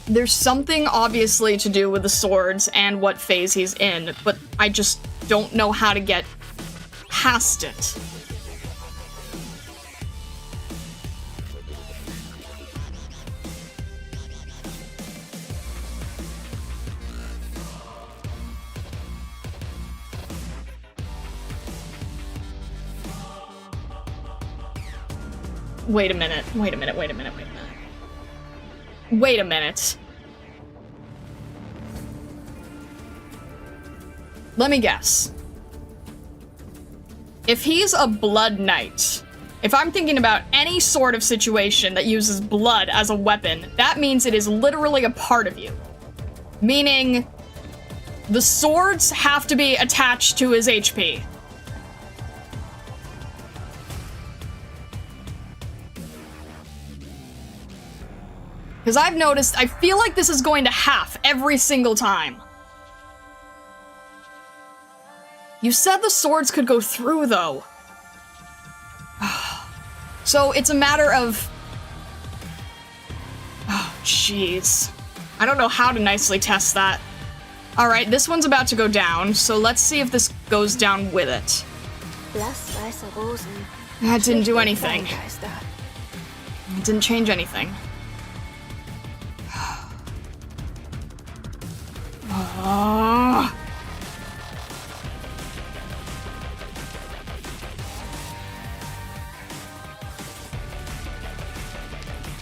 There's something obviously to do with the swords and what phase he's in, but I just don't know how to get past it. Wait a minute. Let me guess. If he's a blood knight, if I'm thinking about any sort of situation that uses blood as a weapon, that means it is literally a part of you. Meaning, the swords have to be attached to his HP. Because I've noticed, I feel like this is going to half every single time. You said the swords could go through, though. So it's a matter of... Oh, jeez. I don't know how to nicely test that. Alright, this one's about to go down, so let's see if this goes down with it. That didn't do anything. It didn't change anything. Oh.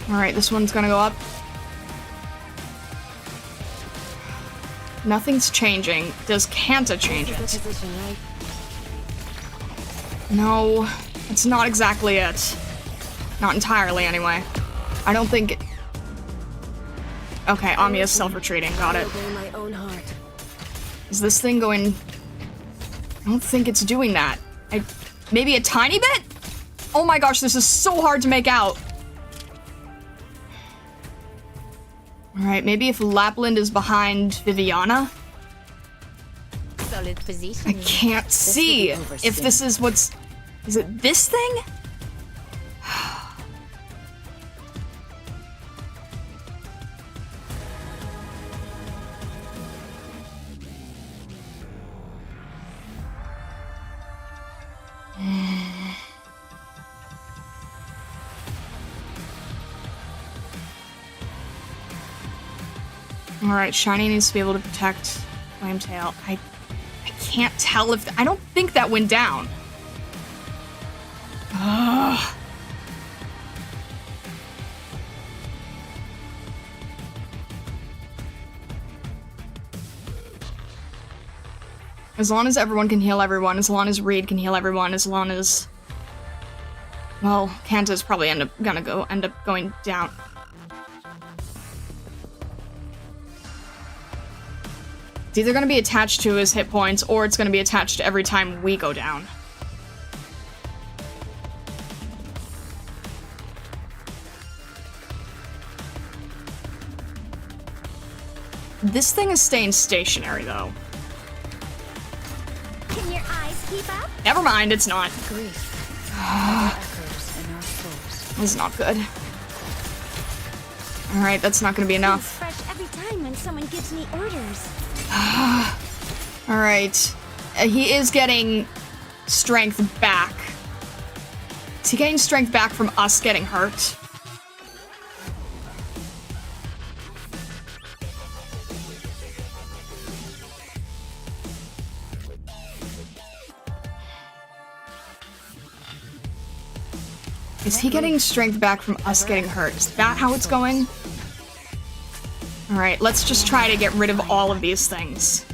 Alright, this one's gonna go up. Nothing's changing. Does Kanta change it? No, it's not exactly it. Not entirely, anyway. I don't think... Okay, Amiya's self-retreating. Got it. Is this thing going... I don't think it's doing that. Maybe a tiny bit? Oh my gosh, this is so hard to make out. Alright, maybe if Lapland is behind Viviana? Solid position. I can't see if this is what's... Is it this thing? Alright, Shiny needs to be able to protect Flametail. I can't tell if... I don't think that went down. Ugh. As long as everyone can heal everyone, as long as Reed can heal everyone, as long as... Well, Kanta's probably end up going down. It's either going to be attached to his hit points, or it's going to be attached every time we go down. This thing is staying stationary, though. Can your eyes keep up? Never mind, it's not. Grief echoes in our souls. This is not good. Alright, that's not going to be enough. Fresh every time when someone gives me orders. Alright. He is getting strength back. Is he getting strength back from us getting hurt? Is he getting strength back from us getting hurt? Is that how it's going? Alright, let's just try to get rid of all of these things.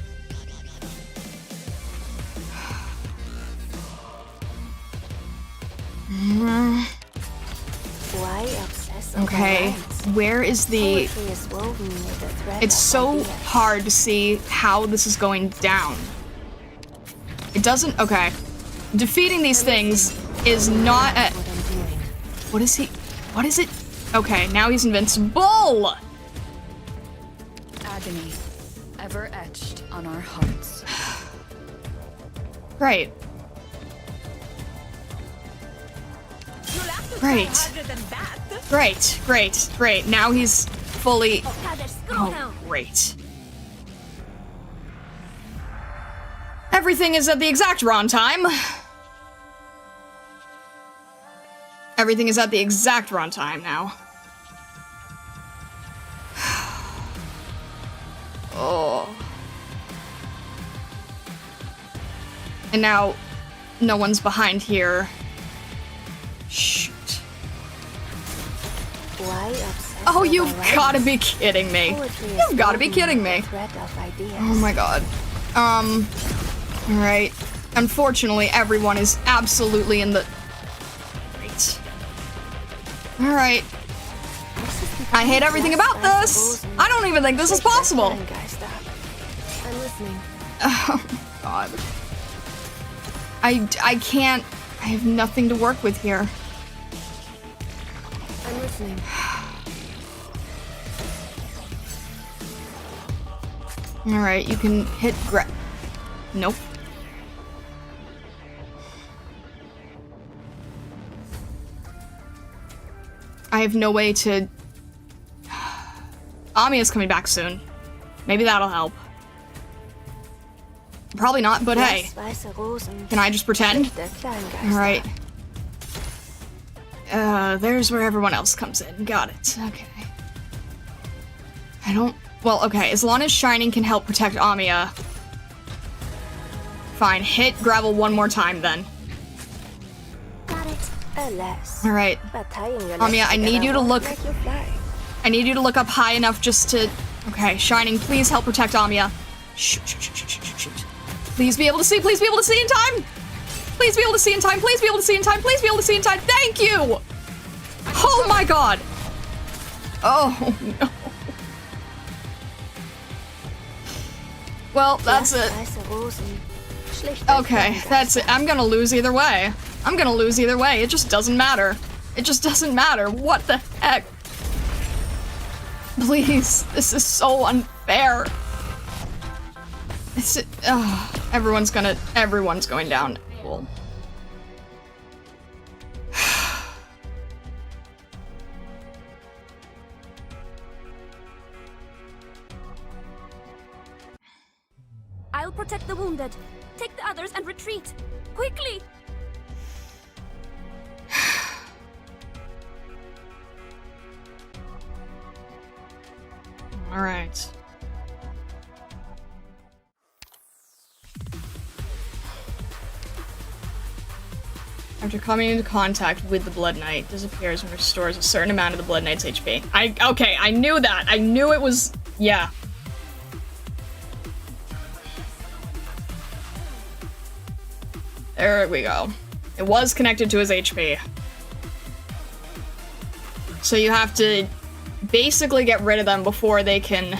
Why obsess So Okay, where is the... Poetry is woven with the thread It's of so ideas. hard to see how this is going down. It doesn't... Okay. Defeating these things is not a... What I'm doing. What is he... What is it? Okay, now he's invincible! Agony, ever etched on our hearts. Great. Great. Great, great, great. Now he's fully... Oh, great. Everything is at the exact wrong time. Everything is at the exact wrong time now. Oh. And now, no one's behind here. Shoot. Why obsess Oh, you've over rights? gotta be kidding me. Poetry is You've gotta be woven kidding with me. the thread of ideas. Oh my god. Alright. Unfortunately, everyone is absolutely in the... Great. Alright. I hate everything about this! I don't even think this is possible! I'm listening. Oh, God. I can't... I have nothing to work with here. I'm listening. Alright, you can hit Nope. I have no way to... Amiya's coming back soon. Maybe that'll help. Probably not, but hey. Weiße Rosen. Can I just pretend? Der Kleingeister. Alright. There's where everyone else comes in. Got it. Okay. I don't... Well, okay, as long as Shining can help protect Amiya. Fine, hit gravel one more time then. Got it. Alas. Alright. But tying your Amiya, legs I need together you to won't look... make you fly. I need you to look up high enough just to... Okay, Shining, please help protect Amiya. Shoot, shoot, shoot, shoot, shoot, shoot. Please be able to see, please be able to see in time! Please be able to see in time, please be able to see in time, please be able to see in time, thank you! Oh my god! Oh no. Well, that's it. Weiße Rosen. Schlicht der Okay, Kleingeister. that's it. I'm gonna lose either way. I'm gonna lose either way. It just doesn't matter. It just doesn't matter. What the heck? Please, this is so unfair. It's everyone's going down. Cool. I'll protect the wounded. Take the others and retreat. Quickly! All right. After coming into contact with the Blood Knight, disappears and restores a certain amount of the Blood Knight's HP. Okay, I knew that. I knew it was... Yeah. There we go. It was connected to his HP. So you have to basically get rid of them before they can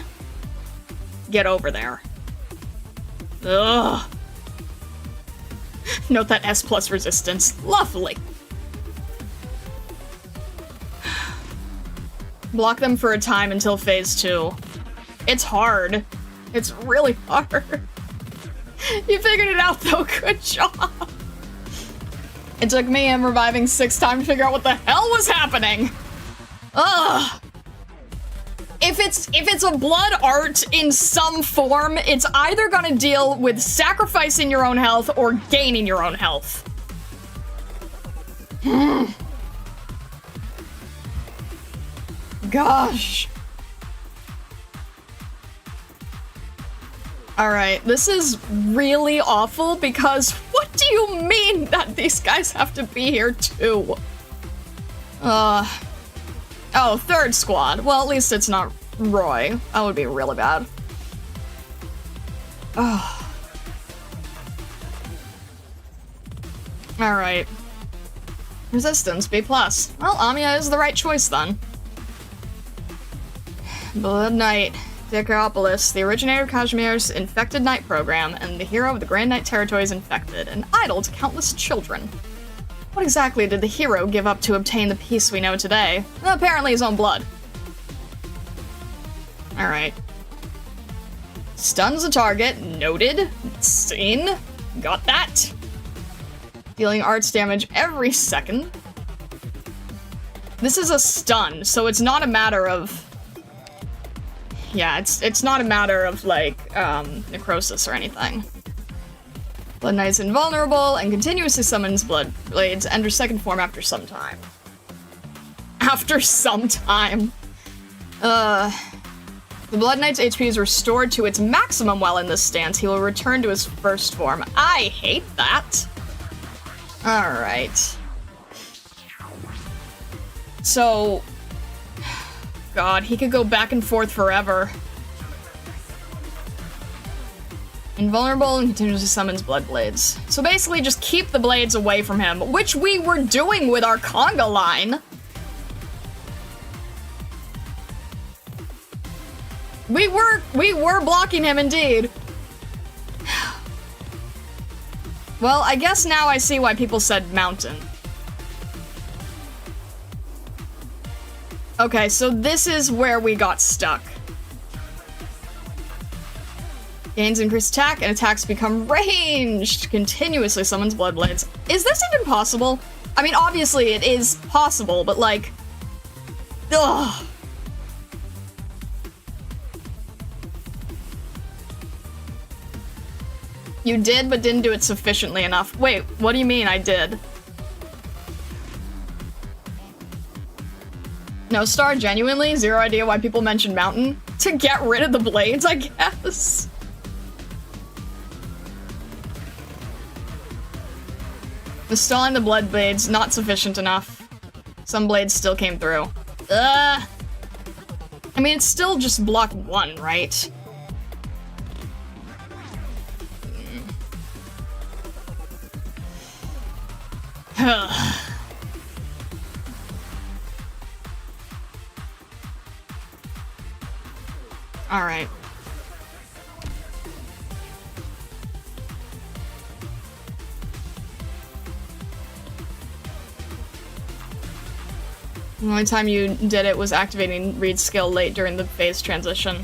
get over there. Ugh. Note that S plus resistance. Lovely. Block them for a time until phase 2. It's hard. It's really hard. You figured it out though, good job. It took me him reviving 6 times to figure out what the hell was happening. Ugh. If it's a blood art in some form, it's either gonna deal with sacrificing your own health or gaining your own health. Gosh. Alright, this is really awful because what do you mean that these guys have to be here too? Oh, third squad. Well, at least it's not Roy. That would be really bad. Oh. Alright. Resistance, B+. Well, Amiya is the right choice then. Blood Knight, Decaropolis, the originator of Kashmir's infected knight program, and the hero of the Grand Knight territories infected, and idol to countless children. What exactly did the hero give up to obtain the peace we know today? Well, apparently his own blood. Alright. Stuns a target. Noted. Seen. Got that. Dealing arts damage every second. This is a stun, so it's not a matter of... Yeah, it's not a matter of, like, necrosis or anything. Blood Knight's invulnerable and continuously summons Blood Blades, enter second form after some time. After some time. The Blood Knight's HP is restored to its maximum while in this stance. He will return to his first form. I hate that. Alright. So... God, he could go back and forth forever. Invulnerable and continuously summons Blood Blades. So basically just keep the blades away from him, which we were doing with our conga line. We were blocking him indeed. Well, I guess now I see why people said mountain. Okay, so this is where we got stuck. Gains increased attack, and attacks become ranged. Continuously summons Blood Blades. Is this even possible? I mean, obviously it is possible, but like... Ugh. You did, but didn't do it sufficiently enough. Wait, what do you mean I did? No, Star, genuinely, zero idea why people mention mountain. To get rid of the blades, I guess. Installing the Blood Blades, not sufficient enough. Some blades still came through. I mean, it's still just block 1, right? Alright. The only time you did it was activating Reed's skill late during the phase transition.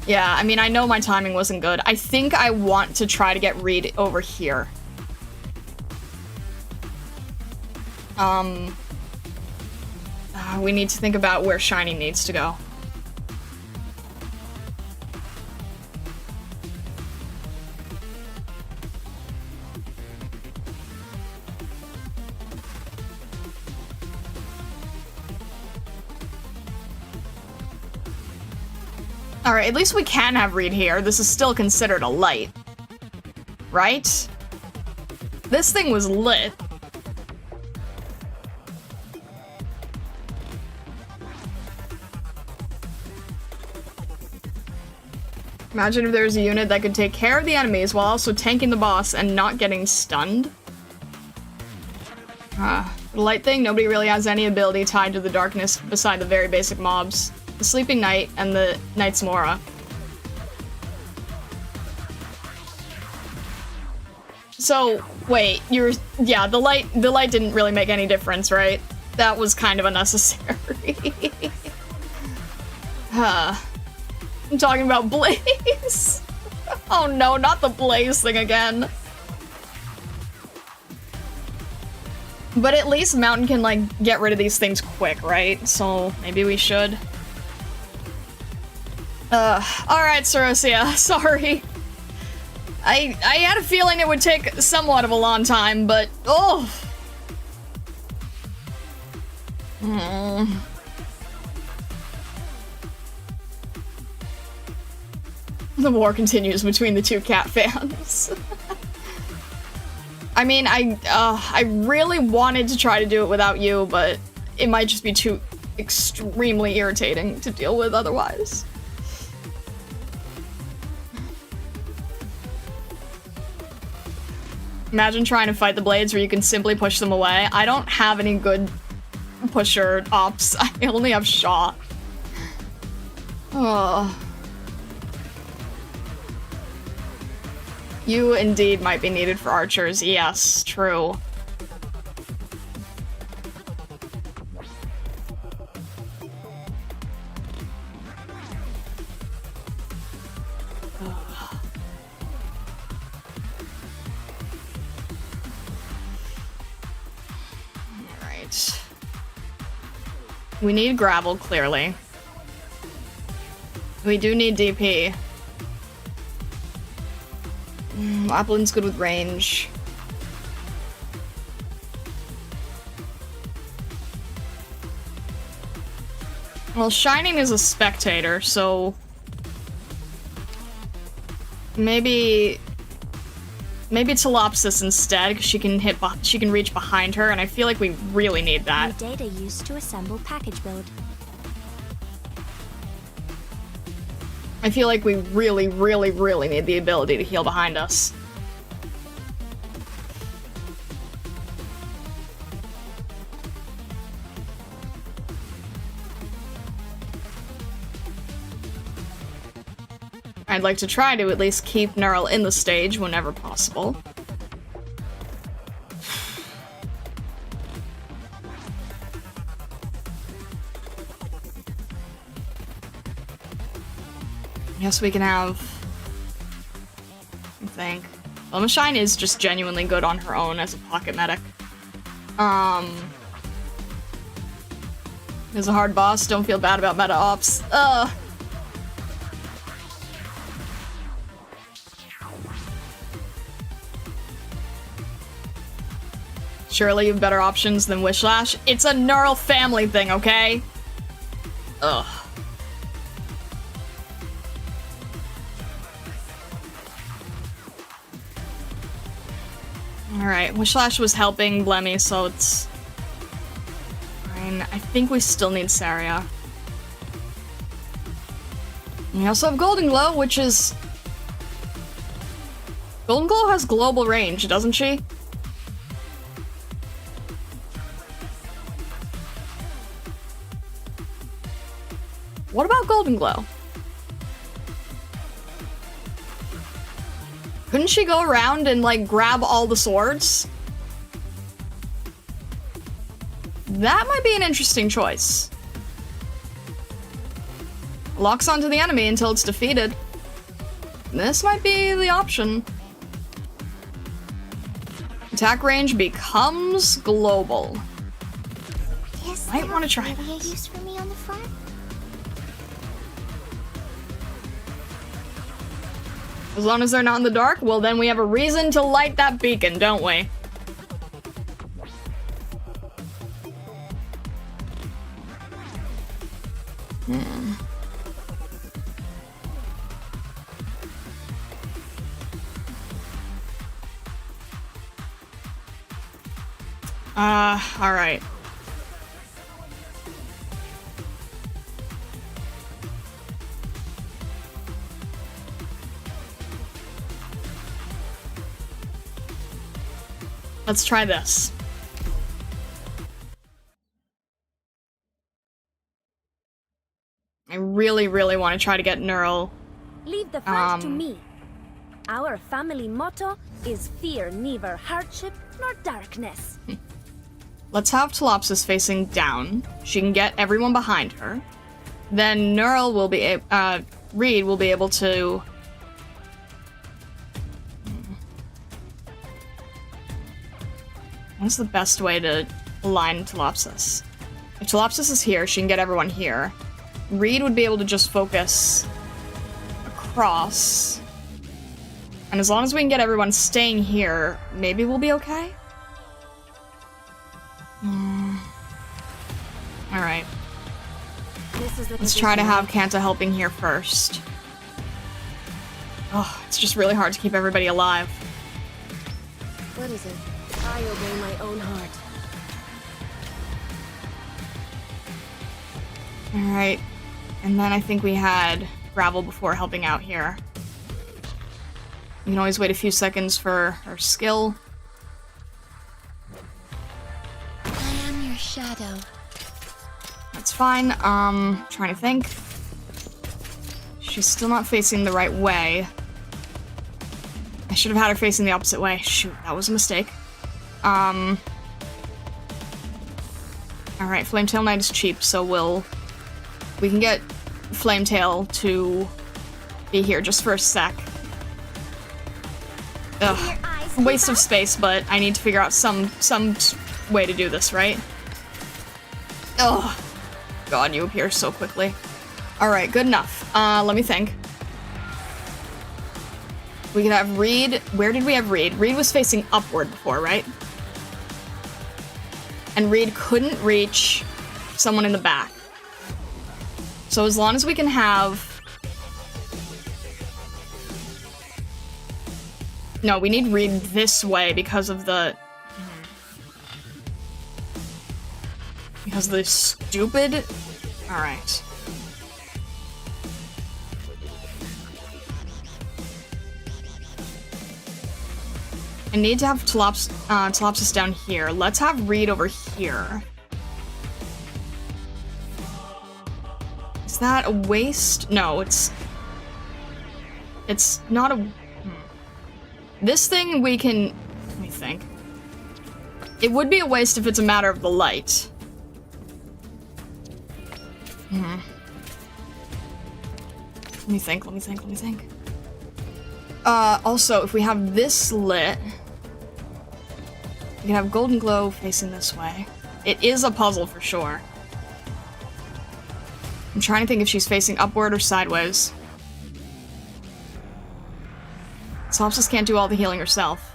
Yeah, I mean, I know my timing wasn't good. I think I want to try to get Reed over here. We need to think about where Shiny needs to go. Alright, at least we can have Reed here. This is still considered a light. Right? This thing was lit. Imagine if there was a unit that could take care of the enemies while also tanking the boss and not getting stunned. The light thing, nobody really has any ability tied to the darkness beside the very basic mobs. The Sleeping Knight and the Knight's Mora. So, wait, yeah, the light didn't really make any difference, right? That was kind of unnecessary. I'm talking about Blaze. Oh no, not the Blaze thing again. But at least Mountain can, like, get rid of these things quick, right? So, maybe we should. Alright, Sarosia, sorry. I had a feeling it would take somewhat of a long time, but, oh! The war continues between the two cat fans. I mean, I really wanted to try to do it without you, but it might just be too extremely irritating to deal with otherwise. Imagine trying to fight the blades where you can simply push them away. I don't have any good pusher ops. I only have shot. Oh. You indeed might be needed for archers. Yes, true. Alright. We need gravel, clearly. We do need DP. Lapland's good with range. Well, Shining is a spectator, so maybe Telopsis instead, because she can reach behind her, and I feel like we really need that. New data used to assemble package build. I feel like we really, really, really need the ability to heal behind us. I'd like to try to at least keep Neural in the stage whenever possible. Yes, we can have... I think. Well, Shine is just genuinely good on her own as a pocket medic. Is a hard boss, don't feel bad about meta ops. Surely you have better options than Wishlash. It's a Neural family thing, okay? Ugh. Alright, Wishlash was helping Blemmy, so it's fine. I think we still need Saria. And we also have Golden Glow, which is... Golden Glow has global range, doesn't she? What about Golden Glow? Couldn't she go around and, like, grab all the swords? That might be an interesting choice. Locks onto the enemy until it's defeated. This might be the option. Attack range becomes global. Might want to try this. Use for me on the front? As long as they're not in the dark, well then we have a reason to light that beacon, don't we? Alright. Let's try this. I really, really want to try to get Neural. Leave the front to me. Our family motto is fear neither hardship nor darkness. Let's have Telopsis facing down. She can get everyone behind her. Then Neural will be Reed will be able to... What's the best way to align Telopsis? If Telopsis is here, she can get everyone here. Reed would be able to just focus across. And as long as we can get everyone staying here, maybe we'll be okay? Alright. Let's try to have Kanta helping here first. Oh, it's just really hard to keep everybody alive. What is it? I obey my own heart. Alright. And then I think we had Gravel before helping out here. You can always wait a few seconds for her skill. I am your shadow. That's fine. Trying to think. She's still not facing the right way. I should have had her facing the opposite way. Shoot, that was a mistake. Alright, Flametail Knight is cheap, so we can get Flametail to be here just for a sec. Ugh. Waste of space, but I need to figure out some way to do this, right? Oh, God, you appear so quickly. Alright, good enough. Let me think. We could have Reed. Where did we have Reed? Reed was facing upward before, right? And Reed couldn't reach someone in the back. So as long as we can have... No, we need Reed this way because of the... Because of the stupid... Alright. I need to have Telopsis down here. Let's have Reed over here. Is that a waste? No, it's not a... This thing we can... Let me think. It would be a waste if it's a matter of the light. Let me think. Also, if we have this lit... We can have Golden Glow facing this way. It is a puzzle for sure. I'm trying to think if she's facing upward or sideways. Solipsis can't do all the healing herself.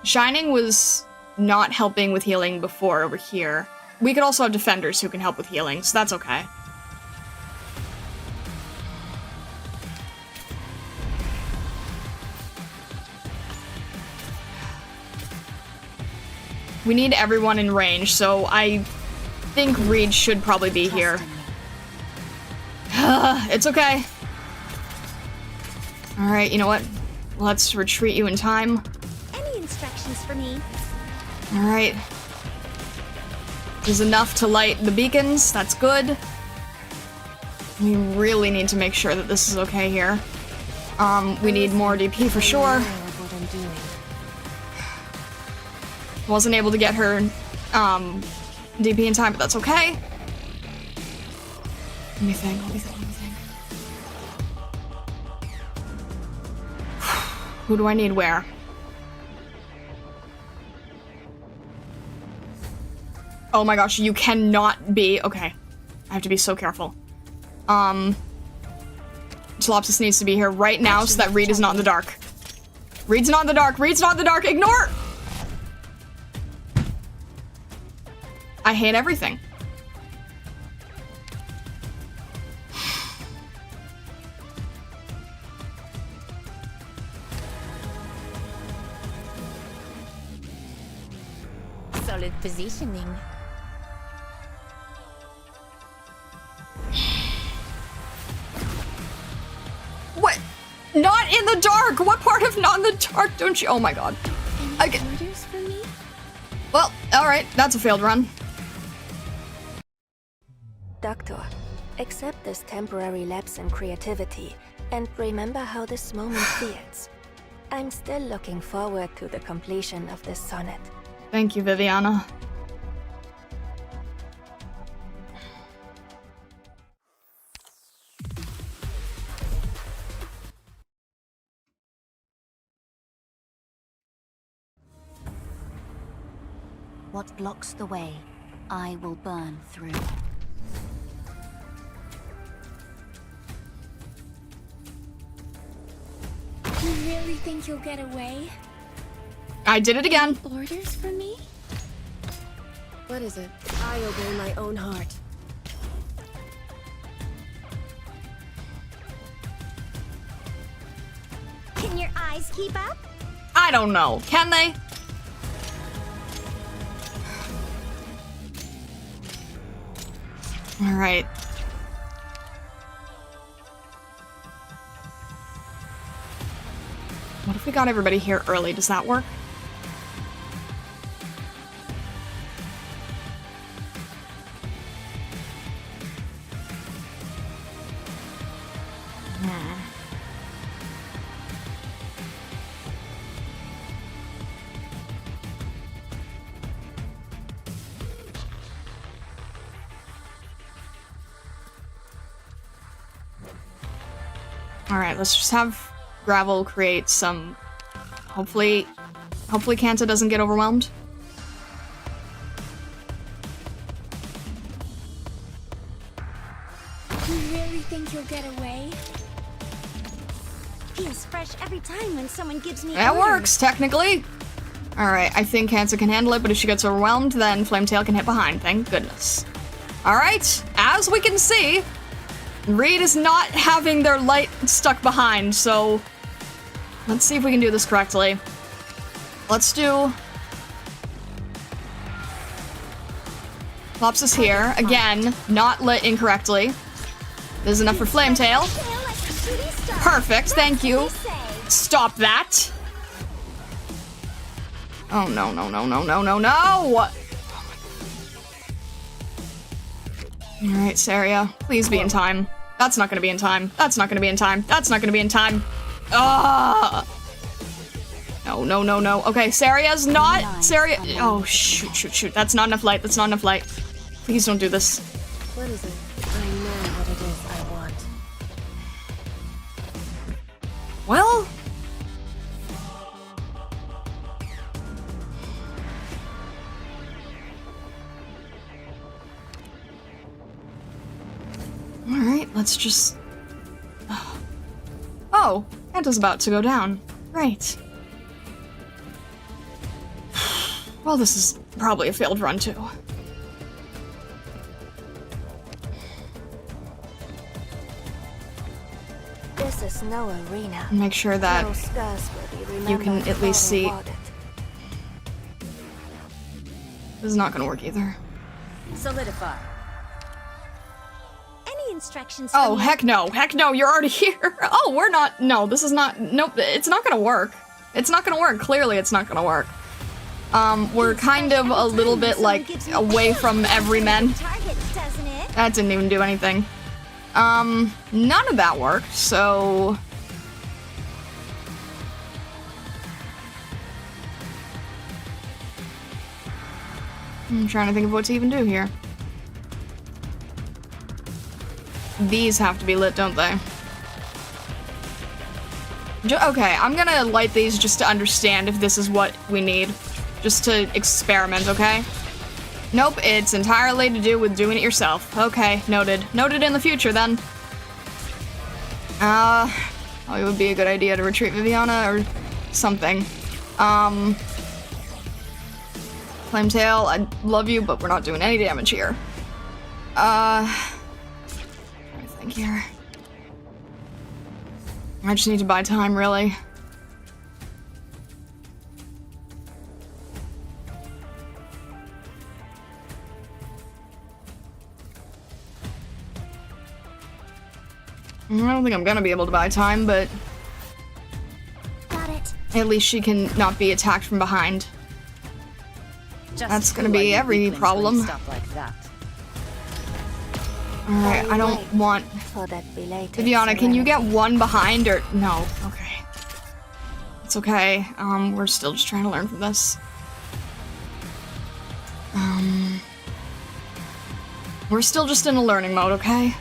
Shining was not helping with healing before over here. We could also have defenders who can help with healing, so that's okay. We need everyone in range, so I think Reed should probably be here. It's okay. Alright, you know what? Let's retreat you in time. Any instructions for me? Alright. There's enough to light the beacons, that's good. We really need to make sure that this is okay here. We need more DP for sure. Wasn't able to get her DP in time, but that's okay. Let me think. Who do I need where? Oh my gosh, you cannot be... Okay. I have to be so careful. Telopsis needs to be here right now so that Reed is not in the dark. Reed's not in the dark! Ignore! I hate everything. Solid positioning. What? Not in the dark! What part of not in the dark don't you? Oh my god. Any orders for me? Well, alright, that's a failed run. Doctor, accept this temporary lapse in creativity and remember how this moment feels. I'm still looking forward to the completion of this sonnet. Thank you, Viviana. What blocks the way, I will burn through. You really think you'll get away? I did it again. Orders for me? What is it? I obey my own heart. Can your eyes keep up? I don't know. Can they? Alright. What if we got everybody here early? Does that work? Alright, let's just have Gravel create some... Hopefully Kanta doesn't get overwhelmed. You really think you'll get away? Feels fresh every time when someone gives me That orders. works, technically. Alright, I think Kanta can handle it, but if she gets overwhelmed, then Flametail can hit behind, thank goodness. Alright, as we can see, Reed is not having their light stuck behind, so let's see if we can do this correctly. Let's do... Flops is here. Again, not lit incorrectly. There's enough for Flametail. Perfect, thank you. Stop that. Oh, no, no, no, no, no, no, no! Alright, Saria, please be in time. That's not gonna be in time. That's not gonna be in time. That's not gonna be in time. Ah! No, no, no, no. Okay, Saria's not. Saria. Oh, shoot, shoot, shoot. That's not enough light. That's not enough light. Please don't do this. What is it? I know what it is I want. Well. Alright, let's just... Oh, Kanta's about to go down. Great. Well, this is probably a failed run, too. This is no arena. Make sure that No scars will be you can remembered at least or see... rewarded. This is not gonna work either. Solidify. Any instructions? Oh, from you? heck no. Heck no, you're already here. Oh, we're not... No, this is not... Nope, it's not gonna work. It's not gonna work. Clearly, it's not gonna work. We're kind of a little bit, like, away from everymen. Target, doesn't it? That didn't even do anything. None of that worked, so... I'm trying to think of what to even do here. These have to be lit, don't they? Okay, I'm gonna light these just to understand if this is what we need. Just to experiment, okay? Nope, it's entirely to do with doing it yourself. Okay, noted. Noted in the future, then. Oh, it would be a good idea to retreat Viviana or something. Flametail, I love you, but we're not doing any damage here. Trying to think here. I just need to buy time, really. I don't think I'm gonna be able to buy time, but Got it. at least she can not be attacked from behind. That's gonna be every problem. Stuff like that. Alright, I don't want... For that belated Viviana, can you serenity. get one behind or... No, okay. It's okay. We're still just trying to learn from this. We're still just in a learning mode, okay?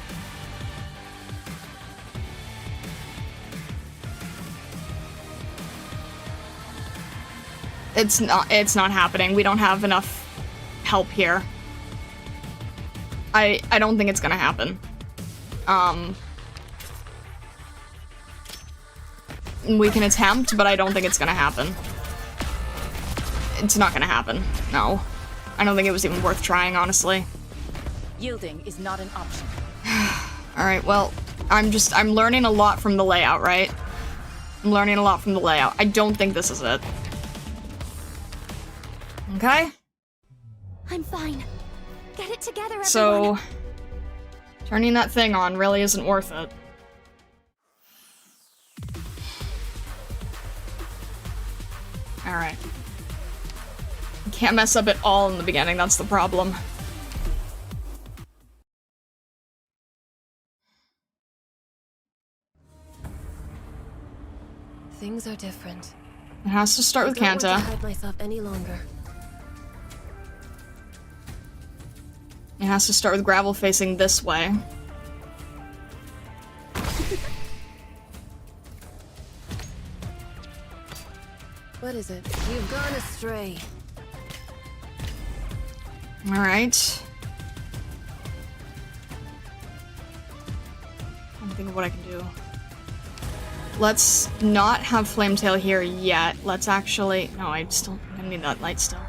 It's not happening. We don't have enough help here. I don't think it's gonna happen. We can attempt, but I don't think it's gonna happen. It's not gonna happen. No. I don't think it was even worth trying, honestly. Yielding is not an option. Alright, well, I'm learning a lot from the layout, right? I'm learning a lot from the layout. I don't think this is it. Okay? I'm fine. Get it together, everyone. So, turning that thing on really isn't worth it. Alright. Can't mess up at all in the beginning, that's the problem. Things are different. It has to start with I don't want Kanta. to hide myself any longer. It has to start with Gravel facing this way. What is it? You've gone astray. Alright. I'm thinking of what I can do. Let's not have Flametail here yet. Let's actually... No, I'm gonna need that light still.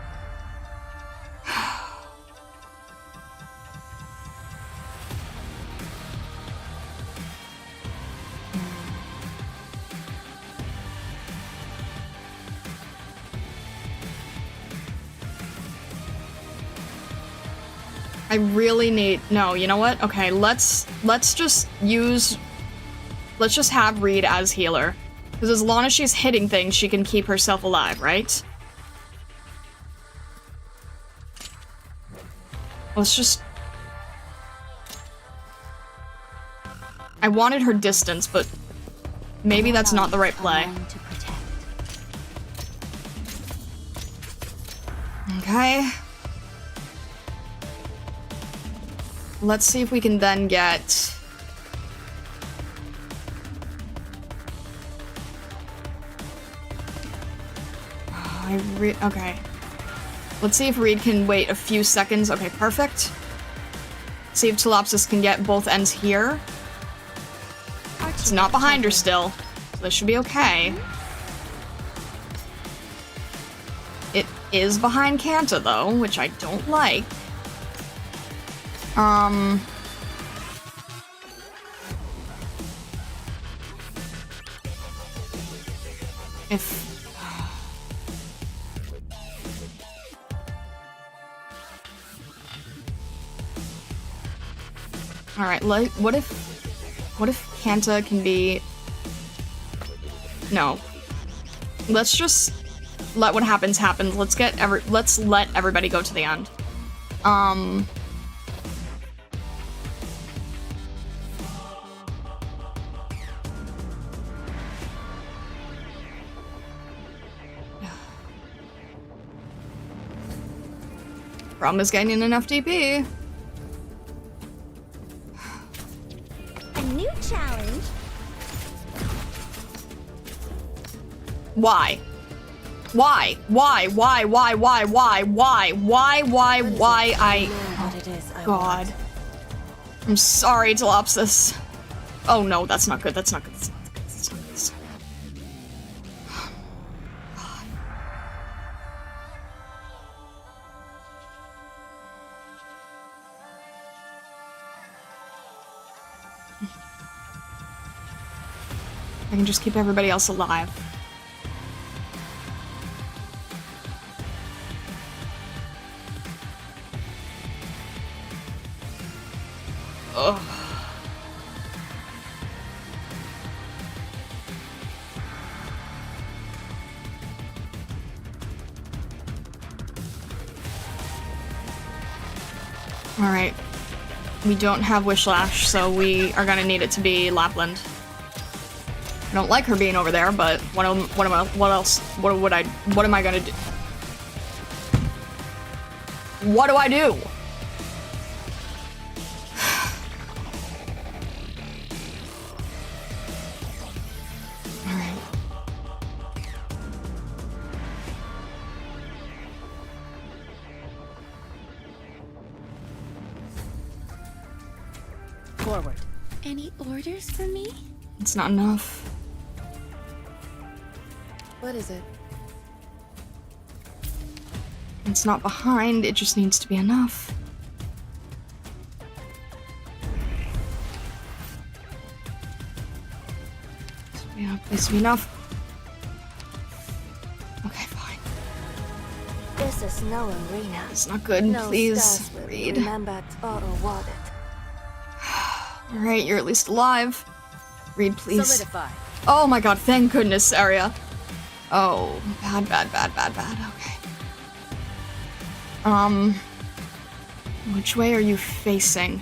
I really need... No, you know what? Okay, let's just use... Let's just have Reed as healer. Because as long as she's hitting things, she can keep herself alive, right? Let's just... I wanted her distance, but maybe that's not the right play. Okay. Let's see if we can then get... Okay. Let's see if Reed can wait a few seconds. Okay, perfect. See if Telopsis can get both ends here. It's not behind her still, so this should be okay. It is behind Kanta, though, which I don't like. If... Alright, what if Kanta can be... No. Let's just let what happens happen. Let's let everybody go to the end. Problem is getting enough DP. A new challenge. Why? Why? Oh, God. I'm sorry, Telopsis. Oh no, that's not good. That's not good. That's not good. That's not good. That's not good. God. I can just keep everybody else alive. Ugh. Alright. We don't have Wishlash, so we are gonna need it to be Lapland. I don't like her being over there, but what am I gonna do? What do I do? Alright. Forward. Any orders for me? It's not enough. What is it? It's not behind, it just needs to be enough. Needs to be enough. Okay, fine. This is no arena. It's not good, No please, stars will be Reed. remembered or awarded. Alright, you're at least alive. Reed, please. Solidify. Oh my god, thank goodness, Arya. Oh, bad. Okay. Which way are you facing?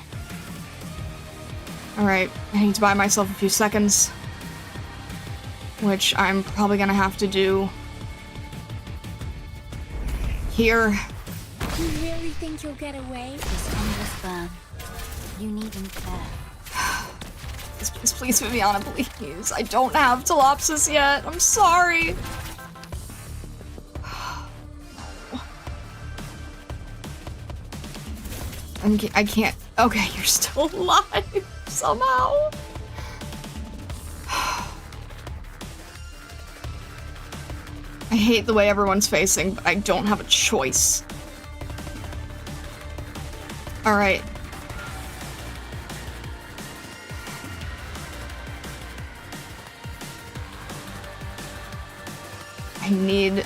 Alright, I need to buy myself a few seconds. which I'm probably gonna have to do here. You really think you'll get away? This endless burn. You needn't care. Please, Viviana, please. I don't have Telopsis yet. I'm sorry. I can't. Okay, you're still alive somehow. I hate the way everyone's facing, but I don't have a choice. Alright. I need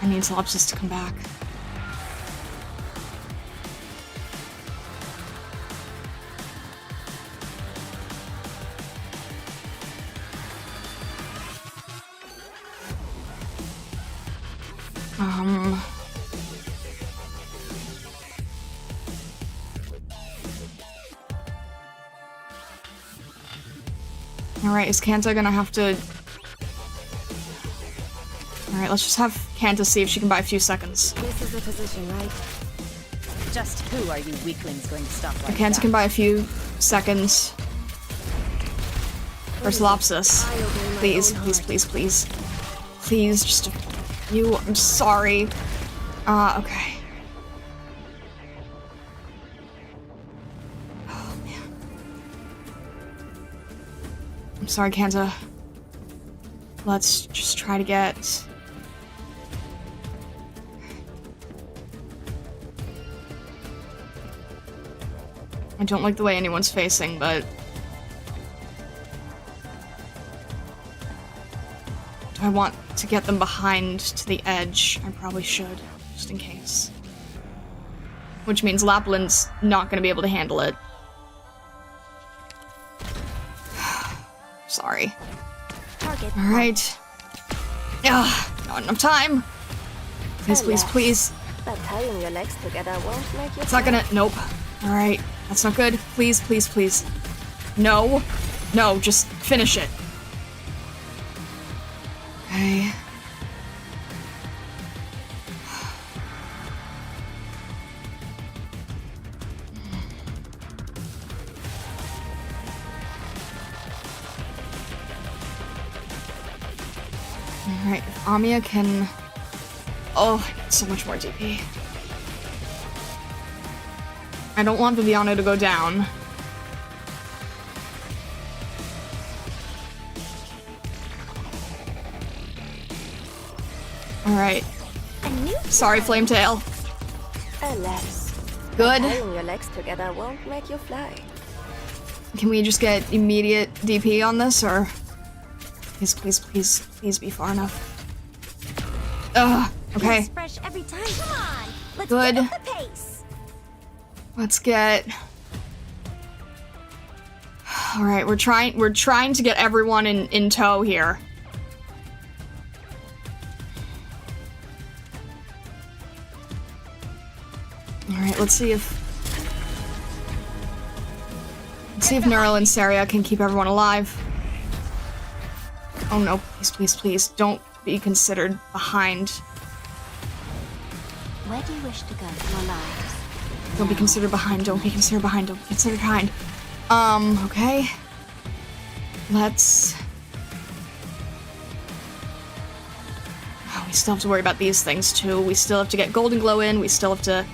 Solipsis to come back. Alright, is Kanta gonna have to... Alright, let's just have Kanta see if she can buy a few seconds. This is the position, right? Just who are you weaklings going to stop like Kanta that? can buy a few seconds. For Solopsis. Please, please, please, please. Please, just you. I'm sorry. Okay. Oh, man. I'm sorry, Kanta. Let's just try to get... I don't like the way anyone's facing, but... Do I want to get them behind to the edge? I probably should, just in case. Which means Lapland's not gonna be able to handle it. Sorry. Alright. Not enough time. Please, please, please. But tying your legs together won't make you... It's not gonna... Nope. Alright. That's not good. Please, please, please. No. No, just finish it. Okay. Alright, if Amiya can... Oh, I need so much more DP. I don't want Viviana to go down. Alright. Sorry, Flametail. Alas. Good. Tying your legs together won't make you fly. Can we just get immediate DP on this, or... Please, please, please, please be far enough. Ugh, okay. It's fresh every time. Come on, let's Good. get up the pace. Let's get... Alright, we're trying to get everyone in tow here. Alright, let's see if Neural and Saria can keep everyone alive. Oh no, please, please, please, don't be considered behind. Where do you wish to go, your lives? Don't be considered behind, don't be considered behind, don't be considered behind. Okay. Let's... Oh, we still have to worry about these things too. We still have to get Golden Glow in, we still have to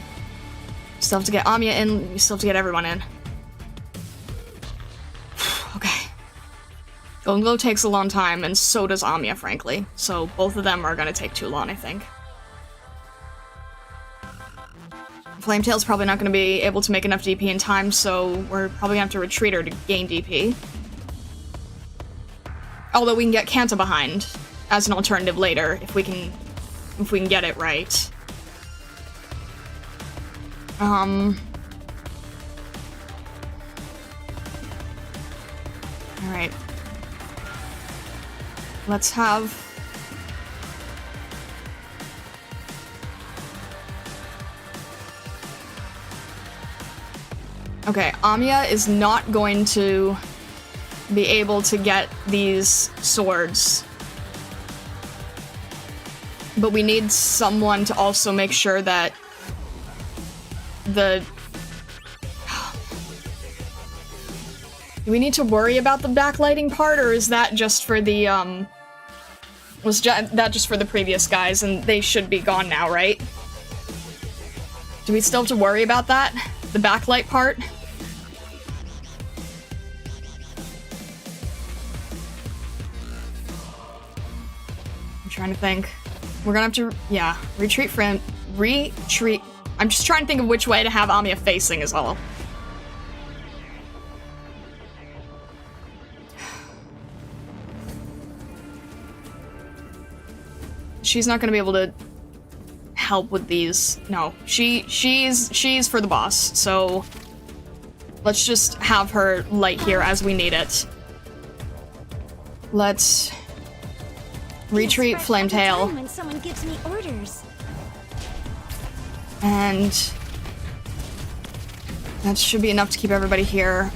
get Amiya in, we still have to get everyone in. Okay. Golden Glow takes a long time, and so does Amiya, frankly. So both of them are gonna take too long, I think. Flametail's probably not gonna be able to make enough DP in time, so we're probably gonna have to retreat her to gain DP. Although we can get Kanta behind as an alternative later, if we can get it right. Alright. Let's have... Okay, Amiya is not going to be able to get these swords But we need someone to also make sure that the... Do we need to worry about the backlighting part, or is that just for the, that just for the previous guys, and they should be gone now, right? Do we still have to worry about that? The backlight part? I'm trying to think. We're gonna have to, yeah, retreat. I'm just trying to think of which way to have Amiya facing as well. She's not gonna be able to help with these. No, she's for the boss, so let's just have her light here as we need it. Let's retreat Flametail. When someone gives me orders. And that should be enough to keep everybody here.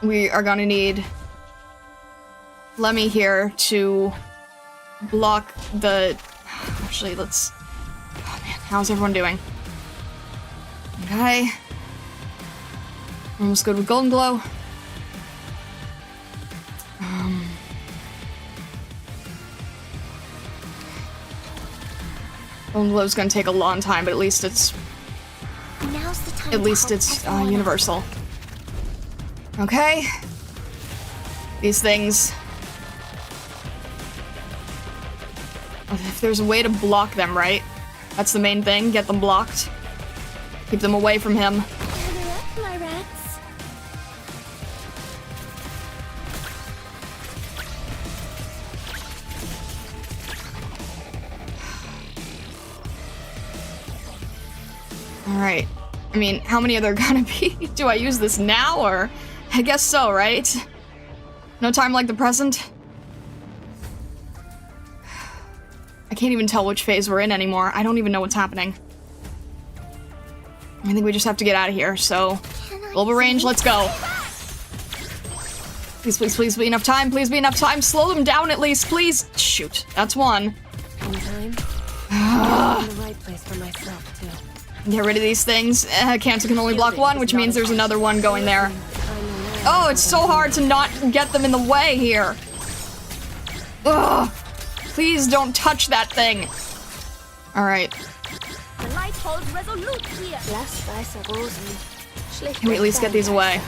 We are gonna need Lemmy here to block the... Actually, let's... Oh man, how's everyone doing? Okay. Almost good with Golden Glow. Golden Glow's gonna take a long time, but at least it's... Now's the time At least it's universal. Okay. These things... If there's a way to block them, right? That's the main thing, get them blocked. Keep them away from him. Gather up, my rats. Alright. I mean, how many are there gonna be? Do I use this now, or... I guess so, right? No time like the present? I can't even tell which phase we're in anymore. I don't even know what's happening. I think we just have to get out of here, so... Global range, let's go! Please, please, please be enough time, please be enough time! Slow them down at least, please! Shoot, that's one. In time. I'm in the right place for myself, too. Get rid of these things. Cancer can only block one, which means there's another one going there. Oh, it's so hard to not get them in the way here. Ugh! Please don't touch that thing. Alright. The light holds resolute here. Can we at least get these away?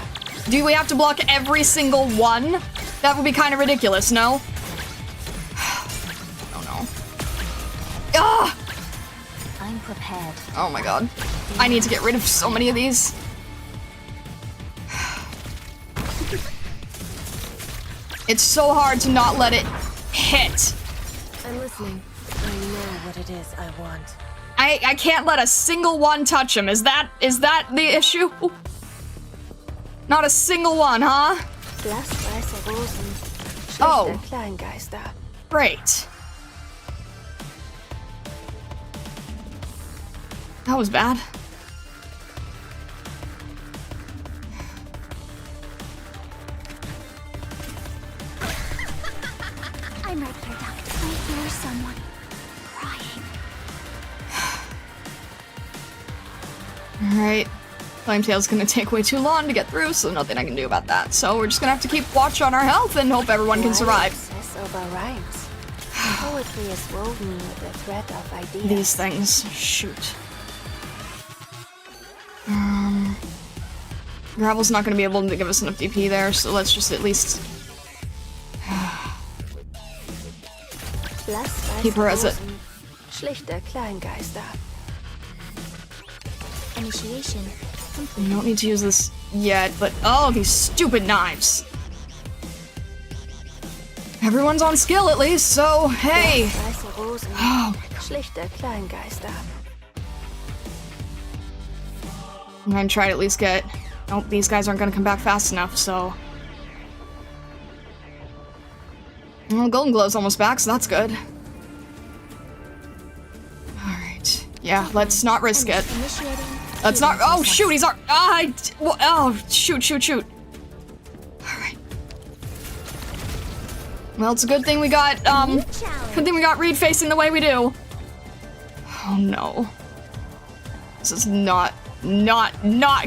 Do we have to block every single one? That would be kind of ridiculous, no? Oh no. Ah! I'm prepared. Oh my god. I need to get rid of so many of these. It's so hard to not let it hit. I'm listening. I know what it is I want. I can't let a single one touch him. Is that the issue? Not a single one, huh? Oh. Great. That was bad. I'm right here, Doc. I hear someone crying. Alright. Flametail's gonna take way too long to get through, so nothing I can do about that. So we're just gonna have to keep watch on our health and hope everyone can survive. Poetry is woven with the thread of ideas. These things. Shoot. Gravel's not gonna be able to give us enough DP there, so let's just at least keep her as a... Schlichte Kleingeister. Initiation. We don't need to use this yet, but oh, these stupid knives. Everyone's on skill at least, so hey. Oh my god. Schlichte Kleingeister. I'm gonna try to at least get... Nope, these guys aren't gonna come back fast enough, so... Well, Golden Glow's almost back, so that's good. Alright. Yeah, let's not risk it. Let's not... Oh, shoot, he's our... Oh, shoot. Alright. Well, it's a good thing we got, good thing we got Reed facing the way we do. Oh no. This is not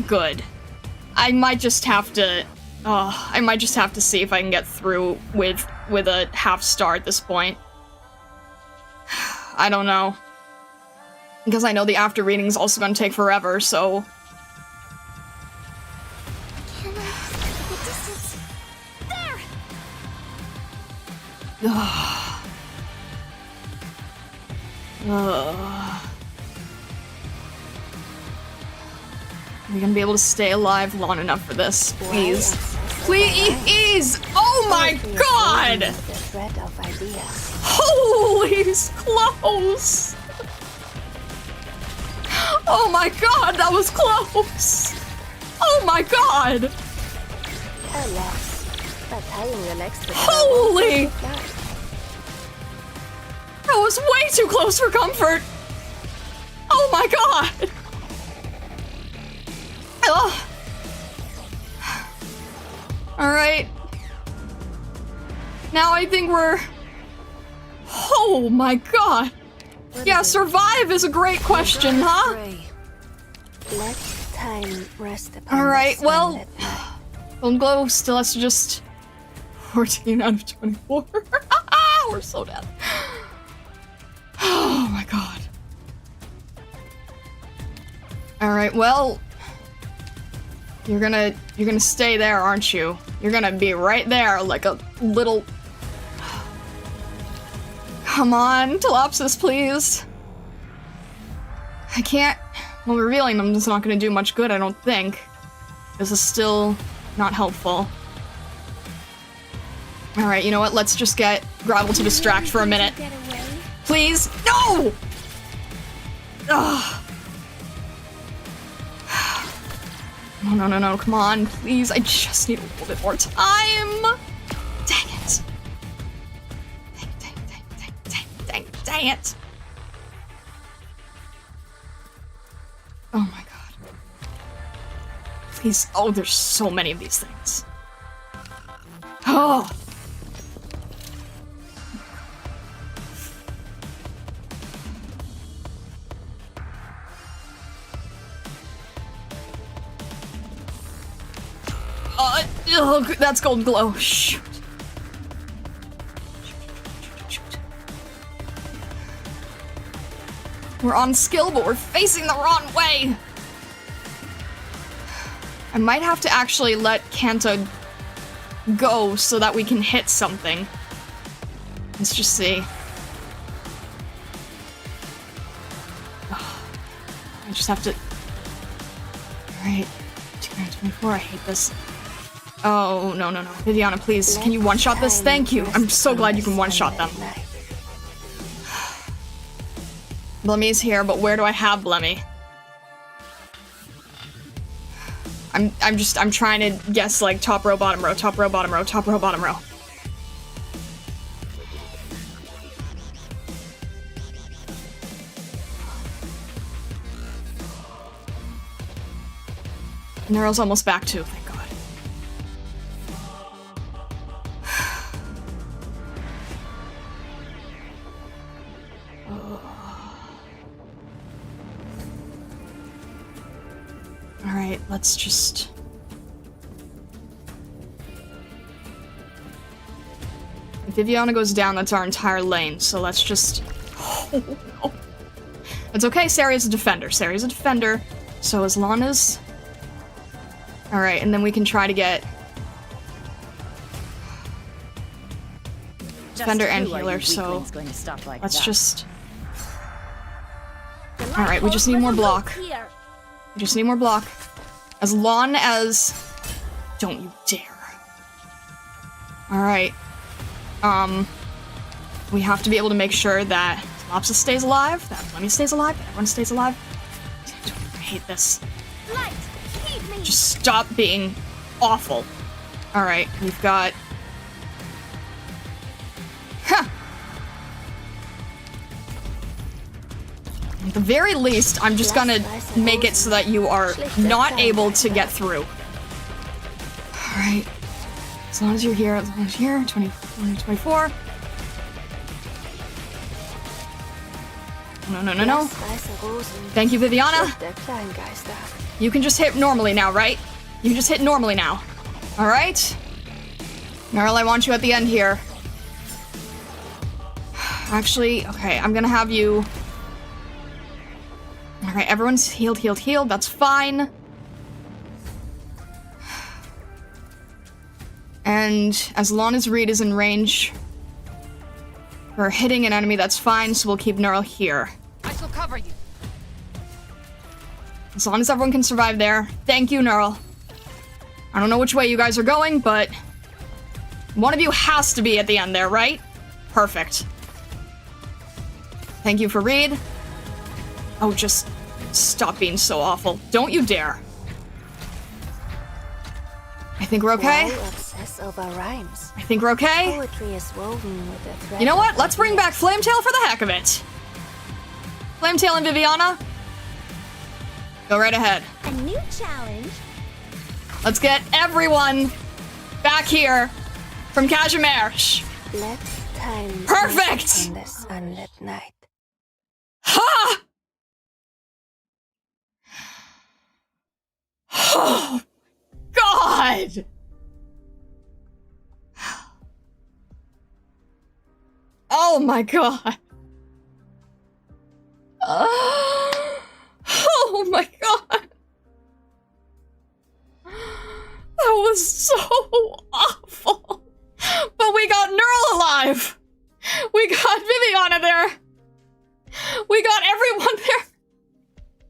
good. I might just have to, see if I can get through with a half star at this point. I don't know. Because I know the after reading is also gonna take forever, so... Ugh. Ugh. Are we gonna be able to stay alive long enough for this? Please. Please! Oh my god! Holy close! Oh my god, that was close! Oh my god! Holy! That was way too close for comfort! Oh my god! Ugh. Alright. Now I think we're... Oh my god! Yeah, survive is a great question, huh? Alright, well... Golden Glow still has to just... 14 out of 24. We're so dead. Oh my god. Alright, well... You're gonna stay there, aren't you? You're gonna be right there like a little... Come on, Telopsis, please. I can't... Well, revealing them is not gonna do much good, I don't think. This is still not helpful. Alright, you know what? Let's just get Gravel to distract for a minute. Please? No! Ugh. No, come on, please. I just need a little bit more time. Dang it. Dang it. Oh my god. Please. Oh, there's so many of these things. Oh. Oh, that's Golden Glow. Shoot. We're on skill, but we're facing the wrong way. I might have to actually let Kanto go so that we can hit something. Let's just see. I just have to... Alright. 224, I hate this. Oh, no. Viviana, please, can you one-shot this? Thank you. I'm so glad you can one-shot them. Blemmy's here, but where do I have Blemmy? I'm trying to guess, like, top row, bottom row, top row, bottom row, top row, bottom row. Neuro's almost back too, thank god. Alright, let's just... If Viviana goes down, that's our entire lane, so let's just... Oh, no. It's okay, Saria's a defender. Saria's a defender, so as long as... Alright, and then we can try to get... Defender and healer, so... Let's just... Alright, we just need more block. We just need more block. As long as... Don't you dare. Alright. We have to be able to make sure that Telopsis stays alive, that Blemmy stays alive, that everyone stays alive. I hate this. Just stop being awful. Alright, we've got... Huh! At the very least, I'm just gonna make it so that you are not able to get through. Alright. As long as you're here, 24. No. Thank you, Viviana. You can just hit normally now, right? You can just hit normally now. Alright? Meryl, I want you at the end here. Actually, okay, I'm gonna have you... Alright, everyone's healed. That's fine. And as long as Reed is in range for hitting an enemy, that's fine, so we'll keep Neural here. I shall cover you. As long as everyone can survive there. Thank you, Neural. I don't know which way you guys are going, but one of you has to be at the end there, right? Perfect. Thank you for Reed. Oh, just stop being so awful. Don't you dare. I think we're okay. Over rhymes. I think we're okay. Poetry is woven with the thread. You know what? Let's bring back Flametail for the heck of it. Flametail and Viviana, go right ahead. A new challenge. Let's get everyone back here from Kazimierz. Let time Perfect! on this unlit night. Ha! Oh, God! Oh my God. Oh my God. That was so awful. But we got Neural alive. We got Viviana there. We got everyone there.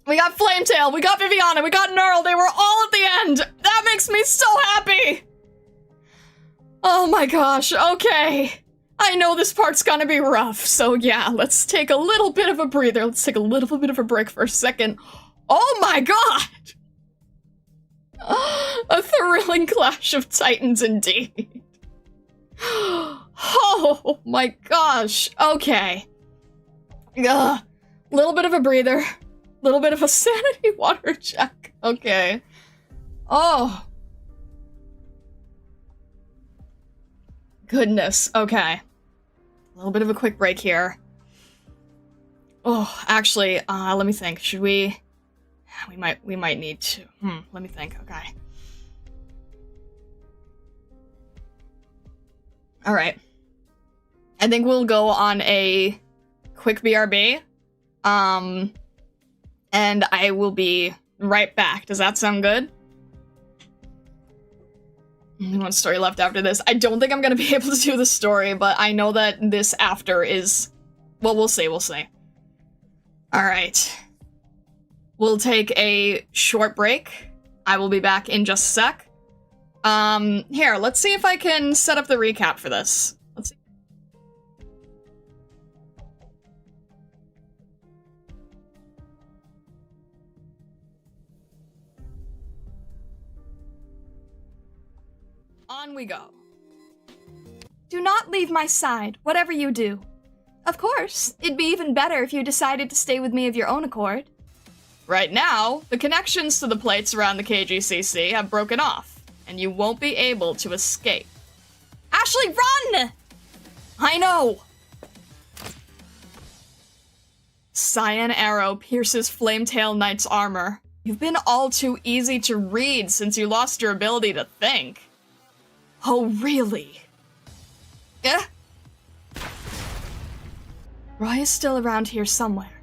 We got Flametail. We got Viviana. We got Neural. They were all at the end. That makes me so happy. Oh my gosh. Okay. I know this part's gonna be rough, so yeah, let's take a little bit of a breather. Let's take a little bit of a break for a second. Oh my God! A thrilling clash of titans indeed. Oh my gosh. Okay. Little bit of a breather. Little bit of a sanity water check. Okay. Oh. Goodness. Okay. A little bit of a quick break here. Oh, actually, let me think. Should we? We might need to. Let me think. Okay. All right. I think we'll go on a quick BRB. And I will be right back. Does that sound good? Only one story left after this. I don't think I'm gonna be able to do the story, but I know that this after is... Well, we'll see. Alright. We'll take a short break. I will be back in just a sec. Here, let's see if I can set up the recap for this. Let's see. On we go. Do not leave my side, whatever you do. Of course, it'd be even better if you decided to stay with me of your own accord. Right now, the connections to the plates around the KGCC have broken off, and you won't be able to escape. Ashley, run! I know! Cyan arrow pierces Flametail Knight's armor. You've been all too easy to read since you lost your ability to think. Oh, really? Eh? Roy is still around here somewhere.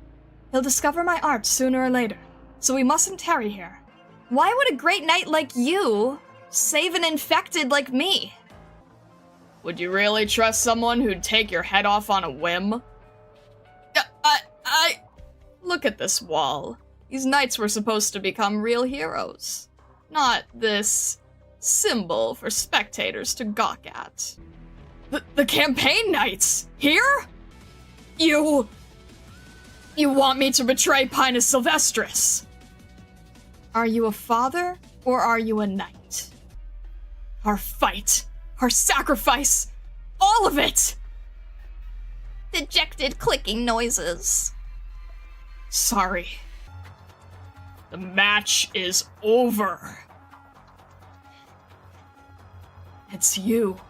He'll discover my art sooner or later, so we mustn't tarry here. Why would a great knight like you save an infected like me? Would you really trust someone who'd take your head off on a whim? Look at this wall. These knights were supposed to become real heroes. Not this symbol for spectators to gawk at. The campaign knights? Here? You want me to betray Pinus Sylvestris? Are you a father, or are you a knight? Our fight, our sacrifice, all of it! Dejected clicking noises. Sorry. The match is over. It's you.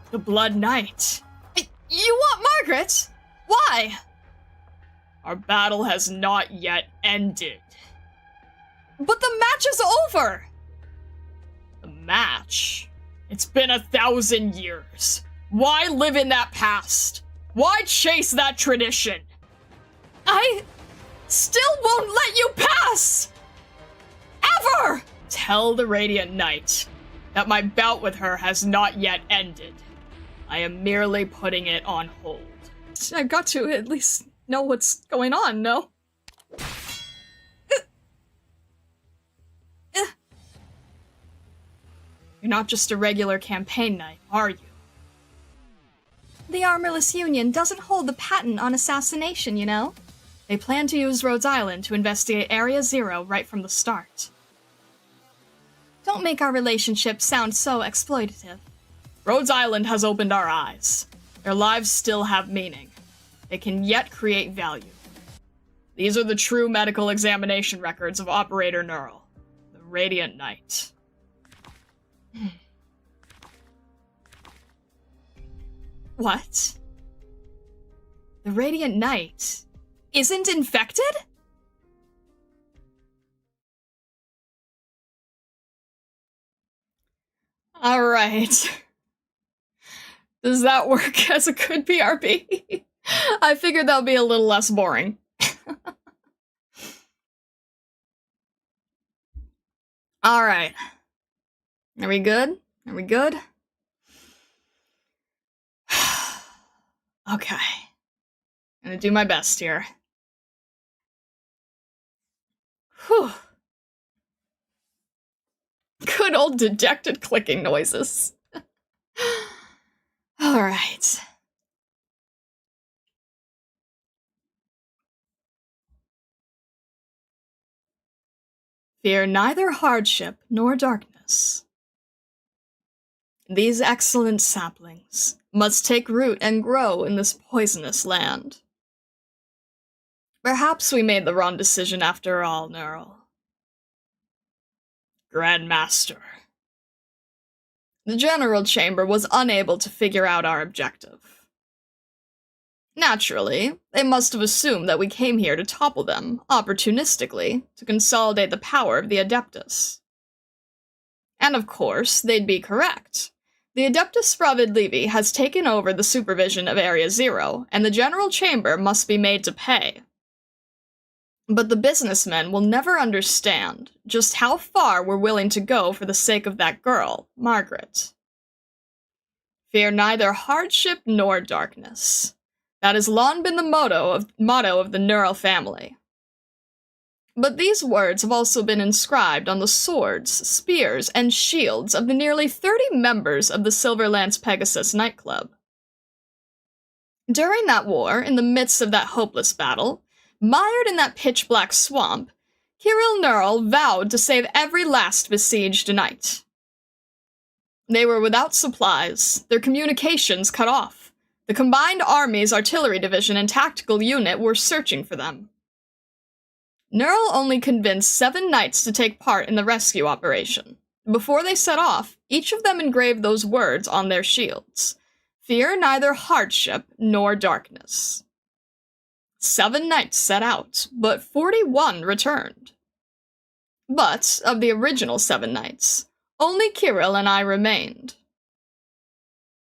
The Blood Knight. You want Margaret? Why? Our battle has not yet ended. But the match is over! The match? It's been 1,000 years. Why live in that past? Why chase that tradition? I still won't let you pass! Ever! Tell the Radiant Knight that my bout with her has not yet ended. I am merely putting it on hold. I've got to at least know what's going on, no? You're not just a regular campaign knight, are you? The Armorless Union doesn't hold the patent on assassination, you know? They plan to use Rhodes Island to investigate Area Zero right from the start. Don't make our relationship sound so exploitative. Rhodes Island has opened our eyes. Their lives still have meaning. They can yet create value. These are the true medical examination records of Operator Neural, the Radiant Knight. What? The Radiant Knight isn't infected? Alright. Does that work as a good BRB? I figured that would be a little less boring. Alright. Are we good? Are we good? Okay. I'm gonna do my best here. Whew. Good old dejected clicking noises. Alright. Fear neither hardship nor darkness. These excellent saplings must take root and grow in this poisonous land. Perhaps we made the wrong decision after all, Neural. Grandmaster. The General Chamber was unable to figure out our objective. Naturally, they must have assumed that we came here to topple them, opportunistically, to consolidate the power of the Adeptus. And of course, they'd be correct. The Adeptus Spravid Levi has taken over the supervision of Area Zero, and the General Chamber must be made to pay. But the businessmen will never understand just how far we're willing to go for the sake of that girl, Margaret. Fear neither hardship nor darkness. That has long been the motto of the Neural family. But these words have also been inscribed on the swords, spears, and shields of the nearly 30 members of the Silverlance Pegasus nightclub. During that war, in the midst of that hopeless battle, mired in that pitch-black swamp, Kirill Neural vowed to save every last besieged knight. They were without supplies, their communications cut off. The combined army's artillery division and tactical unit were searching for them. Neural only convinced 7 knights to take part in the rescue operation. Before they set off, each of them engraved those words on their shields. Fear neither hardship nor darkness. 7 knights set out, but 41 returned. But, of the original 7 knights, only Kirill and I remained.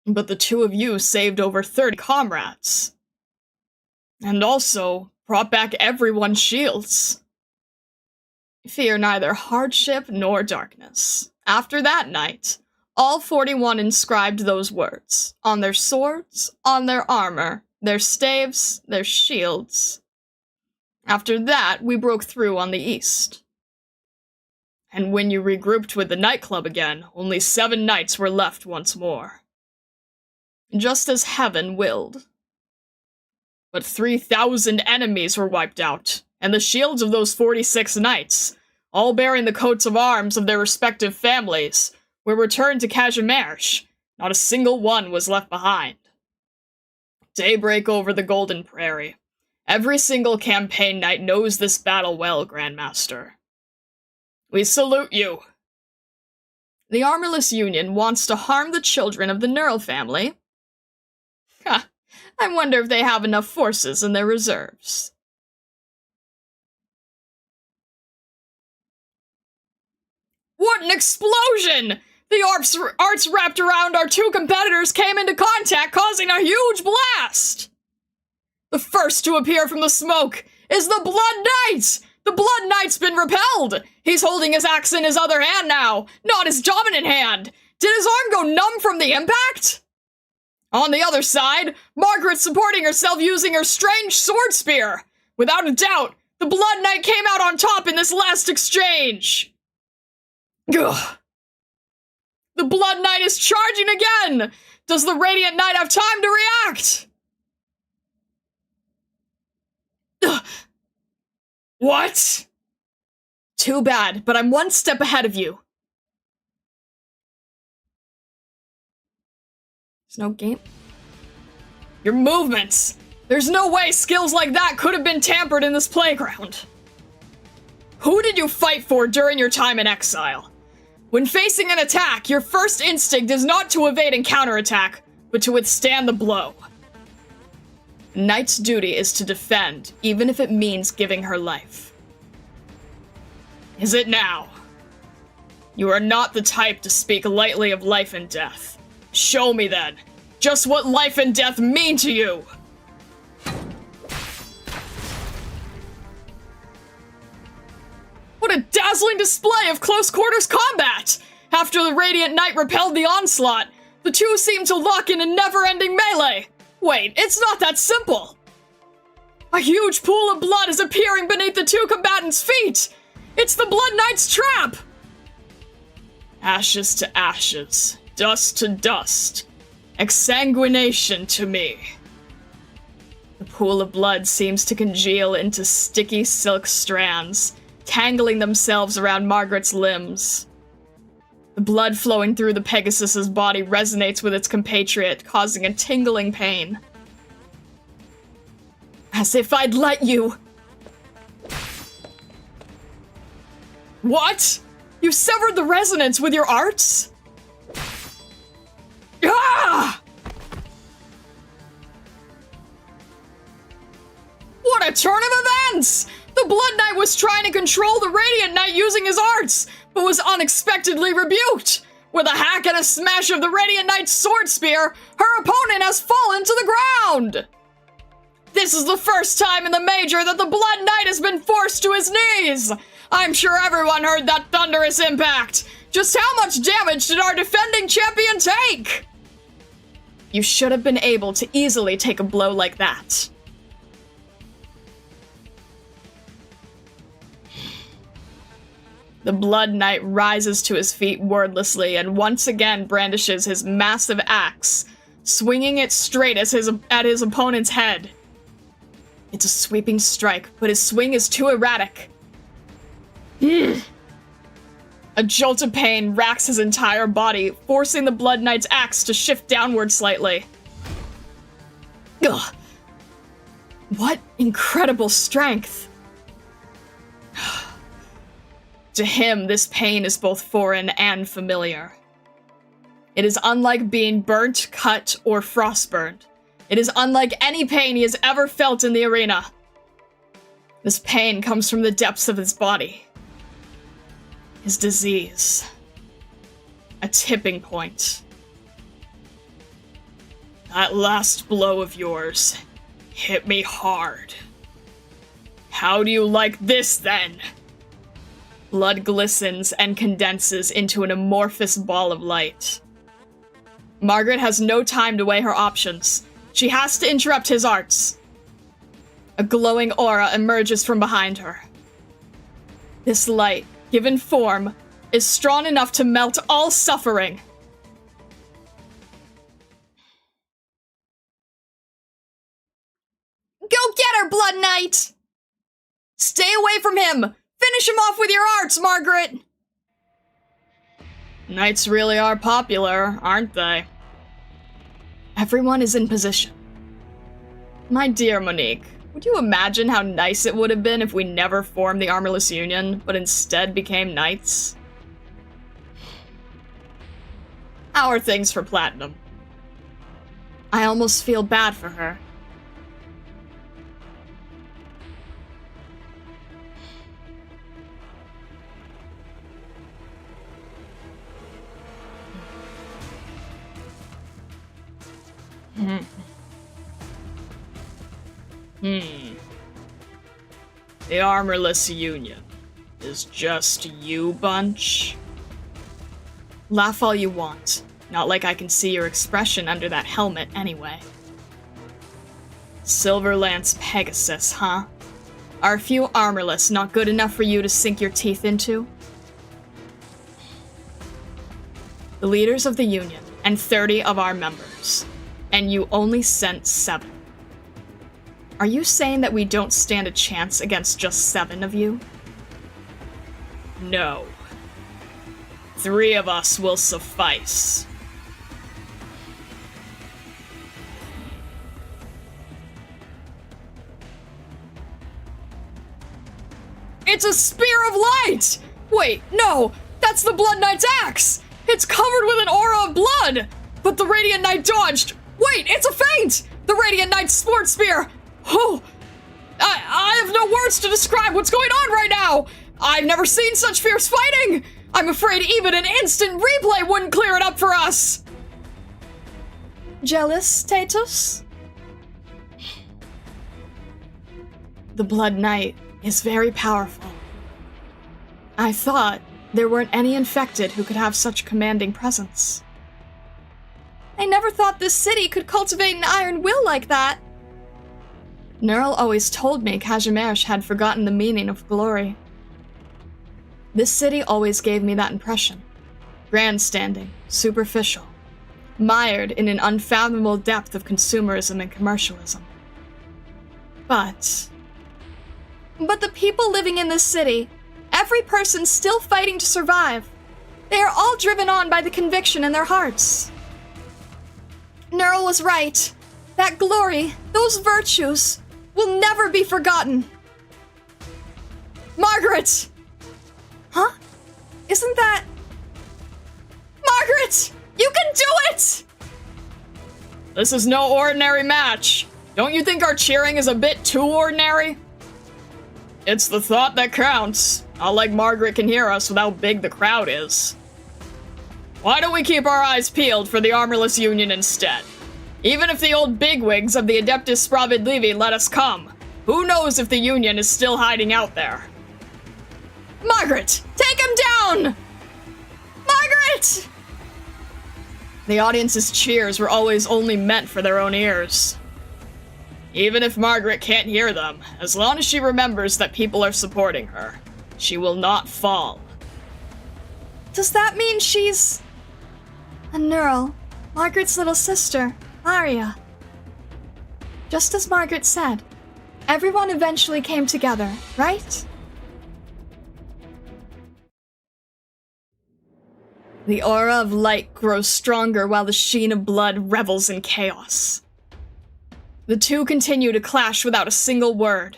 But the 2 of you saved over 30 comrades. And also brought back everyone's shields. Fear neither hardship nor darkness. After that night, all 41 inscribed those words on their swords, on their armor, their staves, their shields. After that, we broke through on the east. And when you regrouped with the nightclub again, only 7 knights were left once more. Just as heaven willed. But 3,000 enemies were wiped out, and the shields of those 46 knights, all bearing the coats of arms of their respective families, were returned to Kazimierz. Not a single one was left behind. Daybreak over the Golden Prairie. Every single campaign knight knows this battle well, Grandmaster. We salute you. The Armorless Union wants to harm the children of the Neural family. Ha! I wonder if they have enough forces in their reserves. What an explosion! The arts wrapped around our two competitors came into contact, causing a huge blast! The first to appear from the smoke is the Blood Knight! The Blood Knight's been repelled! He's holding his axe in his other hand now, not his dominant hand! Did his arm go numb from the impact? On the other side, Margaret's supporting herself using her strange sword spear. Without a doubt, the Blood Knight came out on top in this last exchange. Ugh. The Blood Knight is charging again! Does the Radiant Knight have time to react? Ugh. What? Too bad, but I'm one step ahead of you. There's no game. Your movements! There's no way skills like that could have been tampered in this playground. Who did you fight for during your time in exile? When facing an attack, your first instinct is not to evade and counterattack, but to withstand the blow. A knight's duty is to defend, even if it means giving her life. Is it now? You are not the type to speak lightly of life and death. Show me then, just what life and death mean to you! What a dazzling display of close quarters combat! After the Radiant Knight repelled the onslaught, the two seemed to lock in a never-ending melee! Wait, it's not that simple! A huge pool of blood is appearing beneath the two combatants' feet! It's the Blood Knight's trap! Ashes to ashes, dust to dust, exsanguination to me. The pool of blood seems to congeal into sticky silk strands, tangling themselves around Margaret's limbs. The blood flowing through the Pegasus's body resonates with its compatriot, causing a tingling pain. As if I'd let you. What? You severed the resonance with your arts? Ah! What a turn of events! The Blood Knight was trying to control the Radiant Knight using his arts, but was unexpectedly rebuked. With a hack and a smash of the Radiant Knight's sword spear, her opponent has fallen to the ground! This is the first time in the Major that the Blood Knight has been forced to his knees! I'm sure everyone heard that thunderous impact! Just how much damage did our defending champion take? You should have been able to easily take a blow like that. The Blood Knight rises to his feet wordlessly and once again brandishes his massive axe, swinging it straight at his opponent's head. It's a sweeping strike, but his swing is too erratic. A jolt of pain racks his entire body, forcing the Blood Knight's axe to shift downward slightly. Ugh. What incredible strength! To him, this pain is both foreign and familiar. It is unlike being burnt, cut, or frostburned. It is unlike any pain he has ever felt in the arena. This pain comes from the depths of his body. His disease. A tipping point. That last blow of yours hit me hard. How do you like this, then? Blood glistens and condenses into an amorphous ball of light. Margaret has no time to weigh her options. She has to interrupt his arts. A glowing aura emerges from behind her. This light, given form, is strong enough to melt all suffering. Go get her, Blood Knight! Stay away from him! Finish him off with your arts, Margaret! Knights really are popular, aren't they? Everyone is in position. My dear Monique, would you imagine how nice it would have been if we never formed the Armorless Union, but instead became knights? How are things for Platinum? I almost feel bad for her. The Armorless Union is just you bunch? Laugh all you want. Not like I can see your expression under that helmet anyway. Silverlance Pegasus, huh? Are a few Armorless not good enough for you to sink your teeth into? The leaders of the Union, and 30 of our members, and you only sent 7. Are you saying that we don't stand a chance against just 7 of you? No. 3 of us will suffice. It's a spear of light! Wait, no! That's the Blood Knight's axe! It's covered with an aura of blood! But the Radiant Knight dodged! Wait, it's a feint! The Radiant Knight's sport spear! Oh! I have no words to describe what's going on right now! I've never seen such fierce fighting! I'm afraid even an instant replay wouldn't clear it up for us! Jealous, Tatus? The Blood Knight is very powerful. I thought there weren't any infected who could have such commanding presence. I never thought this city could cultivate an iron will like that. Neural always told me Kazimierz had forgotten the meaning of glory. This city always gave me that impression. Grandstanding, superficial, mired in an unfathomable depth of consumerism and commercialism. But the people living in this city, every person still fighting to survive, they are all driven on by the conviction in their hearts. Neural was right. That glory, those virtues, will never be forgotten. Margaret! Huh? Isn't that... Margaret! You can do it! This is no ordinary match. Don't you think our cheering is a bit too ordinary? It's the thought that counts. Not like Margaret can hear us with how big the crowd is. Why don't we keep our eyes peeled for the Armorless Union instead? Even if the old bigwigs of the Adeptus Spravedlivi let us come, who knows if the Union is still hiding out there? Margaret! Take him down! Margaret! The audience's cheers were always only meant for their own ears. Even if Margaret can't hear them, as long as she remembers that people are supporting her, she will not fall. Does that mean she's... a Neural, Margaret's little sister, Aria? Just as Margaret said, everyone eventually came together, right? The aura of light grows stronger while the sheen of blood revels in chaos. The two continue to clash without a single word.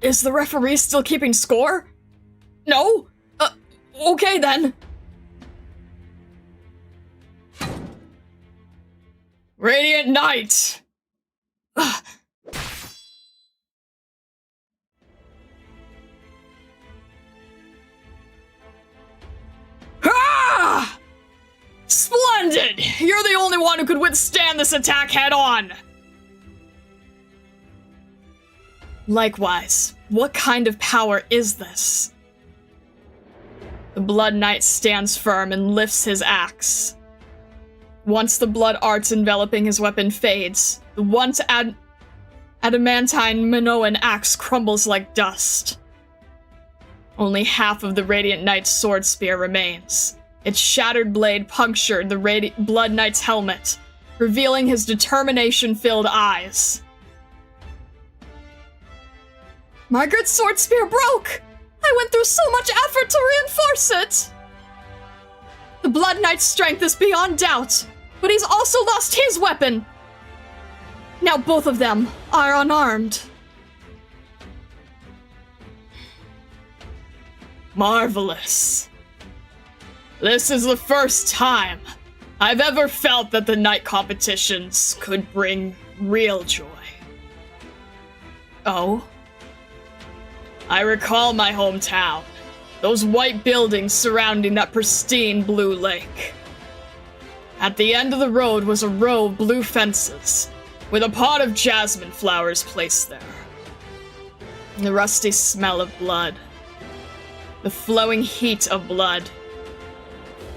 Is the referee still keeping score? No? Okay then. Radiant Knight! Ah! Splendid! You're the only one who could withstand this attack head-on! Likewise, what kind of power is this? The Blood Knight stands firm and lifts his axe. Once the blood arts enveloping his weapon fades, the once adamantine Minoan axe crumbles like dust. Only half of the Radiant Knight's sword spear remains. Its shattered blade punctured the Blood Knight's helmet, revealing his determination-filled eyes. Margaret's sword spear broke! I went through so much effort to reinforce it! The Blood Knight's strength is beyond doubt, but he's also lost his weapon! Now both of them are unarmed. Marvelous. This is the first time I've ever felt that the night competitions could bring real joy. Oh? I recall my hometown. Those white buildings surrounding that pristine blue lake. At the end of the road was a row of blue fences, with a pot of jasmine flowers placed there. The rusty smell of blood. The flowing heat of blood.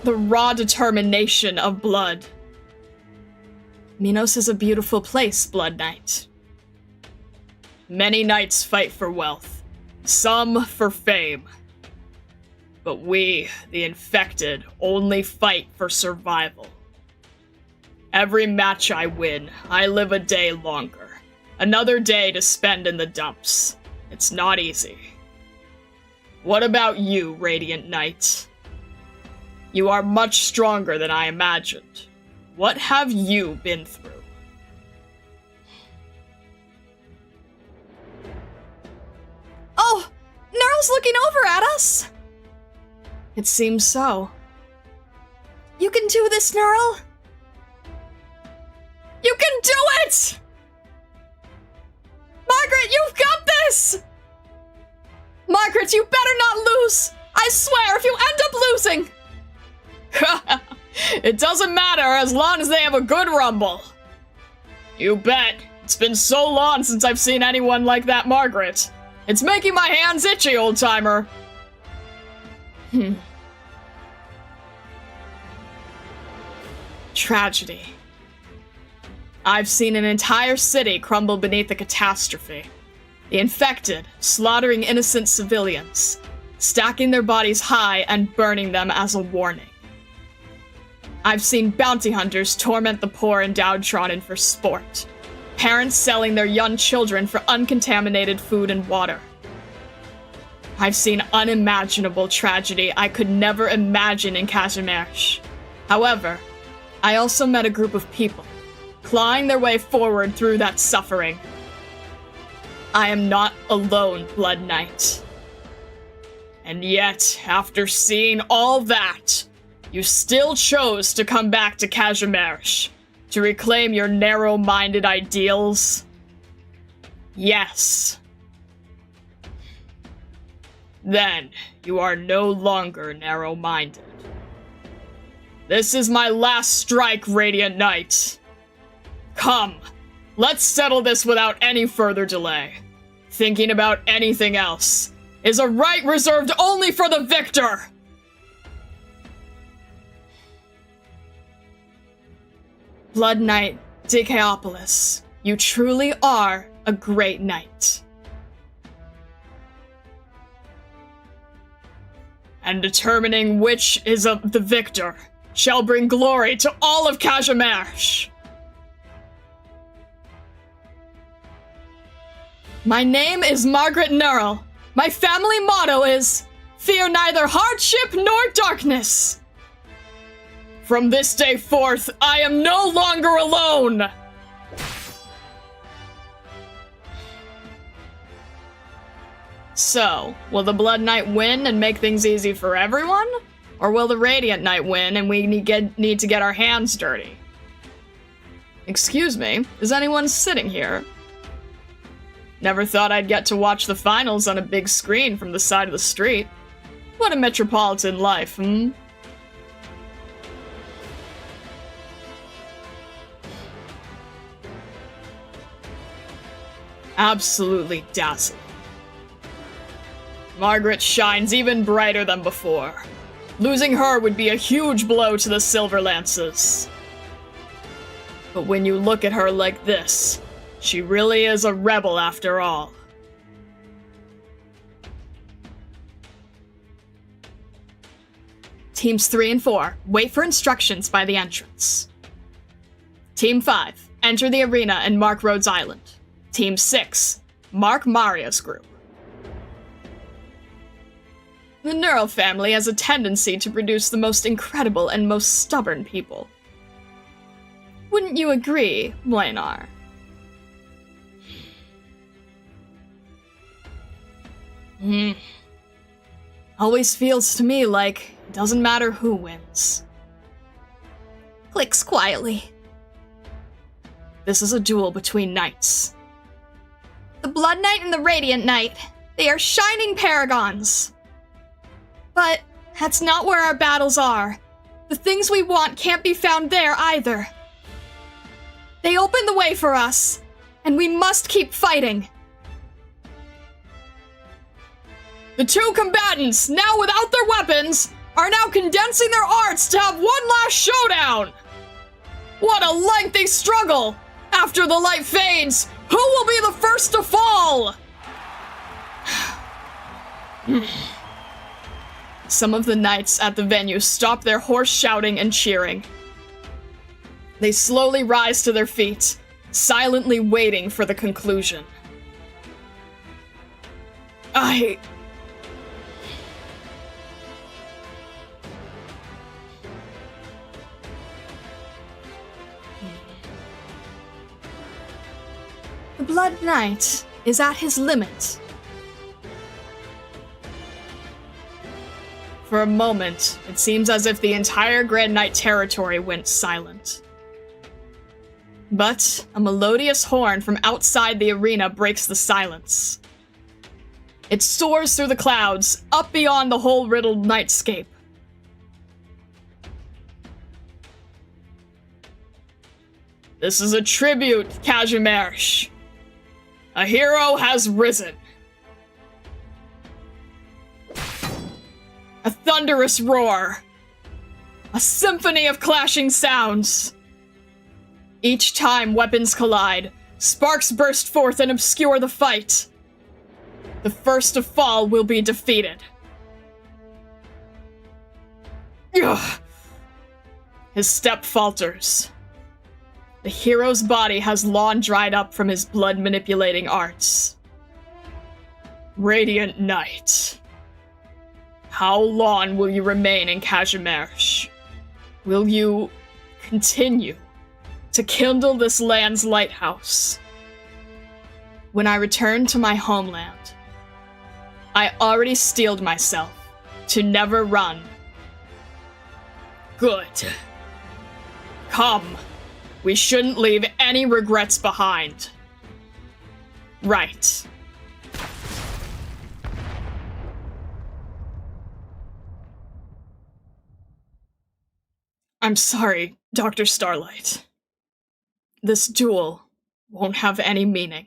The raw determination of blood. Minos is a beautiful place, Blood Knight. Many knights fight for wealth, some for fame. But we, the infected, only fight for survival. Every match I win, I live a day longer. Another day to spend in the dumps. It's not easy. What about you, Radiant Knight? You are much stronger than I imagined. What have you been through? Oh, Nerl's looking over at us! It seems so. You can do this, Nerl! You can do it! Margaret, you've got this! Margaret, you better not lose! I swear, if you end up losing! It doesn't matter as long as they have a good rumble. You bet. It's been so long since I've seen anyone like that Margaret. It's making my hands itchy, old-timer. Tragedy. I've seen an entire city crumble beneath a catastrophe. The infected, slaughtering innocent civilians, stacking their bodies high and burning them as a warning. I've seen bounty hunters torment the poor and downtrodden for sport. Parents selling their young children for uncontaminated food and water. I've seen unimaginable tragedy I could never imagine in Kazimierz. However, I also met a group of people, clawing their way forward through that suffering. I am not alone, Blood Knight. And yet, after seeing all that, you still chose to come back to Kazimierz, to reclaim your narrow-minded ideals? Yes. Then, you are no longer narrow-minded. This is my last strike, Radiant Knight. Come, let's settle this without any further delay. Thinking about anything else is a right reserved only for the victor! Blood Knight Dikeopolis, you truly are a great knight. And determining which is the victor shall bring glory to all of Kazimierz. My name is Margaret Nerl. My family motto is, fear neither hardship nor darkness. From this day forth, I am no longer alone! So, will the Blood Knight win and make things easy for everyone? Or will the Radiant Knight win and we need to get our hands dirty? Excuse me, is anyone sitting here? Never thought I'd get to watch the finals on a big screen from the side of the street. What a metropolitan life, hmm? Absolutely dazzling. Margaret shines even brighter than before. Losing her would be a huge blow to the Silver Lances. But when you look at her like this, she really is a rebel after all. Teams 3 and 4, wait for instructions by the entrance. Team 5, enter the arena and mark Rhodes Island. Team 6, mark Maria's group. The Neural family has a tendency to produce the most incredible and most stubborn people. Wouldn't you agree, Mlynar? Always feels to me like it doesn't matter who wins. Clicks quietly. This is a duel between knights. The Blood Knight and the Radiant Knight. They are shining paragons. But that's not where our battles are. The things we want can't be found there either. They open the way for us, and we must keep fighting. The two combatants, now without their weapons, are now condensing their arts to have one last showdown! What a lengthy struggle! After the light fades, who will be the first to fall? Some of the knights at the venue stop their hoarse shouting and cheering. They slowly rise to their feet, silently waiting for the conclusion. The Blood Knight is at his limit. For a moment, it seems as if the entire Grand Knight territory went silent. But a melodious horn from outside the arena breaks the silence. It soars through the clouds, up beyond the whole riddled nightscape. This is a tribute, Kazimierz. A hero has risen. A thunderous roar. A symphony of clashing sounds. Each time weapons collide, sparks burst forth and obscure the fight. The first to fall will be defeated. Ugh. His step falters. The hero's body has long dried up from his blood-manipulating arts. Radiant Knight. How long will you remain in Kazimierz? Will you continue to kindle this land's lighthouse? When I return to my homeland, I already steeled myself to never run. Good. Come. We shouldn't leave any regrets behind. Right. I'm sorry, Dr. Starlight. This duel won't have any meaning.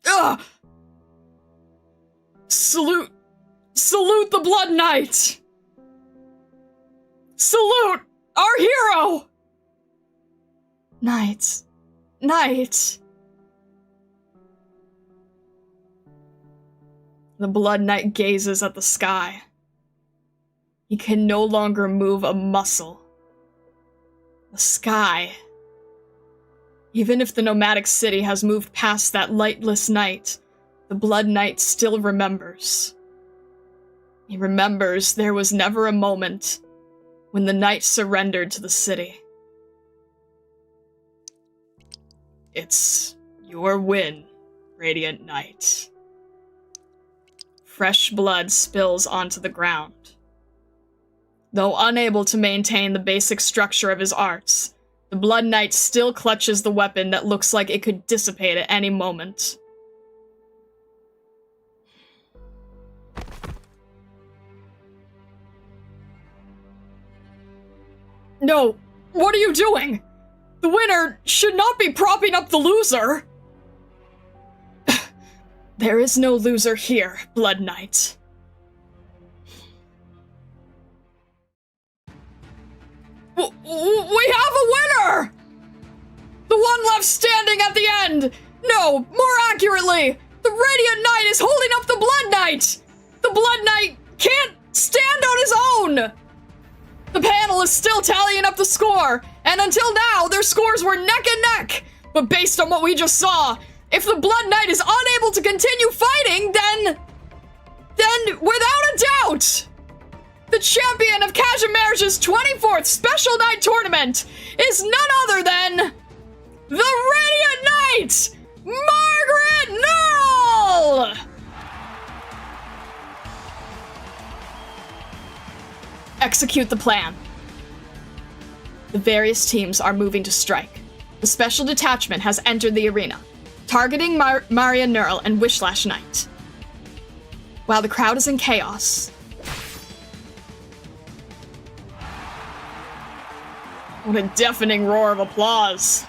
Ugh! Salute the Blood Knight! Salute our hero! Knight. The Blood Knight gazes at the sky. He can no longer move a muscle. The sky. Even if the nomadic city has moved past that lightless night, the Blood Knight still remembers. He remembers there was never a moment when the night surrendered to the city. It's your win, Radiant Knight. Fresh blood spills onto the ground. Though unable to maintain the basic structure of his arts, the Blood Knight still clutches the weapon that looks like it could dissipate at any moment. No, what are you doing? The winner should not be propping up the loser! There is no loser here, Blood Knight. We have a winner! The one left standing at the end! No, more accurately, the Radiant Knight is holding up the Blood Knight! The Blood Knight can't stand on his own! The panel is still tallying up the score, and until now, their scores were neck and neck! But based on what we just saw, if the Blood Knight is unable to continue fighting, then without a doubt, the champion of Kazimierz's 24th Special Night Tournament is none other than the Radiant Knight, Margaret Knurl! Execute the plan. The various teams are moving to strike. The special detachment has entered the arena, targeting Maria Nurl and Wishlash Knight. While the crowd is in chaos... What a deafening roar of applause.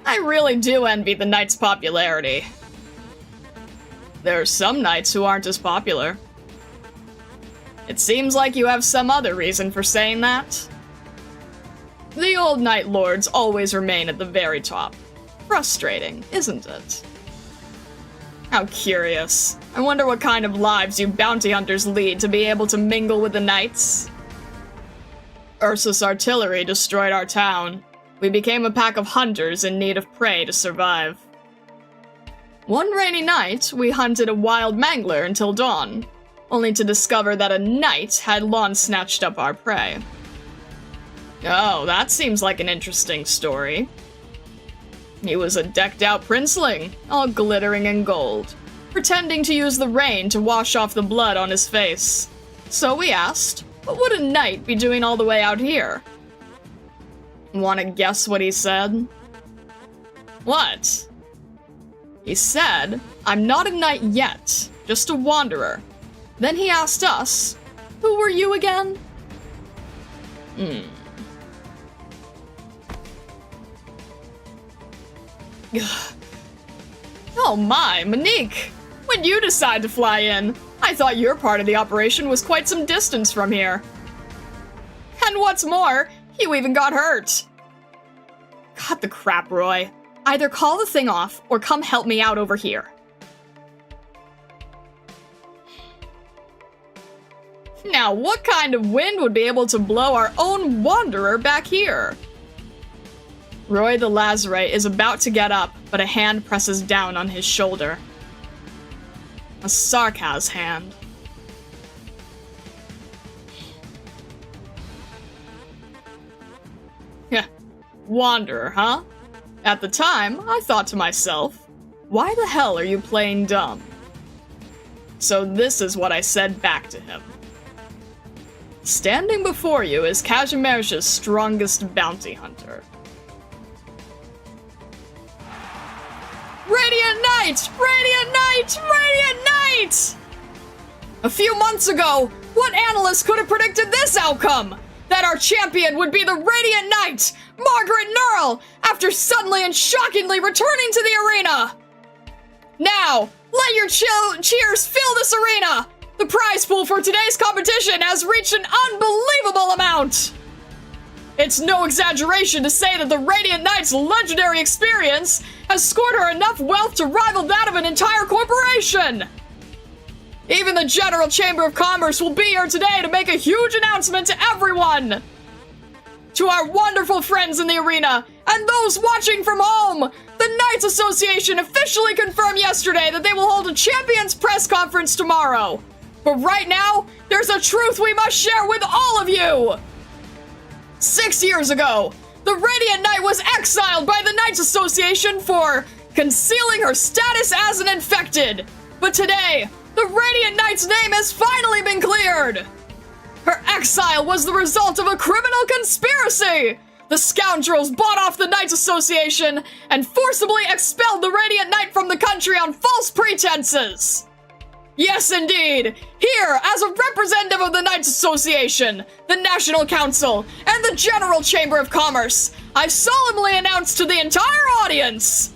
I really do envy the Knight's popularity. There are some Knights who aren't as popular. It seems like you have some other reason for saying that. The old Knight Lords always remain at the very top. Frustrating, isn't it? How curious. I wonder what kind of lives you bounty hunters lead to be able to mingle with the Knights. Ursus artillery destroyed our town. We became a pack of hunters in need of prey to survive. One rainy night, we hunted a wild mangler until dawn, only to discover that a knight had long snatched up our prey. Oh, that seems like an interesting story. He was a decked-out princeling, all glittering in gold, pretending to use the rain to wash off the blood on his face. So we asked, what would a knight be doing all the way out here? Want to guess what he said? What? He said, I'm not a knight yet, just a wanderer. Then he asked us, who were you again? Oh my, Monique! When'd you decide to fly in? I thought your part of the operation was quite some distance from here. And what's more, you even got hurt. Cut the crap, Roy. Either call the thing off, or come help me out over here. Now, what kind of wind would be able to blow our own wanderer back here? Roy the Lazarite is about to get up, but a hand presses down on his shoulder. A Sarkaz hand. Wanderer, huh? At the time, I thought to myself, why the hell are you playing dumb? So this is what I said back to him. Standing before you is Kazimierz's strongest bounty hunter. Radiant Knight! Radiant Knight! Radiant Knight! A few months ago, what analyst could have predicted this outcome? That our champion would be the Radiant Knight, Margaret Nurl, after suddenly and shockingly returning to the arena! Now, let your cheers fill this arena! The prize pool for today's competition has reached an unbelievable amount! It's no exaggeration to say that the Radiant Knight's legendary experience has scored her enough wealth to rival that of an entire corporation! Even the General Chamber of Commerce will be here today to make a huge announcement to everyone! To our wonderful friends in the arena, and those watching from home, the Knights Association officially confirmed yesterday that they will hold a Champions press conference tomorrow. But right now, there's a truth we must share with all of you! 6 years ago, the Radiant Knight was exiled by the Knights Association for concealing her status as an infected. But today, the Radiant Knight's name has finally been cleared! Her exile was the result of a criminal conspiracy! The scoundrels bought off the Knights Association and forcibly expelled the Radiant Knight from the country on false pretenses! Yes, indeed! Here, as a representative of the Knights Association, the National Council, and the General Chamber of Commerce, I solemnly announce to the entire audience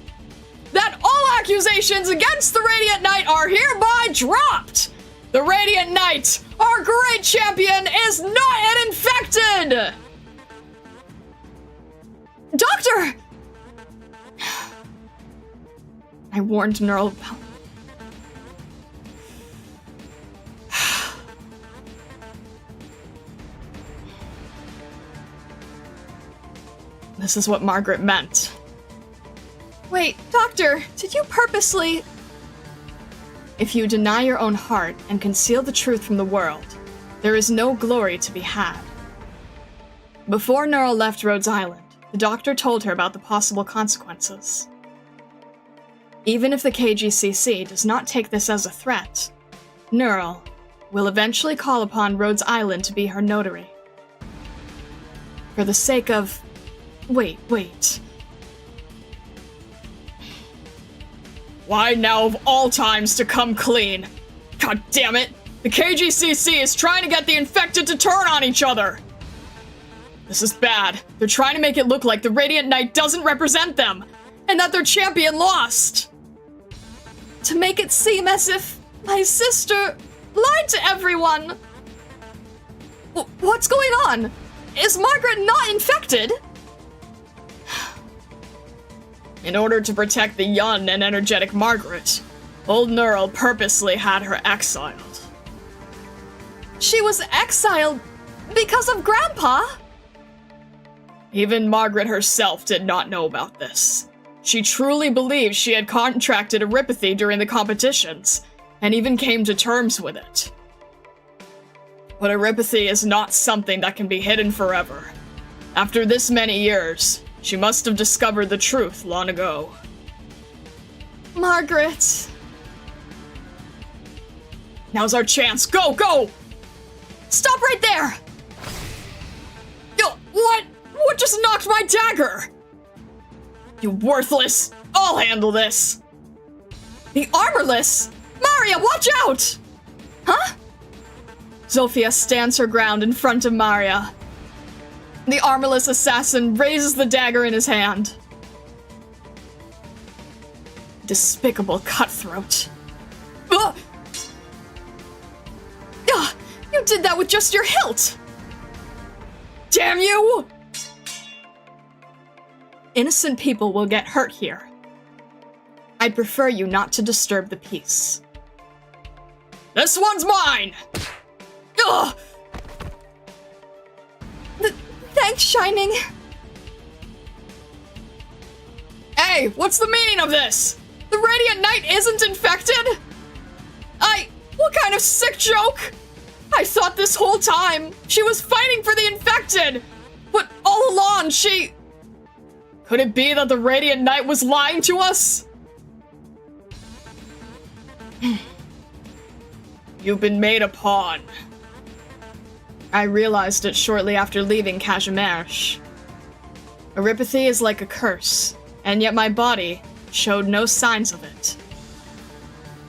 that all accusations against the Radiant Knight are hereby dropped! The Radiant Knight, our great champion, is not an infected! Doctor! I warned Nurl about... This is what Margaret meant. Wait, Doctor, did you purposely... If you deny your own heart and conceal the truth from the world, there is no glory to be had. Before Nurl left Rhodes Island, the doctor told her about the possible consequences. Even if the KGCC does not take this as a threat, Nurl, will eventually call upon Rhodes Island to be her notary. For the sake of... Wait. Why now of all times to come clean? God damn it! The KGCC is trying to get the infected to turn on each other! This is bad. They're trying to make it look like the Radiant Knight doesn't represent them, and that their champion lost! To make it seem as if my sister lied to everyone! What's going on? Is Margaret not infected? In order to protect the young and energetic Margaret, old Neural purposely had her exiled. She was exiled because of Grandpa? Even Margaret herself did not know about this. She truly believed she had contracted erypathy during the competitions, and even came to terms with it. But erypathy is not something that can be hidden forever. After this many years, she must have discovered the truth long ago. Margaret. Now's our chance. Go, go! Stop right there! Yo, what? What just knocked my dagger? You worthless! I'll handle this! The armorless! Maria, watch out! Huh? Zofia stands her ground in front of Maria. The armorless assassin raises the dagger in his hand. Despicable cutthroat. Ugh! Ugh! You did that with just your hilt! Damn you! Innocent people will get hurt here. I'd prefer you not to disturb the peace. This one's mine! Ugh! Thanks, Shining. Hey, what's the meaning of this? The Radiant Knight isn't infected? What kind of sick joke? I thought this whole time she was fighting for the infected, but all along she... Could it be that the Radiant Knight was lying to us? You've been made a pawn. I realized it shortly after leaving Kazimierz. Erypathy is like a curse, and yet my body showed no signs of it.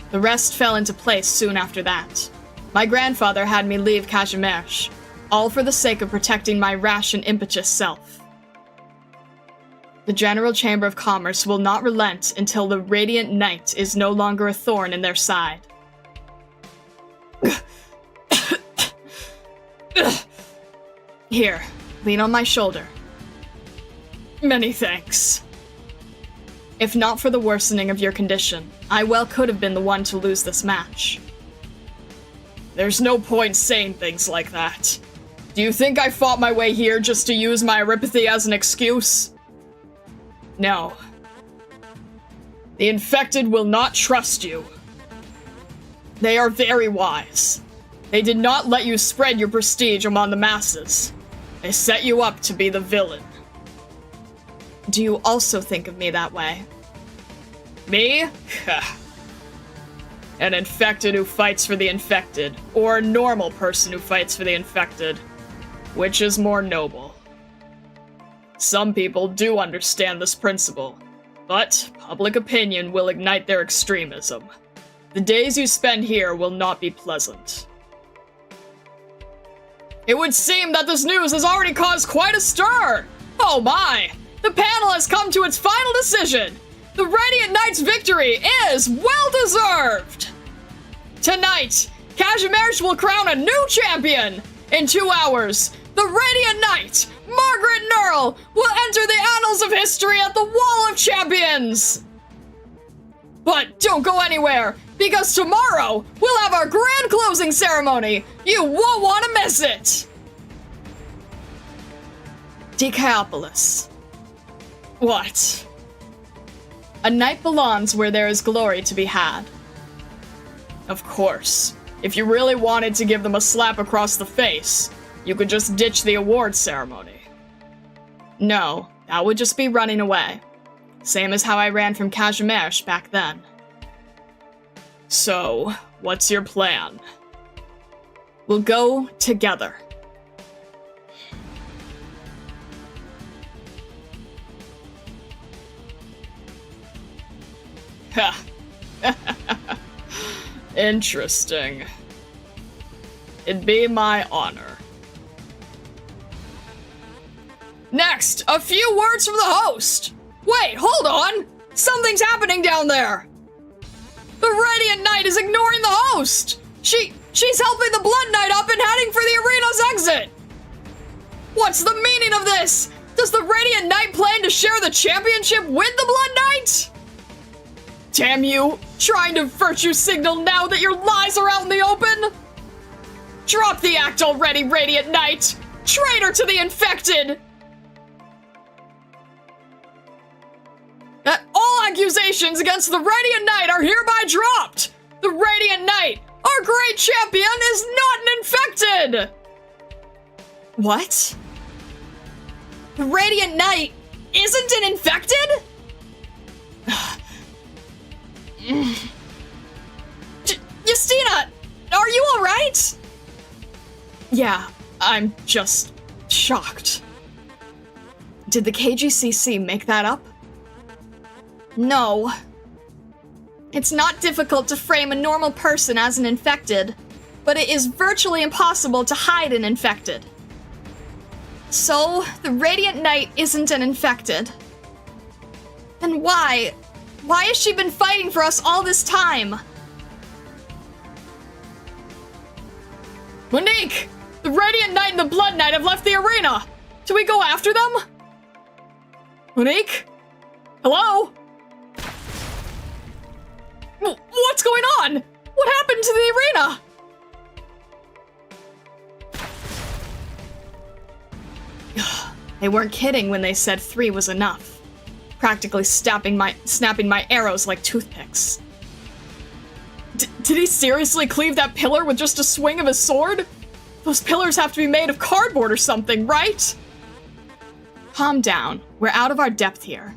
The rest fell into place soon after that. My grandfather had me leave Kazimierz, all for the sake of protecting my rash and impetuous self. The General Chamber of Commerce will not relent until the Radiant Knight is no longer a thorn in their side. Here, lean on my shoulder. Many thanks. If not for the worsening of your condition, I well could have been the one to lose this match. There's no point saying things like that. Do you think I fought my way here just to use my erypathy as an excuse? No. The infected will not trust you. They are very wise. They did not let you spread your prestige among the masses. They set you up to be the villain. Do you also think of me that way? Me? An infected who fights for the infected, or a normal person who fights for the infected. Which is more noble? Some people do understand this principle, but public opinion will ignite their extremism. The days you spend here will not be pleasant. It would seem that this news has already caused quite a stir! Oh my! The panel has come to its final decision! The Radiant Knight's victory is well-deserved! Tonight, Kazimierz will crown a new champion! In 2 hours, the Radiant Knight, Margaret Neural, will enter the annals of history at the Wall of Champions! But don't go anywhere, because tomorrow we'll have our grand closing ceremony! You won't want to miss it! Decapolis. What? A knight belongs where there is glory to be had. Of course, if you really wanted to give them a slap across the face, you could just ditch the award ceremony. No, that would just be running away. Same as how I ran from Kazimierz back then. So, what's your plan? We'll go together. Ha. Interesting. It'd be my honor. Next, a few words from the host. Wait, hold on! Something's happening down there! The Radiant Knight is ignoring the host! She's helping the Blood Knight up and heading for the arena's exit! What's the meaning of this? Does the Radiant Knight plan to share the championship with the Blood Knight? Damn you! Trying to virtue signal now that your lies are out in the open? Drop the act already, Radiant Knight! Traitor to the infected! All accusations against the Radiant Knight are hereby dropped! The Radiant Knight, our great champion, is not an infected! What? The Radiant Knight isn't an infected? Justina, are you alright? Yeah, I'm just shocked. Did the KGCC make that up? No. It's not difficult to frame a normal person as an infected, but it is virtually impossible to hide an infected. So, the Radiant Knight isn't an infected. Then why? Why has she been fighting for us all this time? Monique! The Radiant Knight and the Blood Knight have left the arena! Do we go after them? Monique? Hello? What's going on? What happened to the arena? They weren't kidding when they said 3 was enough. Practically snapping my arrows like toothpicks. Did he seriously cleave that pillar with just a swing of his sword? Those pillars have to be made of cardboard or something, right? Calm down. We're out of our depth here.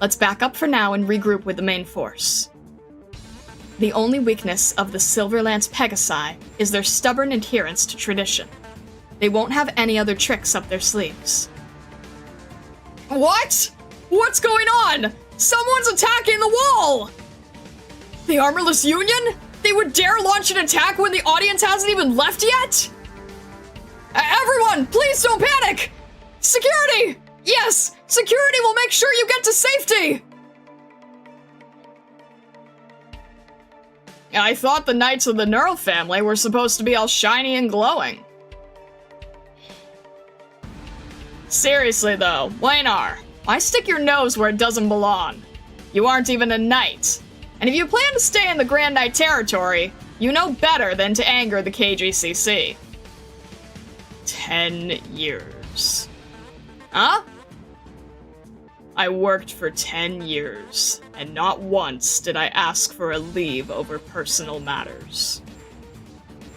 Let's back up for now and regroup with the main force. The only weakness of the Silverlance Pegasi is their stubborn adherence to tradition. They won't have any other tricks up their sleeves. What? What's going on? Someone's attacking the wall! The Armorless Union? They would dare launch an attack when the audience hasn't even left yet? Everyone, please don't panic! Security! Yes, security will make sure you get to safety! I thought the Knights of the Neural family were supposed to be all shiny and glowing. Seriously though, Waynar, why stick your nose where it doesn't belong? You aren't even a knight. And if you plan to stay in the Grand Knight territory, you know better than to anger the KGCC. 10 years. Huh? I worked for 10 years, and not once did I ask for a leave over personal matters.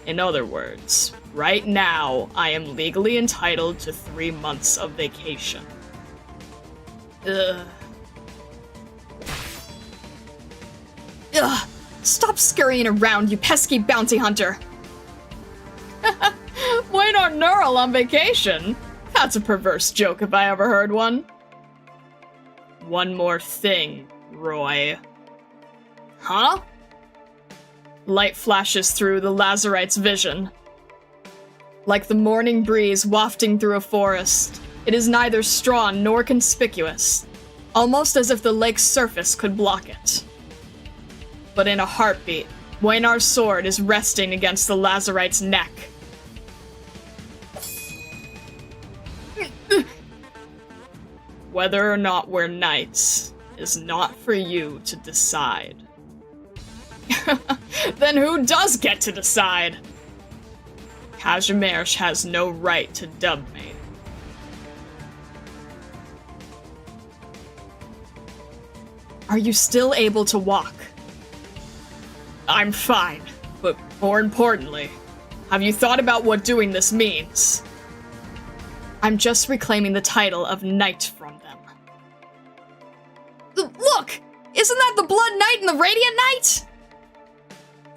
In other words, right now, I am legally entitled to 3 months of vacation. Ugh. Ugh. Stop scurrying around, you pesky bounty hunter! Waynar Neural on vacation? That's a perverse joke if I ever heard one. One more thing, Roy. Huh? Light flashes through the Lazarite's vision. Like the morning breeze wafting through a forest, it is neither strong nor conspicuous, almost as if the lake's surface could block it. But in a heartbeat, Waynar's sword is resting against the Lazarite's neck. Whether or not we're knights is not for you to decide. Then who does get to decide? Kazimierz has no right to dub me. Are you still able to walk? I'm fine, but more importantly, have you thought about what doing this means? I'm just reclaiming the title of knight from them. Look! Isn't that the Blood Knight and the Radiant Knight?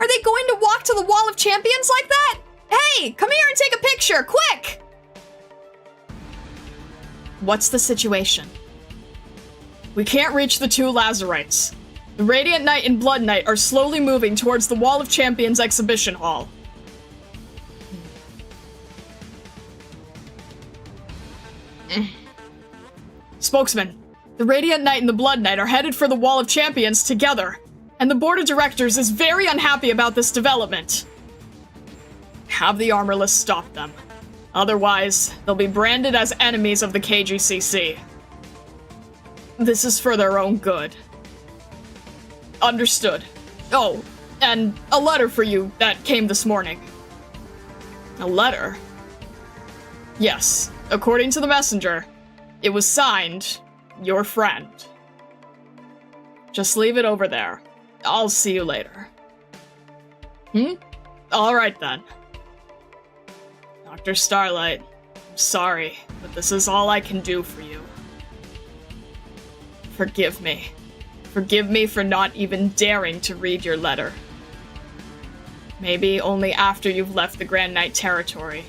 Are they going to walk to the Wall of Champions like that? Hey, come here and take a picture, quick! What's the situation? We can't reach the two Lazarites. The Radiant Knight and Blood Knight are slowly moving towards the Wall of Champions exhibition hall. Spokesman, the Radiant Knight and the Blood Knight are headed for the Wall of Champions together, and the board of directors is very unhappy about this development. Have the Armorless stop them. Otherwise, they'll be branded as enemies of the KGCC. This is for their own good. Understood. Oh, and a letter for you that came this morning. A letter? Yes, according to the messenger, it was signed, your friend. Just leave it over there. I'll see you later. Alright then. Dr. Starlight, I'm sorry, but this is all I can do for you. Forgive me. Forgive me for not even daring to read your letter. Maybe only after you've left the Grand Knight territory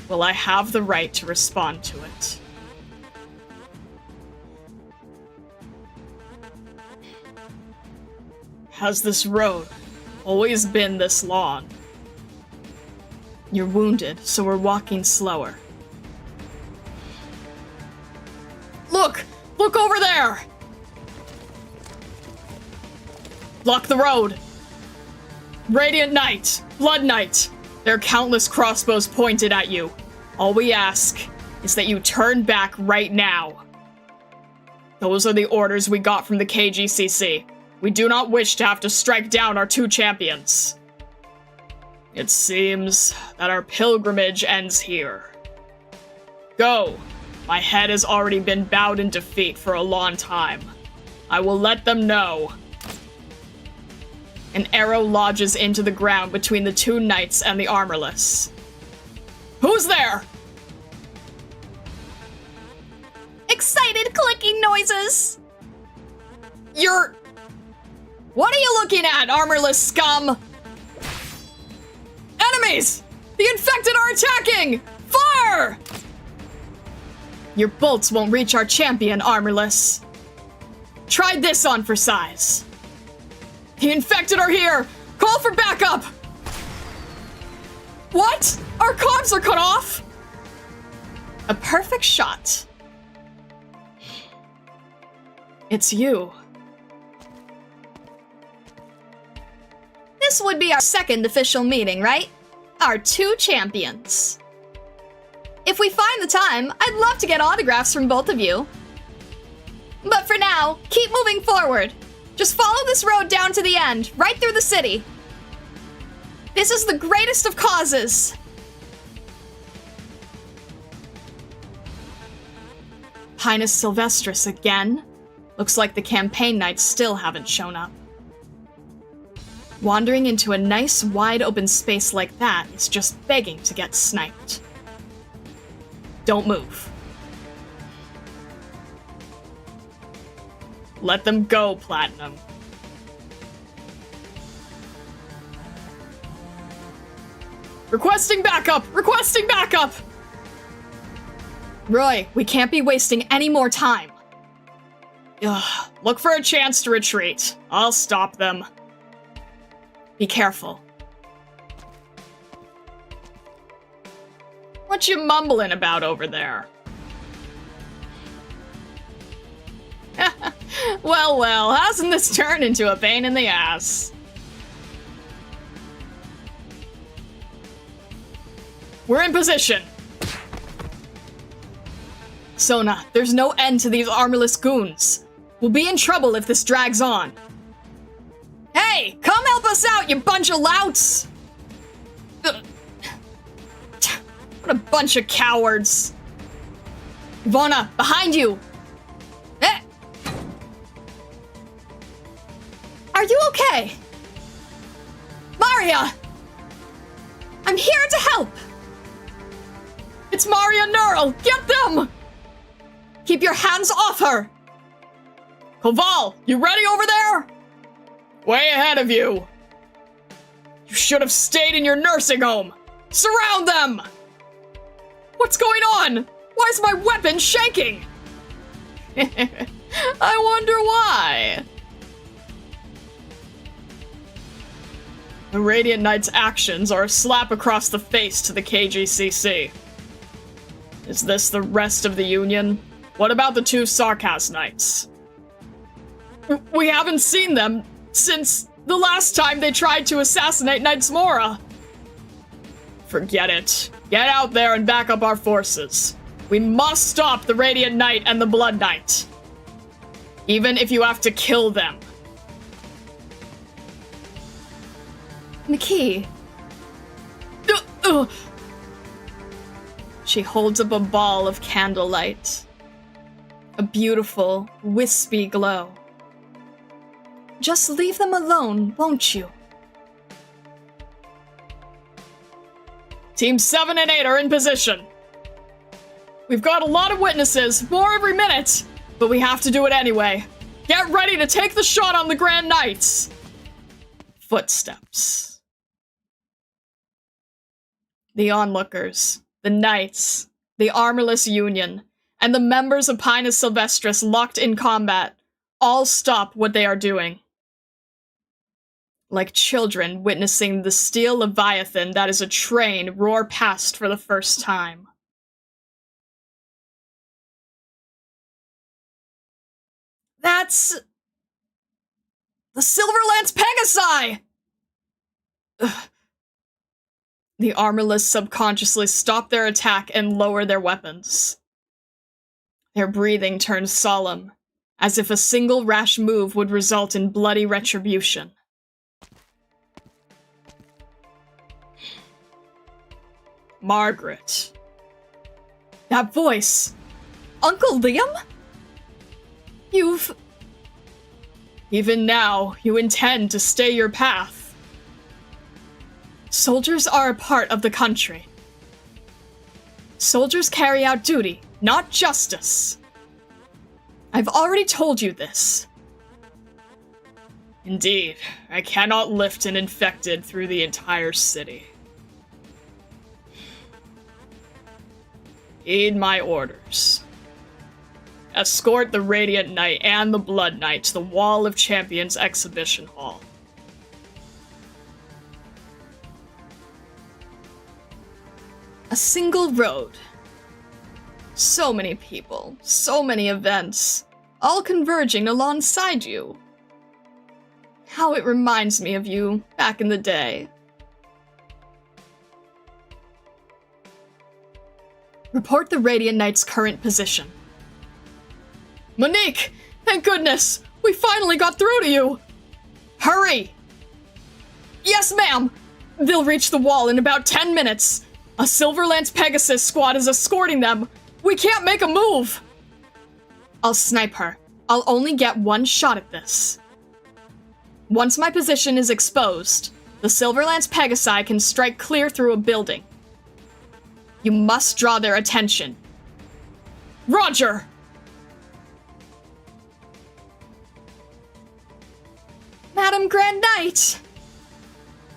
will I have the right to respond to it. Has this road always been this long? You're wounded, so we're walking slower. Look! Look over there! Block the road! Radiant Knight! Blood Knight! There are countless crossbows pointed at you. All we ask is that you turn back right now. Those are the orders we got from the KGCC. We do not wish to have to strike down our two champions. It seems that our pilgrimage ends here. Go! My head has already been bowed in defeat for a long time. I will let them know. An arrow lodges into the ground between the two knights and the armorless. Who's there? Excited clicking noises! What are you looking at, armorless scum? Enemies! The infected are attacking! Fire! Your bolts won't reach our champion, armorless. Try this on for size. The infected are here! Call for backup! What? Our comms are cut off? A perfect shot. It's you. This would be our second official meeting, right? Our two champions. If we find the time, I'd love to get autographs from both of you. But for now, keep moving forward. Just follow this road down to the end, right through the city. This is the greatest of causes. Highness Sylvestris again? Looks like the campaign knights still haven't shown up. Wandering into a nice, wide open space like that is just begging to get sniped. Don't move. Let them go, Platinum. Requesting backup! Requesting backup! Roy, we can't be wasting any more time. Ugh, look for a chance to retreat. I'll stop them. Be careful. What you mumbling about over there? Well, hasn't this turned into a pain in the ass? We're in position. Sona, there's no end to these armorless goons. We'll be in trouble if this drags on. Hey, come help us out, you bunch of louts! What a bunch of cowards. Ivana, behind you! Eh. Are you okay? Maria! I'm here to help! It's Maria Neural! Get them! Keep your hands off her! Koval, you ready over there? Way ahead of you! You should have stayed in your nursing home! Surround them! What's going on? Why is my weapon shaking? I wonder why. The Radiant Knight's actions are a slap across the face to the KGCC. Is this the rest of the Union? What about the two Sarkaz Knights? We haven't seen them since the last time they tried to assassinate Knights Mora. Forget it. Get out there and back up our forces. We must stop the Radiant Knight and the Blood Knight. Even if you have to kill them. Nikki. She holds up a ball of candlelight. A beautiful, wispy glow. Just leave them alone, won't you? Teams 7 and 8 are in position. We've got a lot of witnesses, more every minute, but we have to do it anyway. Get ready to take the shot on the Grand Knights. Footsteps. The onlookers, the knights, the armorless Union, and the members of Pinus Sylvestris locked in combat all stop what they are doing. Like children witnessing the steel leviathan that is a train roar past for the first time. That's... the Silverlance Pegasi! Ugh. The armorless subconsciously stop their attack and lower their weapons. Their breathing turns solemn, as if a single rash move would result in bloody retribution. Margaret. That voice! Uncle Liam? You've... Even now, you intend to stay your path. Soldiers are a part of the country. Soldiers carry out duty, not justice. I've already told you this. Indeed, I cannot lift an infected through the entire city. Heed my orders. Escort the Radiant Knight and the Blood Knight to the Wall of Champions Exhibition Hall. A single road. So many people, so many events, all converging alongside you. How it reminds me of you back in the day. Report the Radiant Knight's current position. Monique! Thank goodness! We finally got through to you! Hurry! Yes, ma'am! They'll reach the wall in about 10 minutes. A Silverlance Pegasus squad is escorting them. We can't make a move! I'll snipe her. I'll only get one shot at this. Once my position is exposed, the Silverlance Pegasi can strike clear through a building. You must draw their attention. Roger! Madam Grand Knight!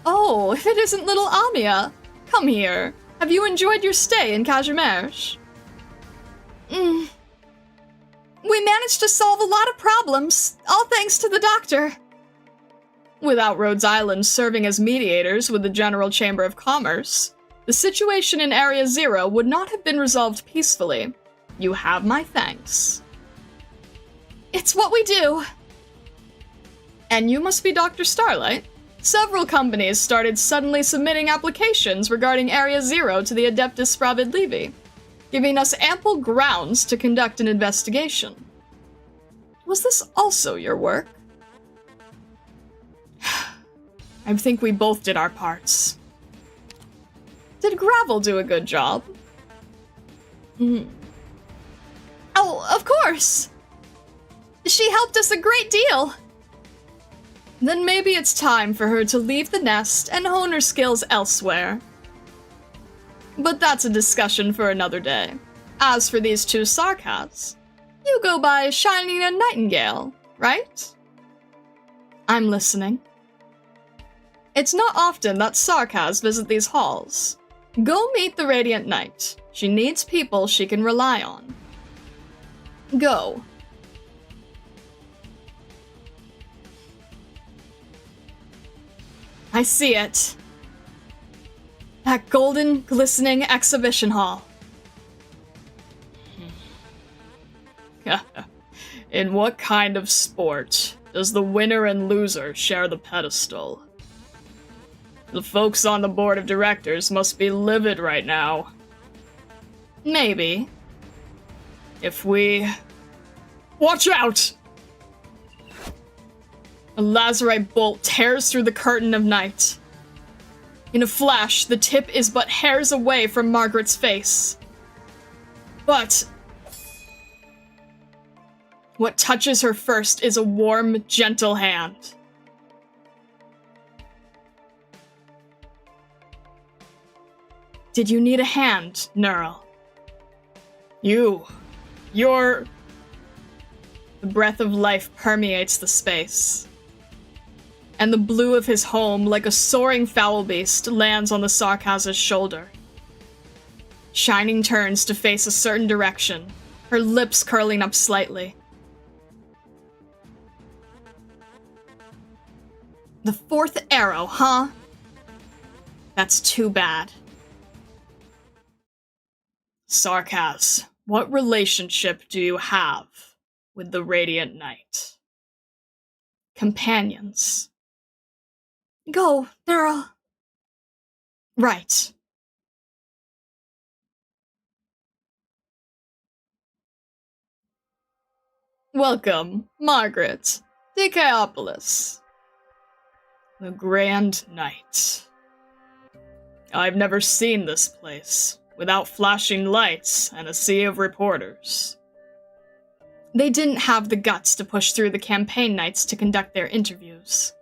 Oh, if it isn't little Amia. Come here. Have you enjoyed your stay in Kazimierz? We managed to solve a lot of problems, all thanks to the doctor. Without Rhodes Island serving as mediators with the General Chamber of Commerce, the situation in Area Zero would not have been resolved peacefully. You have my thanks. It's what we do. And you must be Dr. Starlight. Several companies started suddenly submitting applications regarding Area Zero to the Adeptus Spravid Levi, giving us ample grounds to conduct an investigation. Was this also your work? I think we both did our parts. Did Gravel do a good job? Oh, of course! She helped us a great deal! Then maybe it's time for her to leave the nest and hone her skills elsewhere. But that's a discussion for another day. As for these two Sarkaz, you go by Shining a Nightingale, right? I'm listening. It's not often that Sarkaz visit these halls. Go meet the Radiant Knight. She needs people she can rely on. Go. I see it. That golden, glistening exhibition hall. In what kind of sport does the winner and loser share the pedestal? The folks on the board of directors must be livid right now. Maybe. If we... Watch out! A lazarite bolt tears through the curtain of night. In a flash, the tip is but hairs away from Margaret's face. But... what touches her first is a warm, gentle hand. Did you need a hand, Neural? You're... The breath of life permeates the space. And the blue of his home, like a soaring foul beast, lands on the Sarkaz's shoulder. Shining turns to face a certain direction, her lips curling up slightly. The fourth arrow, huh? That's too bad. Sarkaz, what relationship do you have with the Radiant Knight? Companions. Go, Terra. Right. Welcome, Margaret, to Chaopolis. The Grand Knight. I've never seen this place without flashing lights and a sea of reporters. They didn't have the guts to push through the campaign knights to conduct their interviews.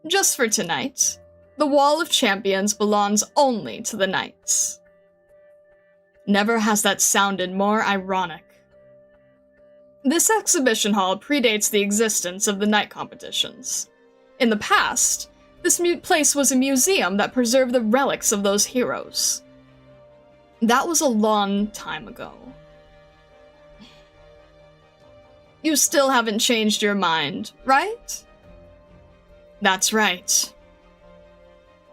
Just for tonight, the Wall of Champions belongs only to the knights. Never has that sounded more ironic. This exhibition hall predates the existence of the knight competitions. In the past, this place was a museum that preserved the relics of those heroes. That was a long time ago. You still haven't changed your mind, right? That's right.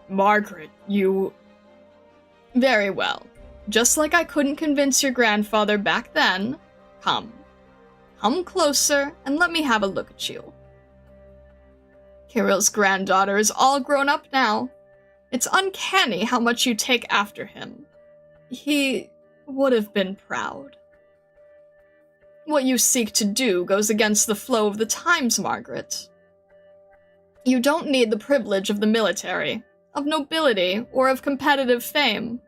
Margaret, you... Very well. Just like I couldn't convince your grandfather back then, come. Come closer and let me have a look at you. Kirill's granddaughter is all grown up now. It's uncanny how much you take after him. He would have been proud. What you seek to do goes against the flow of the times, Margaret. You don't need the privilege of the military, of nobility, or of competitive fame.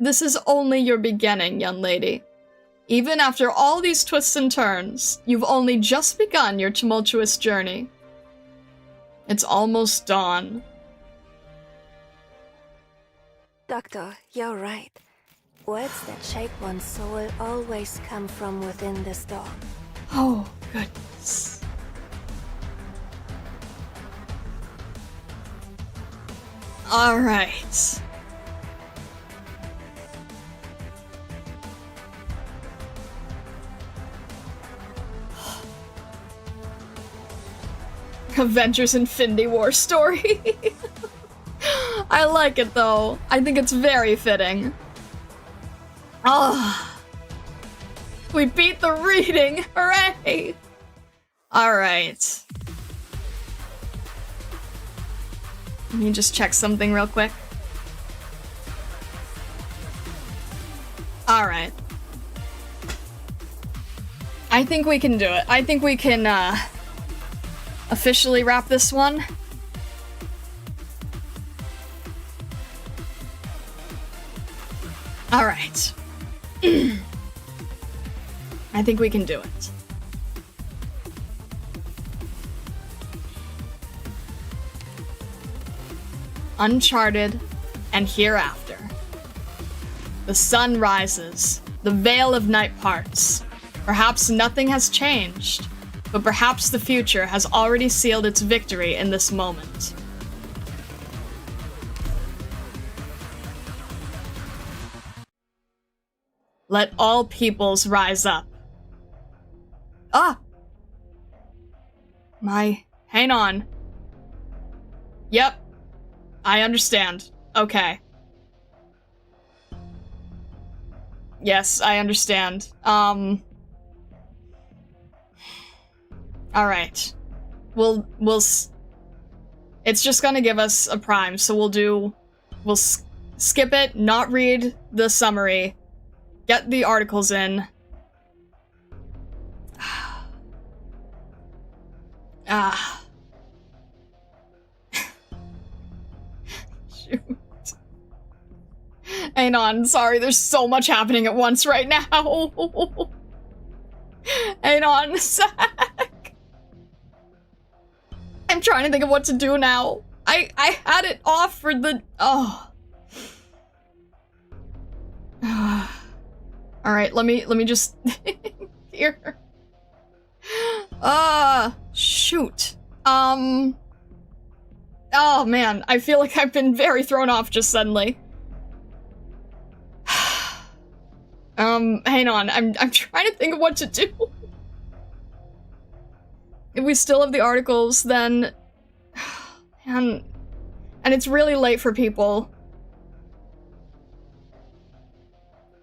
This is only your beginning, young lady. Even after all these twists and turns, you've only just begun your tumultuous journey. It's almost dawn. Doctor, you're right. Words that shake one's soul always come from within the storm. Oh, goodness. All right. Avengers Infinity War story. I like it though. I think it's very fitting. Oh, we beat the reading! Hooray! Alright. Let me just check something real quick. Alright. I think we can do it. I think we can, officially wrap this one. Alright. I think we can do it. Uncharted and hereafter. The sun rises, the veil of night parts. Perhaps nothing has changed, but perhaps the future has already sealed its victory in this moment. Let all peoples rise up. Ah! Hang on. Yep. I understand. Okay. Yes, I understand. Alright. It's just gonna give us a prime, so we'll skip it, not read the summary, get the articles in. Shoot. Hang on, sorry, there's so much happening at once right now. Hang on a sec. I'm trying to think of what to do now. I had it off for the... Oh. Alright, let me just... Here. Shoot. Oh man, I feel like I've been very thrown off just suddenly. Hang on, I'm trying to think of what to do. If we still have the articles, then... And it's really late for people.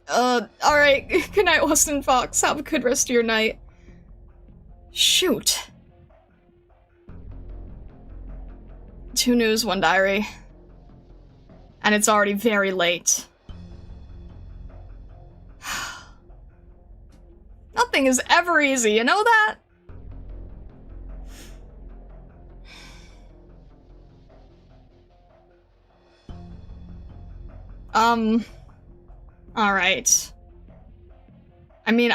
Alright, good night, Austin Fox. Have a good rest of your night. Shoot. 2 news, 1 diary. And it's already very late. Nothing is ever easy, you know that? Alright. I mean,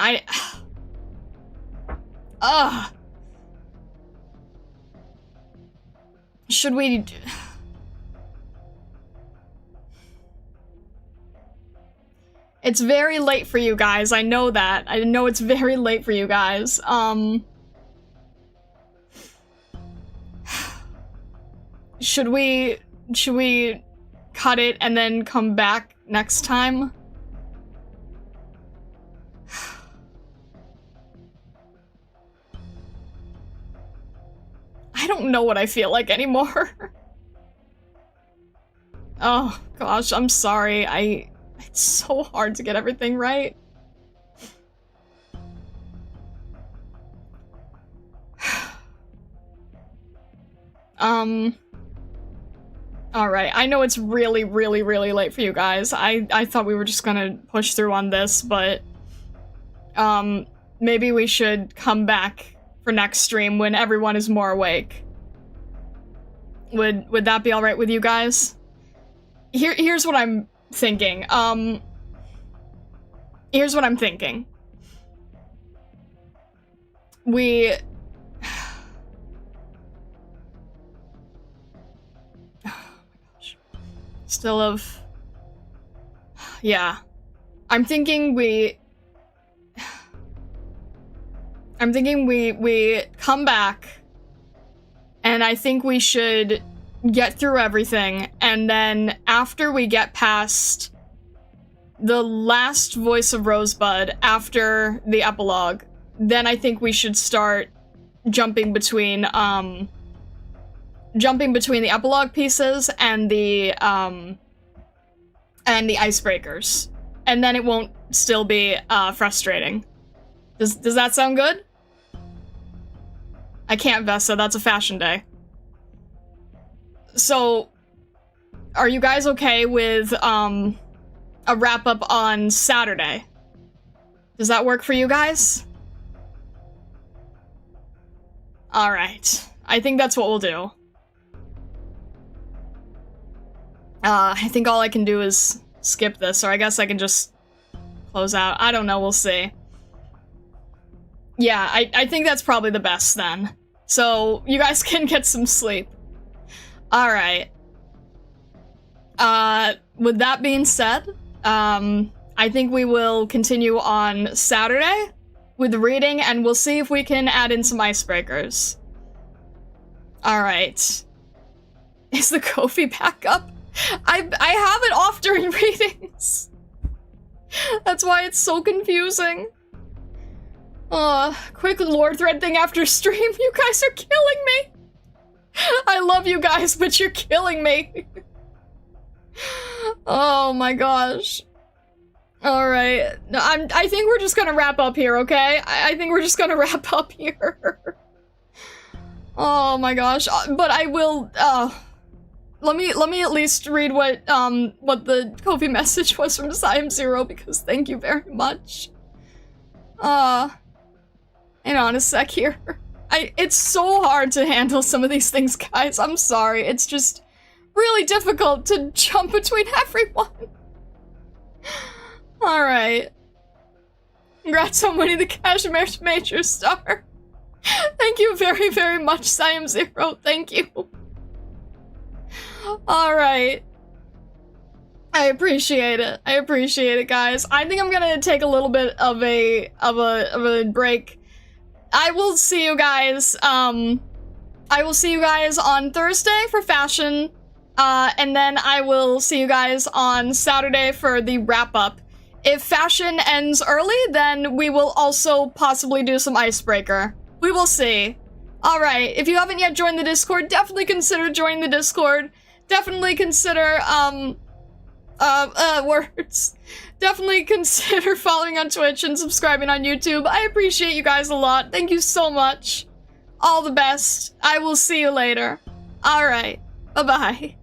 should we... It's very late for you guys, I know that. I know it's very late for you guys. Should we cut it and then come back next time? I don't know what I feel like anymore. Oh gosh, I'm sorry. It's so hard to get everything right. Alright, I know it's really, really, really late for you guys. I thought we were just gonna push through on this, but... maybe we should come back for next stream when everyone is more awake. Would that be alright with you guys? Here's what I'm thinking. Here's what I'm thinking. We... Still have... Yeah. I'm thinking we come back, and I think we should get through everything, and then after we get past the last voice of Rosebud, after the epilogue, then I think we should start jumping between the epilogue pieces and the icebreakers. And then it won't still be frustrating. Does that sound good? I can't, Vesta, that's a fashion day. So, are you guys okay with a wrap-up on Saturday? Does that work for you guys? Alright. I think that's what we'll do. I think all I can do is skip this, or I guess I can just close out. I don't know, we'll see. Yeah, I think that's probably the best then. So, you guys can get some sleep. Alright. With that being said, I think we will continue on Saturday with the reading, and we'll see if we can add in some icebreakers. Alright. Is the Kofi back up? I have it off during readings. That's why it's so confusing. Quick lore thread thing after stream. You guys are killing me. I love you guys, but you're killing me. Oh my gosh. Alright. No, I think we're just gonna wrap up here, okay? I think we're just gonna wrap up here. Oh my gosh. But I will, let me at least read what the Ko-fi message was from Siam0, because thank you very much. Hang on a sec here. It's so hard to handle some of these things, guys. I'm sorry. It's just really difficult to jump between everyone. Alright. Congrats on winning the Cashmere Major Star. Thank you very, very much, Siam0. Thank you. Alright. I appreciate it. I appreciate it, guys. I think I'm gonna take a little bit of a break. I will see you guys, I will see you guys on Thursday for fashion, and then I will see you guys on Saturday for the wrap-up. If fashion ends early, then we will also possibly do some icebreaker. We will see. Alright, if you haven't yet joined the Discord, definitely consider joining the Discord. Definitely consider, words. Definitely consider following on Twitch and subscribing on YouTube. I appreciate you guys a lot. Thank you so much. All the best. I will see you later. Alright. Bye-bye.